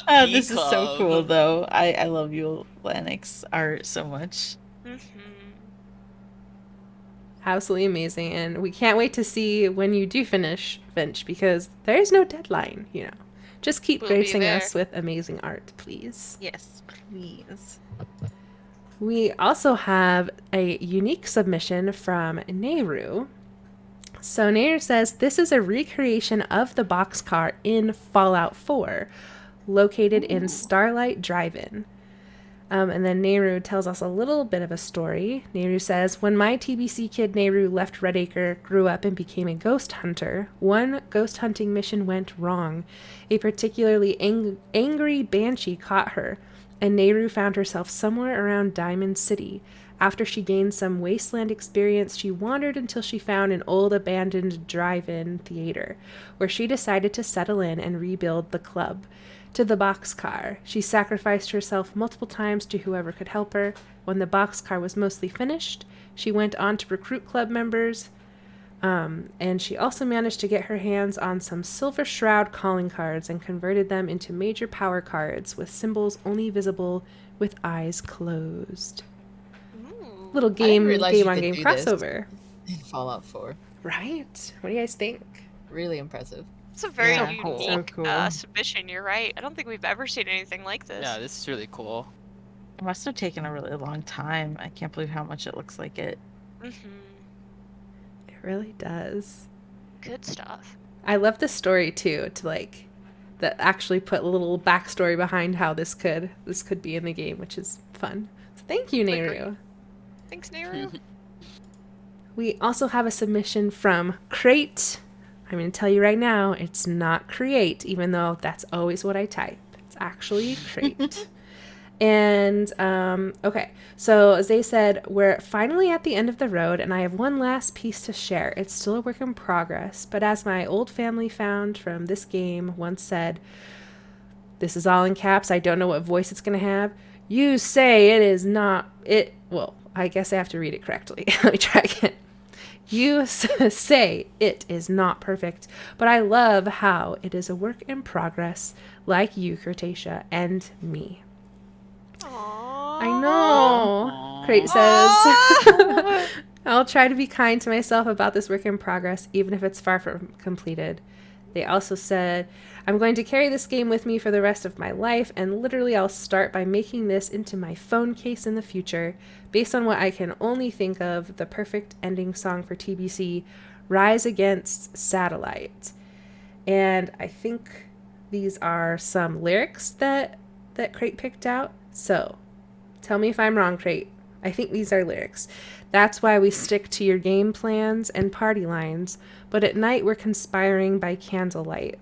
Oh, this is so P-Club. cool, though. I love you, Lennox art so much. Absolutely amazing. And we can't wait to see when you do finish, Finch, because there is no deadline, you know. Just keep We'll be gracing there. us with amazing art, please. Yes, please. We also have a unique submission from Nehru. So Nehru says, this is a recreation of the boxcar in Fallout 4, located in Starlight Drive-In. And then Nehru tells us a little bit of a story. Nehru says, when my TBC kid Nehru left Redacre, grew up, and became a ghost hunter, one ghost hunting mission went wrong. A particularly angry banshee caught her, and Nehru found herself somewhere around Diamond City. After she gained some wasteland experience, she wandered until she found an old abandoned drive-in theater, where she decided to settle in and rebuild the club. To the boxcar. She sacrificed herself multiple times to whoever could help her. When the boxcar was mostly finished, she went on to recruit club members, and she also managed to get her hands on some Silver Shroud calling cards and converted them into major power cards with symbols only visible with eyes closed. Little game realize you on could game do this. crossover. In Fallout 4. Right? What do you guys think? Really impressive. It's a very Yeah, unique so cool. submission. You're right. I don't think we've ever seen anything like this. Yeah, this is really cool. It must have taken a really long time. I can't believe how much it looks like it. It really does. Good stuff. I love the story too, to like that actually put a little backstory behind how this could be in the game, which is fun. So thank you, Nehru. Thanks, Nehru. We also have a submission from Crate. I'm going to tell you right now, it's not Create, even though that's always what I type. It's actually Crate. And, okay, so as they said, we're finally at the end of the road, and I have one last piece to share. It's still a work in progress, but as my old family found from this game once said, this is all in caps, I don't know what voice it's going to have. You say it is not, well, I guess I have to read it correctly. Let me try again. You say it is not perfect, but I love how it is a work in progress, like you, Cretacia, and me. Aww. I know. Aw. Crate says, Aw. I'll try to be kind to myself about this work in progress, even if it's far from completed. They also said, I'm going to carry this game with me for the rest of my life, and literally I'll start by making this into my phone case in the future, based on what I can only think of the perfect ending song for TBC, Rise Against Satellite. And I think these are some lyrics that Crate picked out. So, tell me if I'm wrong, Crate. I think these are lyrics. That's why we stick to your game plans and party lines, but at night we're conspiring by candlelight.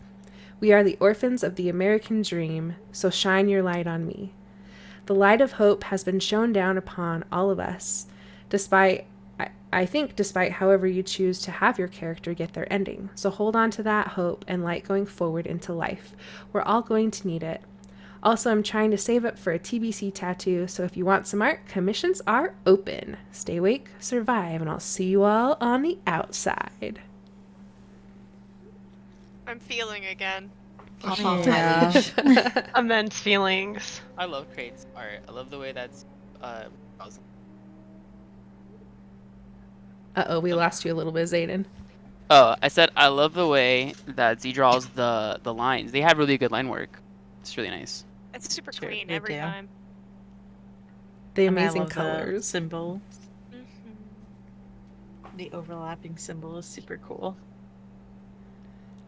We are the orphans of the American dream, so shine your light on me. The light of hope has been shone down upon all of us, despite however you choose to have your character get their ending. So hold on to that hope and light going forward into life. We're all going to need it. Also, I'm trying to save up for a TBC tattoo, so if you want some art, commissions are open. Stay awake, survive, and I'll see you all on the outside. I'm feeling again. Yeah. Immense feelings. I love Crate's art. I love the way that's awesome. Uh-oh, we lost you a little bit, Zayden. Oh, I said I love the way that Z draws the lines. They have really good line work. It's really nice. It's super Sure, clean they every do. time. The And I amazing love the colors. symbol. Mhm. The overlapping symbol is super cool.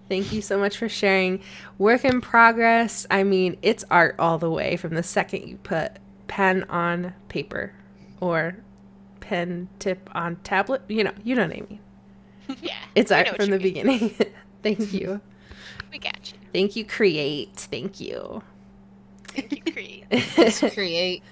Thank you so much for sharing. Work in progress. I mean, it's art all the way from the second you put pen on paper or pen tip on tablet. You know what I mean. Yeah. It's we know art what from you the mean. beginning. Thank you. We got you. Thank you, Create. Thank you. Thank you, Creed. Let's create.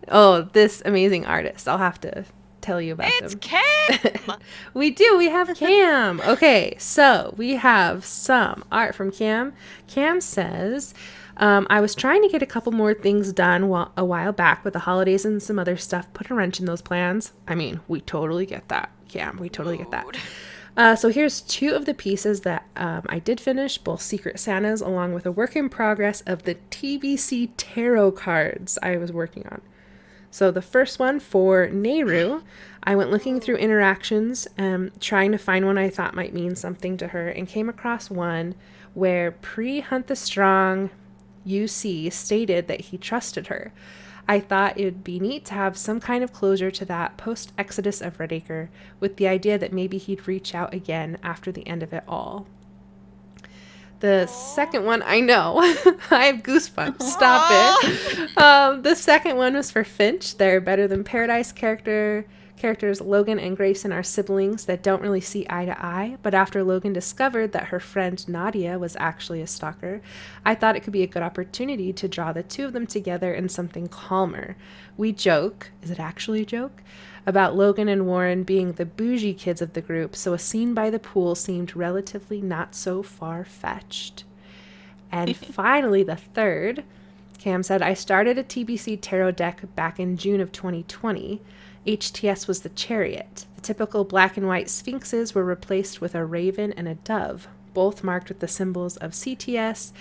Oh, this amazing artist. I'll have to tell you about It's them. Cam! We do. We have Cam. Okay, so we have some art from Cam. Cam says, I was trying to get a couple more things done a while back, but the holidays and some other stuff put a wrench in those plans. I mean, we totally get that, Cam. We totally get that. So here's two of the pieces that I did finish, both Secret Santas, along with a work in progress of the TBC tarot cards I was working on. So the first one for Nehru, I went looking through interactions, trying to find one I thought might mean something to her, and came across one where pre-Hunt the Strong UC stated that he trusted her. I thought it would be neat to have some kind of closure to that post-exodus of Redacre, with the idea that maybe he'd reach out again after the end of it all. The second one, I know, I have goosebumps. Stop it. The second one was for Finch. They're Better Than Paradise characters Logan and Grayson are siblings that don't really see eye to eye, but after Logan discovered that her friend Nadia was actually a stalker, I thought it could be a good opportunity to draw the two of them together in something calmer. We joke, is it actually a joke? About Logan and Warren being the bougie kids of the group, so a scene by the pool seemed relatively not so far-fetched. And finally, the third, Cam said, I started a TBC tarot deck back in June of 2020. HTS was the Chariot. The typical black and white sphinxes were replaced with a raven and a dove, both marked with the symbols of CTS,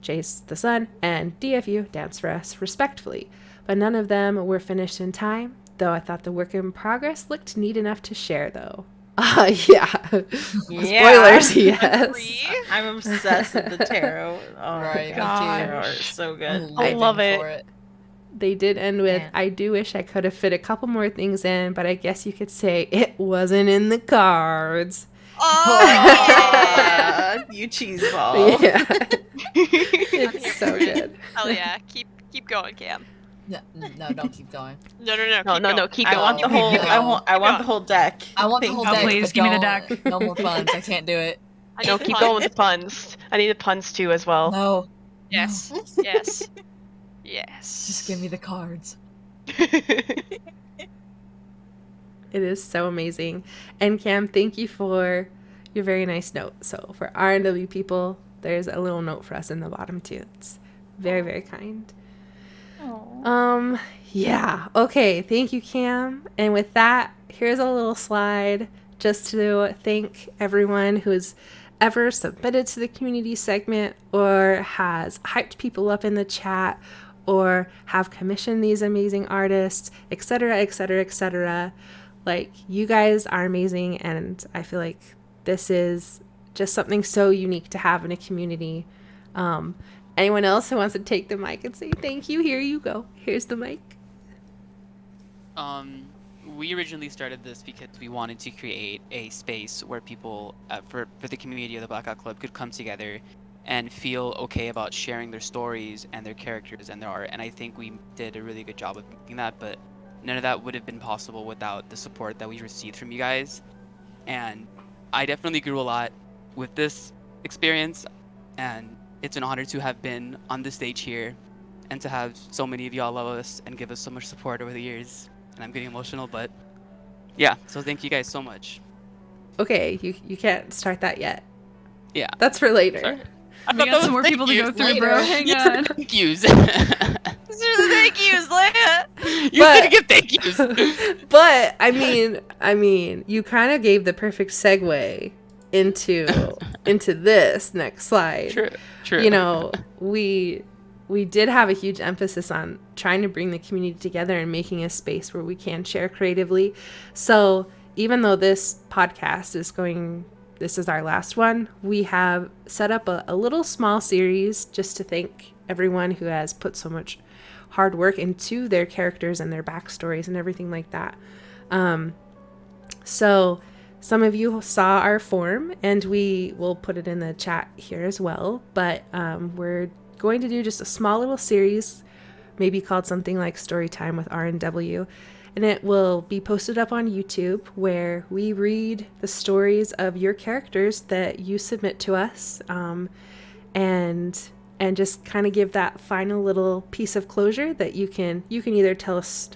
Chase the Sun, and DFU, Dance for Us, respectively. But none of them were finished in time, though I thought the work in progress looked neat enough to share, though. Yeah. Spoilers, yes. Agree. I'm obsessed with the tarot. Oh Right, my me god, too. tarot art is so good. I love living it. for it. They did end with, Man. I do wish I could have fit a couple more things in, but I guess you could say it wasn't in the cards. Oh! You cheese ball. Yeah. I'm here It's so for it. good. Hell yeah. Keep going, Cam. No, don't keep going. No. Keep No, going. keep I want the going. whole. Keep I going. want. I want the whole deck. I want the Thank whole you. deck. please, but give me the don't- deck. No more puns. I can't do it. I need No, the keep pun. going with the puns. I need the puns too as well. No. Yes. No. Yes. Yes. Just give me the cards. It is so amazing. And Cam, thank you for your very nice note. So for R&W people, there's a little note for us in the bottom too. It's very, very kind. Yeah. Okay. Thank you, Cam. And with that, here's a little slide just to thank everyone who's ever submitted to the community segment or has hyped people up in the chat or have commissioned these amazing artists, etc., etc., etc. Like, you guys are amazing, and I feel like this is just something so unique to have in a community. Anyone else who wants to take the mic and say thank you? Here you go. Here's the mic. We originally started this because we wanted to create a space where people, for the community of the Blackout Club, could come together and feel okay about sharing their stories and their characters and their art. And I think we did a really good job of making that, but none of that would have been possible without the support that we received from you guys. And I definitely grew a lot with this experience, and it's an honor to have been on the stage here and to have so many of y'all love us and give us so much support over the years. And I'm getting emotional, but yeah, so thank you guys so much. Okay, you can't start that yet. Yeah. That's for later. Sorry. We got some more people to go through, bro. Hang on. Thank yous. These are the thank yous, Leia. You didn't give thank yous. But I mean, you kind of gave the perfect segue into this next slide. True. You know, we did have a huge emphasis on trying to bring the community together and making a space where we can share creatively. So even though this podcast this is our last one, we have set up a little small series just to thank everyone who has put so much hard work into their characters and their backstories and everything like that. So some of you saw our form, and we will put it in the chat here as well. But we're going to do just a small little series, maybe called something like Storytime with R&W. And it will be posted up on YouTube, where we read the stories of your characters that you submit to us, and just kind of give that final little piece of closure that you can either tell us,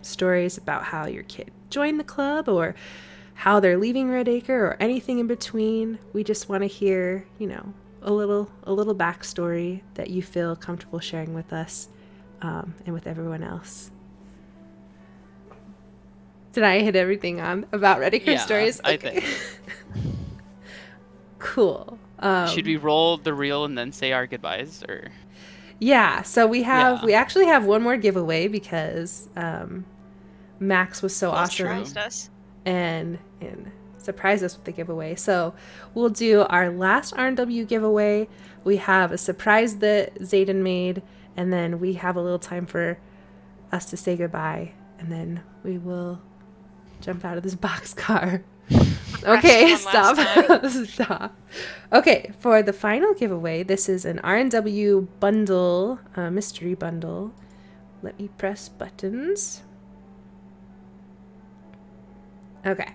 stories about how your kid joined the club or how they're leaving Redacre or anything in between. We just want to hear, a little backstory that you feel comfortable sharing with us, and with everyone else. Did I hit everything on about Redacre stories? Okay. I think. Cool. Should we roll the reel and then say our goodbyes, or? Yeah. So we actually have one more giveaway because Max was so awesome Us. and surprised us with the giveaway. So we'll do our last R&W giveaway. We have a surprise that Zayden made, and then we have a little time for us to say goodbye, and then we will jump out of this boxcar. Okay, stop. Stop. Okay, for the final giveaway, this is an R&W bundle, mystery bundle. Let me press buttons. Okay,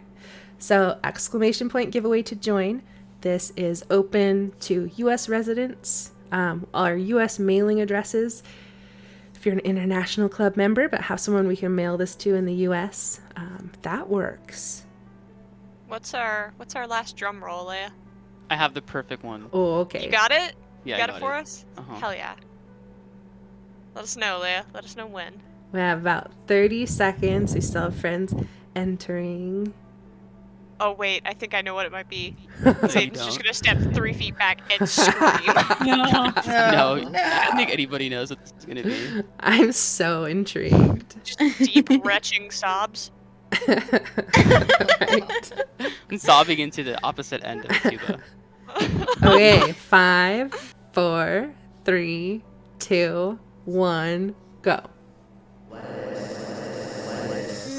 so exclamation point giveaway to join. This is open to U.S. residents, our U.S. mailing addresses. If you're an international club member but have someone we can mail this to in the U.S., that works. What's our last drum roll, Leia? I have the perfect one. Oh, okay. You got it? Yeah, you got it for us? Uh-huh. Hell yeah. Let us know, Leia. Let us know when. We have about 30 seconds. We still have friends entering. Oh, wait. I think I know what it might be. No, Zayden's just gonna step 3 feet back and scream. No, I don't think anybody knows what this is gonna be. I'm so intrigued. Just deep retching sobs. Right. I'm sobbing into the opposite end of the tuba. Okay, 5, 4, 3, 2, 1, go.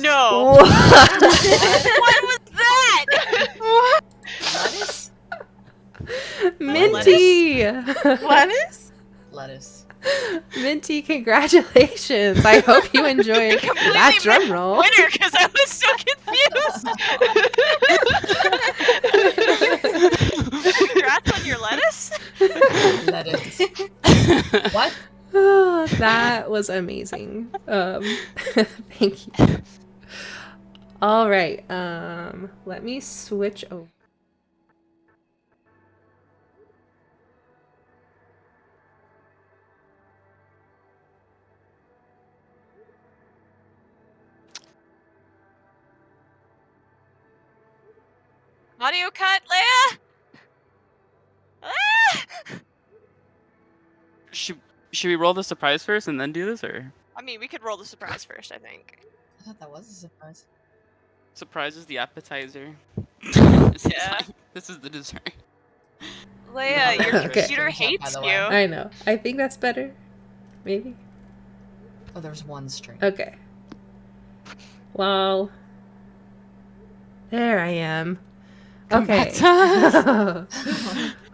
No. What? What was that? What? Lettuce? Minty! Lettuce? Lettuce. Minty, congratulations. I hope you enjoyed that drum roll. Winner, because I was so confused. Congrats on your lettuce. Lettuce. What? Oh, that was amazing. Thank you. All right. Let me switch over. Audio cut, Leia. Ah! Should we roll the surprise first and then do this, or I mean, we could roll the surprise first, I think. I thought that was a surprise. surprise is the appetizer? Yeah. This is the dessert. Leia, your Okay. computer By hates the you. way. I know. I think that's better. Maybe. Oh, there's one string. Okay. Lol. There I am. Come Okay. back to us.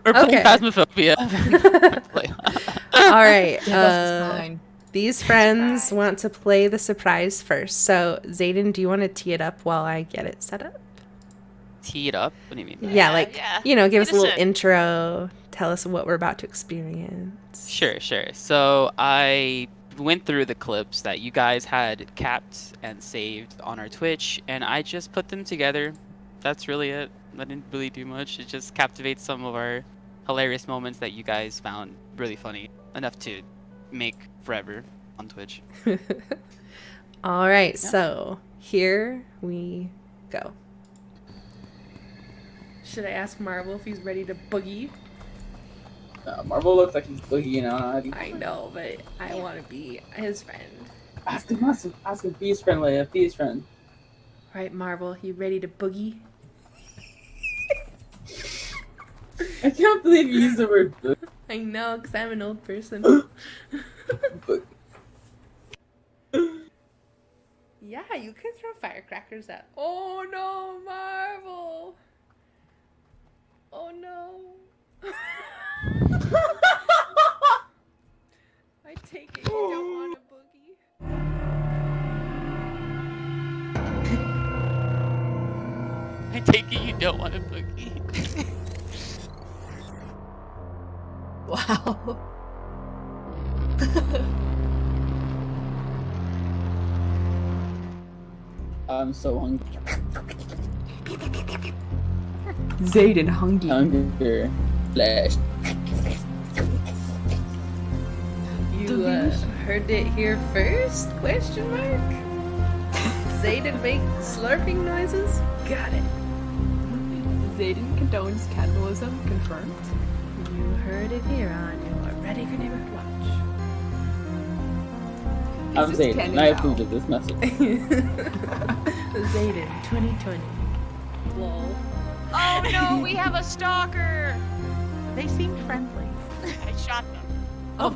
We're playing Okay. Phasmophobia. All right. Give us the sign. These friends want to play the surprise first. So, Zayden, do you want to tee it up while I get it set up? Tee it up? What do you mean? Yeah, like, yeah. give us a little Innocent. intro. Tell us what we're about to experience. Sure. So I went through the clips that you guys had capped and saved on our Twitch, and I just put them together. That's really it. I didn't really do much. It just captivates some of our hilarious moments that you guys found really funny, enough to make forever on Twitch. All right, Yeah. so here we go. Should I ask Marvel if he's ready to boogie? Marvel looks like he's boogieing on. I know, but I want to be his friend. Ask him, be his friend, Leia. Be his friend. All right, Marvel, you ready to boogie? I can't believe you used the word boog. I know, because I'm an old person. Yeah, you could throw firecrackers at. Oh no, Marvel! Oh no. I take it you don't want a boogie. I take it you don't want a boogie. Wow. I'm so hungry. Zayden hungry. Hunger. Flash. You heard it here first? Question mark. Zayden make slurping noises? Got it. Zayden condones cannibalism, confirmed. You heard it here on your Ready for Neighborhood Watch. I'm Zayden, and I approve of this message. Zayden 2020. Lol. Oh no, we have a stalker! They seemed friendly. I shot them. Oh.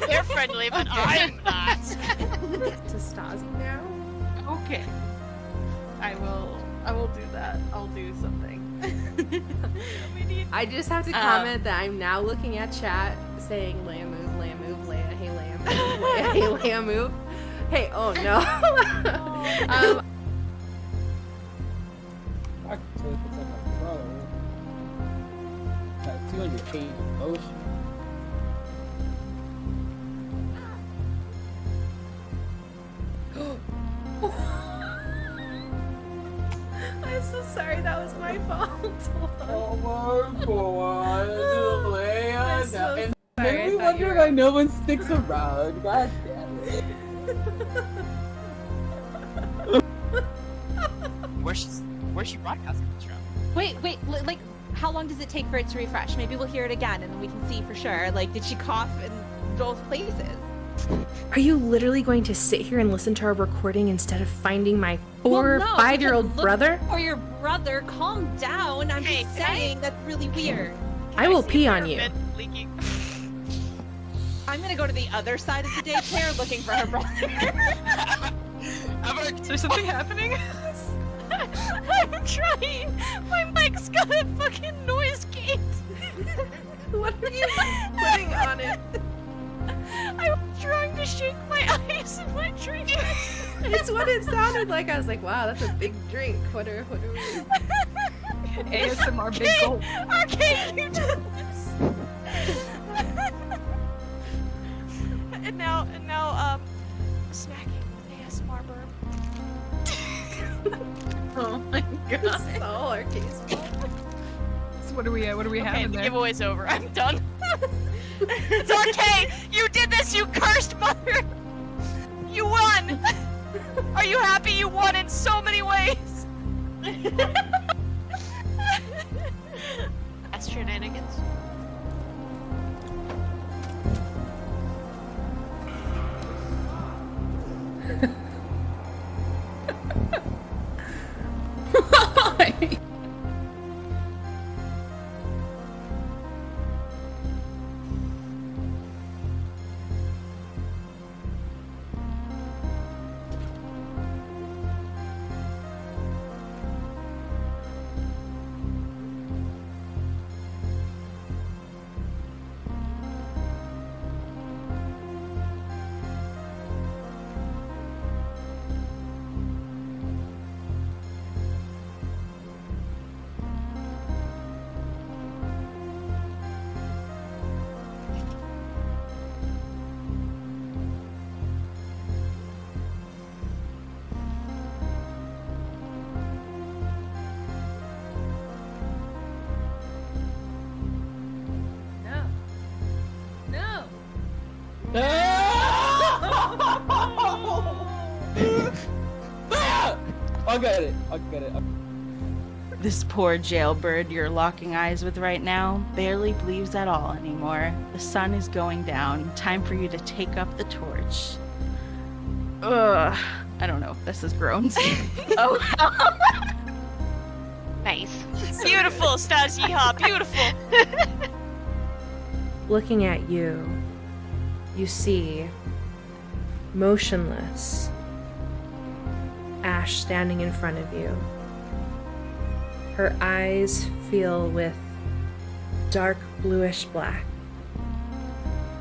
They're friendly, but I'm not. To Stas now? Okay. I will do that. I'll do something. I just have to comment that I'm now looking at chat saying Leia move, Leia, hey Leia move, Leia, hey Leia move. Hey, oh no. Actually, it's like a pro. Got 200 page motion. I'm so sorry, that was my fault. Oh my god, Leia. I'm so And sorry, then we I thought wonder you were- why no one sticks around. God damn it. Where's she broadcasting this from? Wait, like, how long does it take for it to refresh? Maybe we'll hear it again and then we can see for sure. Like, did she cough in both places? Are you literally going to sit here and listen to our recording instead of finding my Well, no, 5-year-old because look brother? For your brother, calm down. I'm Hey, just can I- saying that's really weird. I will see pee if on they're you. vent leaking? I'm gonna go to the other side of the daycare looking for her brother. Is there something happening? I'm trying. My mic's got a fucking noise gate. What are you putting on it? I'm trying to shake my eyes and my drink. It's what it sounded like. I was like, wow, that's a big drink. What are we? ASMR big gulp. Okay, you do this. and now, snacking with ASMR burp. Oh my god. That's all our case. So what do we Okay, have the there? giveaway's over. I'm done. It's okay. You did this, you cursed mother. You won. Are you happy you won in so many ways? That's shenanigans. I'll get it. This poor jailbird you're locking eyes with right now barely believes at all anymore. The sun is going down. Time for you to take up the torch. Ugh. I don't know if this is groans. Oh. Nice. Beautiful, Stas Yeehaw, beautiful. Looking at you, you see, motionless, Ash standing in front of you. Her eyes fill with dark bluish black.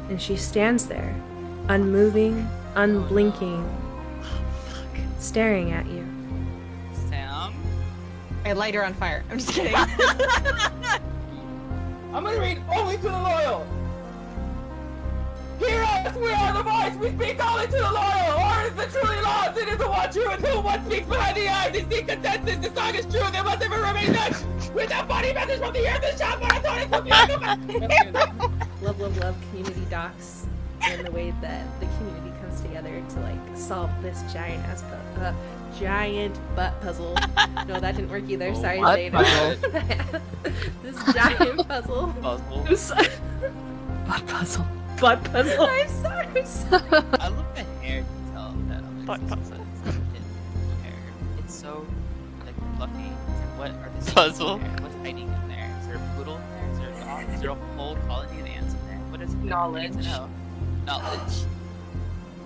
And she stands there, unmoving, unblinking, staring at you. Sam? I light her on fire. I'm just kidding. I'm gonna read only to the loyal. Hear us! We are the voice! We speak only to the loyal! Ours is the truly lost! It is the one true and who one speaks behind the eyes! They seek consensus! The song is true! There must ever remain none! With that funny message from the earth and shout marathon! Love community docs and the way that the community comes together to like solve this giant butt puzzle. No, that didn't work either. Sorry, Zayden. This giant puzzle. Butt puzzle. Butt puzzle. I'm sorry. I love the hair detail that Butt puzzle. hair. It's so like fluffy. It's like, what are these puzzle? What's hiding in there? Is there a poodle in there? Is there a dog? Is there a whole colony of ants in there? What is it? Knowledge. I need to know. Knowledge.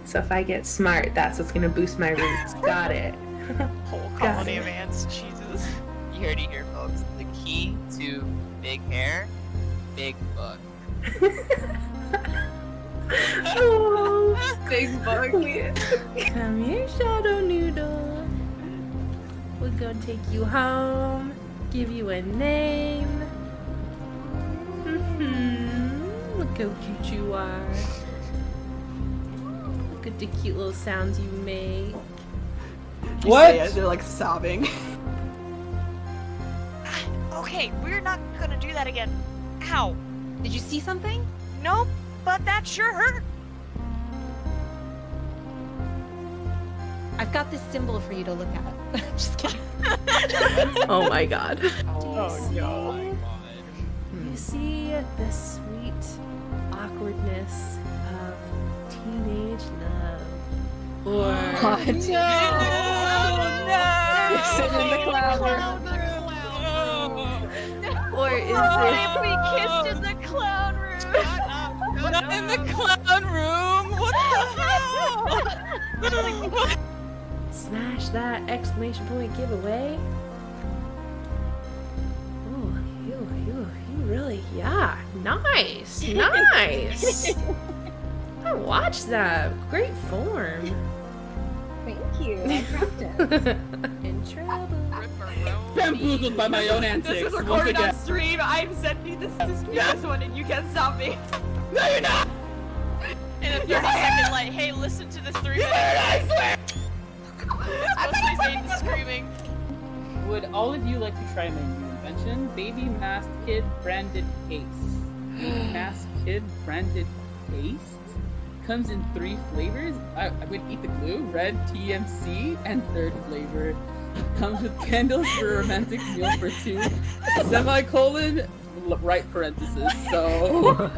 So if I get smart, that's what's gonna boost my roots. Got it. Whole colony of ants, Jesus. You heard it here, folks. The key to big hair, big book. Oh, Big bug. come here, Shadow Noodle. We're gonna take you home, give you a name. Look how cute you are. Look at the cute little sounds you make. What? They're like sobbing. Okay, we're not gonna do that again. Ow. Did you see something? Nope, but that sure hurt. I've got this symbol for you to look at. Just kidding. Oh my god. Oh no. You see the sweet awkwardness of teenage love. Or Sitting in the cloud Or is What it if we kissed in the clown room? Not in the clown room! What the hell? smash that exclamation point giveaway? Oh, you really, yeah, nice. I watched that. Great form. Thank you. I practiced. In trouble. Bamboozled by my own antics. This is once recorded again. on stream. I'm sending this to stream this one and you can't stop me. No, you're not! In a 30-second light, hey, listen to this 3 minute. I swear! Mostly Zayden screaming. Would all of you like to try my new invention? Baby Masked Kid Branded Paste. Baby Masked Kid Branded Paste comes in 3 flavors. I would eat the glue, red TMC, and third flavor, Comes with candles for a romantic meal for two. Semicolon, right parenthesis. So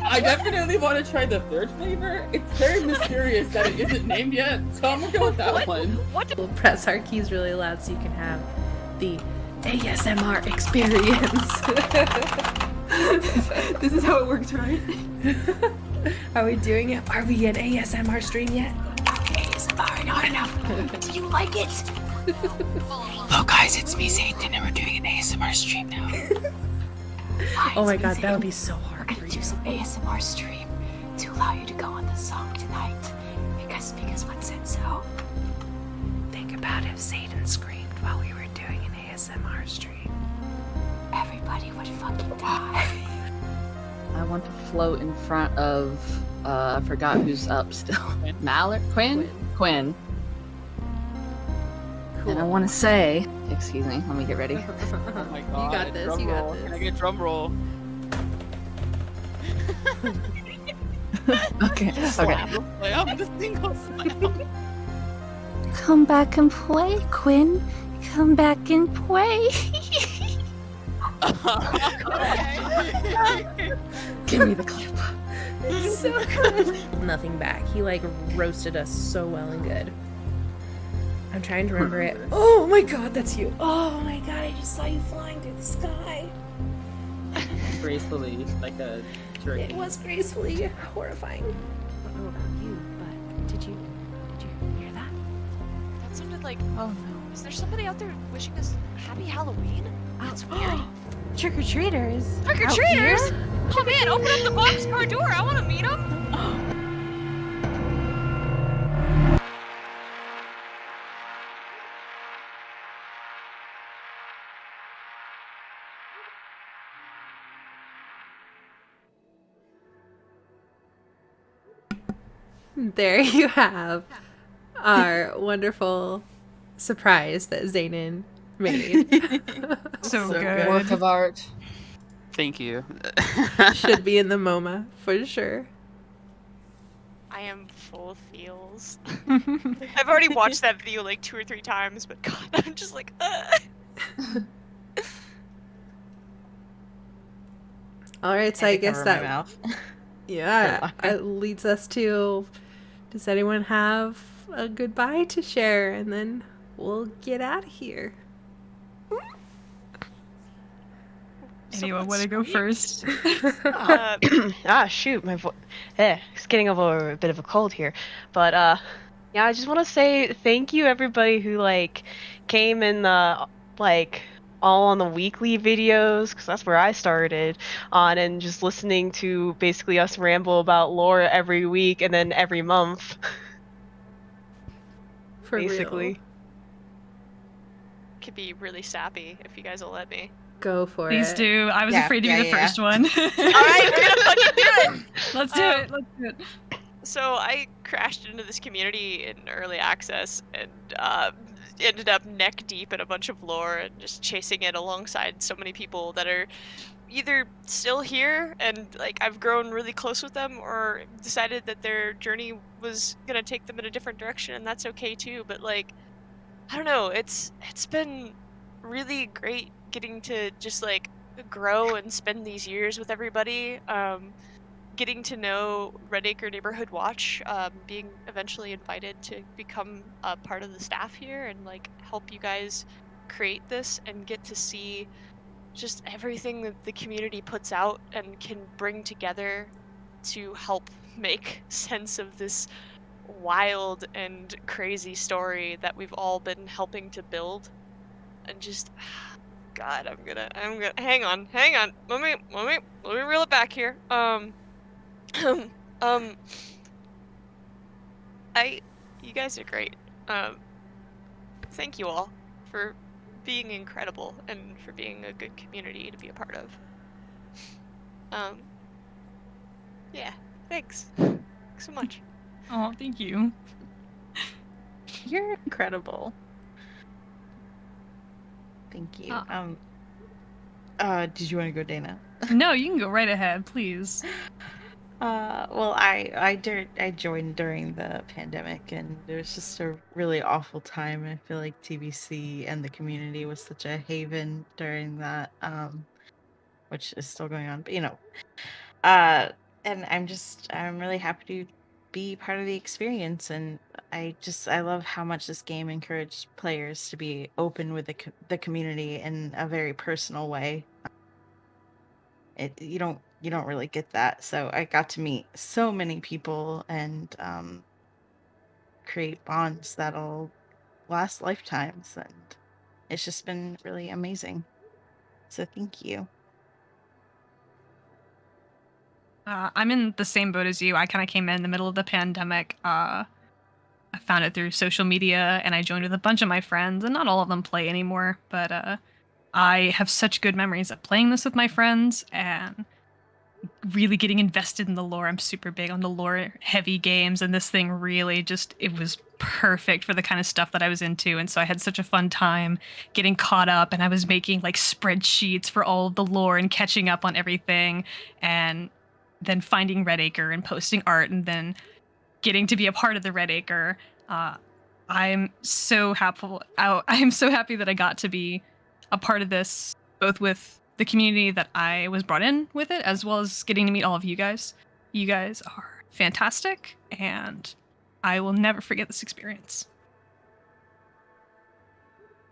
I definitely want to try the third flavor. It's very mysterious that it isn't named yet, so I'm gonna go with that one. We'll press our keys really loud so you can have the ASMR experience. This is how it works, right? Are we doing it? Are we an ASMR stream yet? ASMR, not enough. Do you like it? Hello guys, it's me, Zayden, and we're doing an ASMR stream now. Oh my god, that would be so hard. We're gonna do some ASMR stream to allow you to go on the song tonight. Because one said so. Think about if Zayden screamed while we were doing an ASMR stream. Everybody would fucking die. I want to float in front of, I forgot who's up still. Mallard? Quinn? Quinn. Cool. And I want to say, excuse me, let me get ready. Oh my god. You got this, drum you got roll. this. Can I get a drum roll? Okay, okay. I'm the single slam. Come back and play, Quinn. Come back and play. Give me the clip. It's so good. Nothing back. He like roasted us so well and good. I'm trying to remember it. Oh my god, that's you. Oh my god, I just saw you flying through the sky. Gracefully, like a turkey. It was gracefully horrifying. I don't know about you, but did you hear that? That sounded like. Oh no. Is there somebody out there wishing us happy Halloween? That's weird. Trick or treaters. Trick or treaters! Come in, open up the boxcar door. I want to meet them. There you have our wonderful surprise that Zayden made. So good. Work of art. Thank you. Should be in the MoMA for sure. I am full of feels. I've already watched that video like 2 or 3 times, but God, I'm just like, All right, so I guess Cover my that mouth. yeah, it leads us to. Does anyone have a goodbye to share, and then we'll get out of here. Anyone want to go first? Shoot, my voice. It's getting over a bit of a cold here, but yeah, I just want to say thank you everybody who like came in the like all on the weekly videos, because that's where I started on, and just listening to basically us ramble about lore every week and then every month. For basically. real. could be really sappy if you guys will let me. Go for Please it. do. I was afraid to be the first one. All right, we're gonna fucking do it. Let's do it. Let's do it. So I crashed into this community in early access and ended up neck deep in a bunch of lore and just chasing it alongside so many people that are either still here and like I've grown really close with them, or decided that their journey was gonna take them in a different direction, and that's okay too. But like, I don't know, it's been really great getting to just like grow and spend these years with everybody. Getting to know Redacre Neighborhood Watch, being eventually invited to become a part of the staff here and like help you guys create this and get to see just everything that the community puts out and can bring together to help make sense of this wild and crazy story that we've all been helping to build. And just, God, I'm gonna hang on. Let me reel it back here. You guys are great. Thank you all for being incredible and for being a good community to be a part of. Yeah, thanks. Thanks so much. Oh, thank you. You're incredible. Thank you. Did you want to go, Dana? No, you can go right ahead, please. Well, I joined during the pandemic, and it was just a really awful time. I feel like TBC and the community was such a haven during that, which is still going on. But uh, and I'm really happy to be part of the experience, and I love how much this game encouraged players to be open with the community in a very personal way. You don't really get that. So I got to meet so many people and create bonds that'll last lifetimes, and it's just been really amazing. So thank you. I'm in the same boat as you. I kind of came in the middle of the pandemic. I found it through social media, and I joined with a bunch of my friends, and not all of them play anymore. But I have such good memories of playing this with my friends and really getting invested in the lore. I'm super big on the lore heavy games, and this thing really just, it was perfect for the kind of stuff that I was into. And so I had such a fun time getting caught up, and I was making like spreadsheets for all of the lore and catching up on everything, and then finding Redacre and posting art, and then getting to be a part of the Redacre. Uh, I'm so happy. I am so happy that I got to be a part of this, both with the community that I was brought in with it, as well as getting to meet all of you guys. You guys are fantastic, and I will never forget this experience.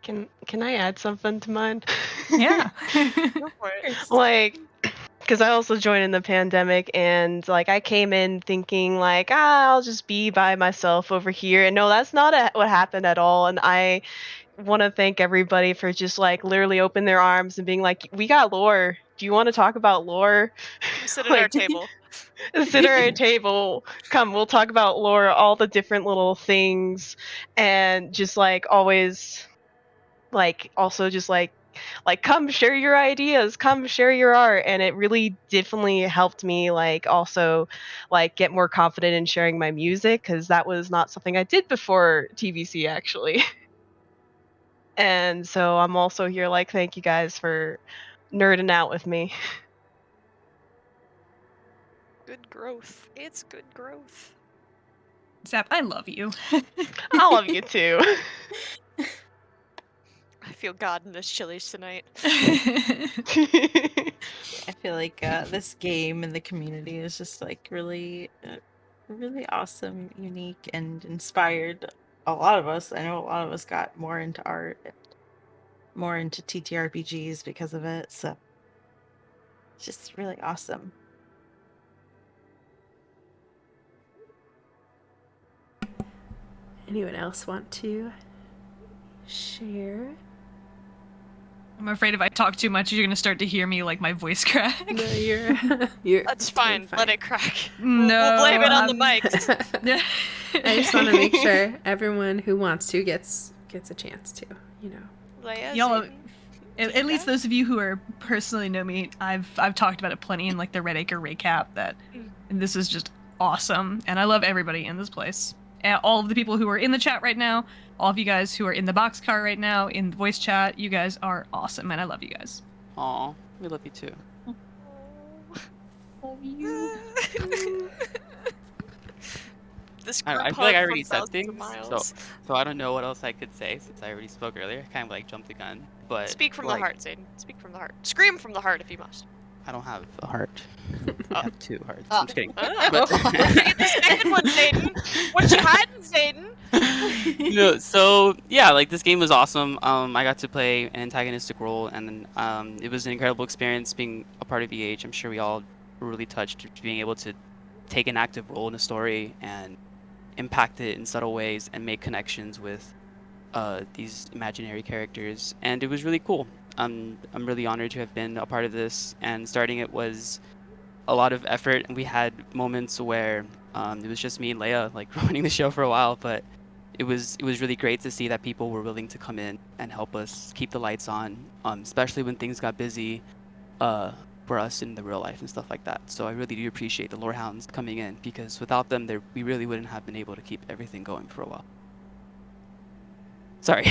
Can I add something to mine? Yeah. Go for it. Like, because I also joined in the pandemic, and like I came in thinking like, I'll just be by myself over here, and no, that's not what happened at all. And I want to thank everybody for just like literally opening their arms and being like, we got lore. Do you want to talk about lore? Come sit at our table. Sit at our table. Come, we'll talk about lore, all the different little things, and just like always, like also just like come share your ideas, come share your art. And it really definitely helped me like also like get more confident in sharing my music, because that was not something I did before TVC actually. And so I'm also here like, thank you guys for nerding out with me. Good growth. It's good growth. Zap, I love you. I love you too. I feel God in this Chili's tonight. I feel like this game and the community is just like really, really awesome, unique, and inspired a lot of us. I know a lot of us got more into art, and more into TTRPGs because of it. So it's just really awesome. Anyone else want to share? I'm afraid if I talk too much, you're going to start to hear me like my voice crack. No, you're That's fine. Let it crack. No, we'll blame it on the mics. I just want to make sure everyone who wants to gets a chance to, Leia, Y'all, Zayden, at least those of you who are personally know me, I've talked about it plenty in like the Redacre recap that this is just awesome, and I love everybody in this place. All of the people who are in the chat right now, all of you guys who are in the boxcar right now, in the voice chat, you guys are awesome, and I love you guys. Aw, we love you too. Love you. This I group feel like I hug already from said thousands things, of miles. so I don't know what else I could say since I already spoke earlier. I kind of like jumped the gun, but Speak from the like, heart, Zayden. Speak from the heart. Scream from the heart if you must. I don't have a heart. I have two hearts. Oh. I'm just kidding. Oh. But Where'd you get the second one, Zayden? What you hiding, Zayden? so yeah, like this game was awesome. I got to play an antagonistic role, and it was an incredible experience being a part of EH. I'm sure we all were really touched being able to take an active role in a story and impact it in subtle ways and make connections with these imaginary characters, and it was really cool. I'm really honored to have been a part of this, and starting it was a lot of effort, and we had moments where it was just me and Leia like running the show for a while, but it was really great to see that people were willing to come in and help us keep the lights on, especially when things got busy for us in the real life and stuff like that. So I really do appreciate the Lorehounds coming in, because without them, we really wouldn't have been able to keep everything going for a while. Sorry.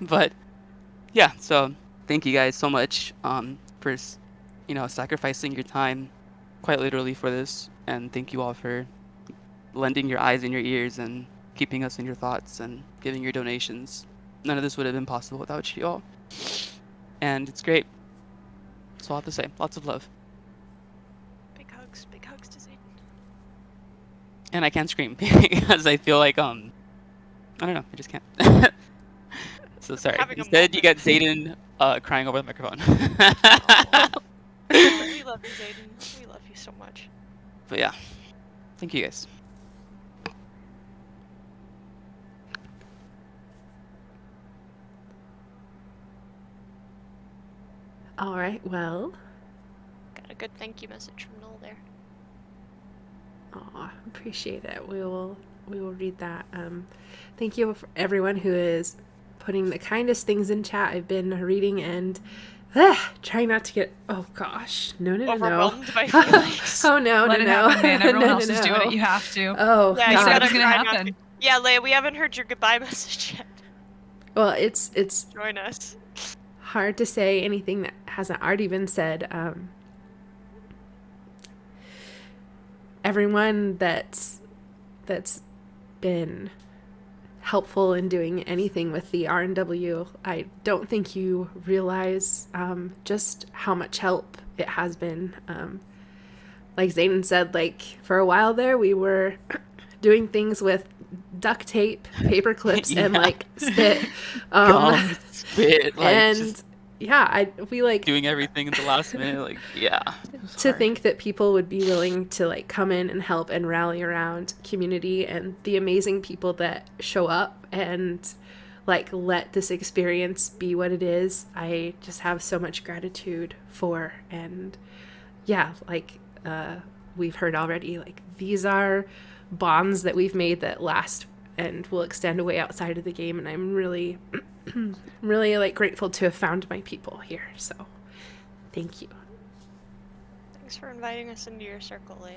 But yeah, so thank you guys so much for sacrificing your time quite literally for this, And thank you all for lending your eyes and your ears and keeping us in your thoughts and giving your donations. None of this would have been possible without you all. And it's great. That's all I have to say. Lots of love. Big hugs to Zayden. And I can't scream because I feel like I don't know, I just can't. So sorry. Instead you get Zayden crying over the microphone. We love you, Zayden. We love you so much. But yeah. Thank you guys. All right, well. Got a good thank you message from Noel there. Aw, appreciate it. We will read that. Thank you for everyone who is putting the kindest things in chat. I've been reading and trying not to get Overwhelmed by feelings. Oh no, Let it happen, man. Everyone else is doing it. You have to. Oh, yeah, you God. said it was gonna happen. Yeah, Leia, we haven't heard your goodbye message yet. Well, it's Join us. hard to say anything that hasn't already been said. Everyone that's been helpful in doing anything with the RNW, I don't think you realize just how much help it has been. Like Zayden said, like for a while there, we were doing things with duct tape, paper clips, and like spit. Gum, spit, like, and yeah, we like doing everything at the last minute, like yeah. To think that people would be willing to like come in and help and rally around community and the amazing people that show up and like let this experience be what it is. I just have so much gratitude for. And yeah, like we've heard already, like these are bonds that we've made that last and will extend away outside of the game, and I'm really really like grateful to have found my people here. So thank you. Thanks for inviting us into your circle, Leia.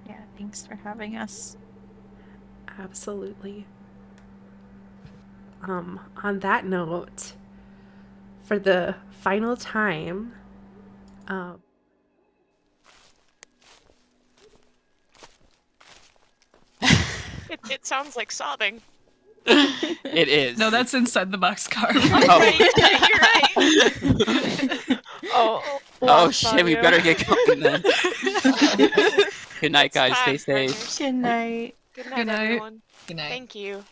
Yeah, thanks for having us. Absolutely. On that note, for the final time, It sounds like sobbing. It is. No, that's inside the boxcar. You're right. Oh shit, we better get going then. Good night, guys. Stay safe. Good night. Good night, everyone. Good night. Thank you.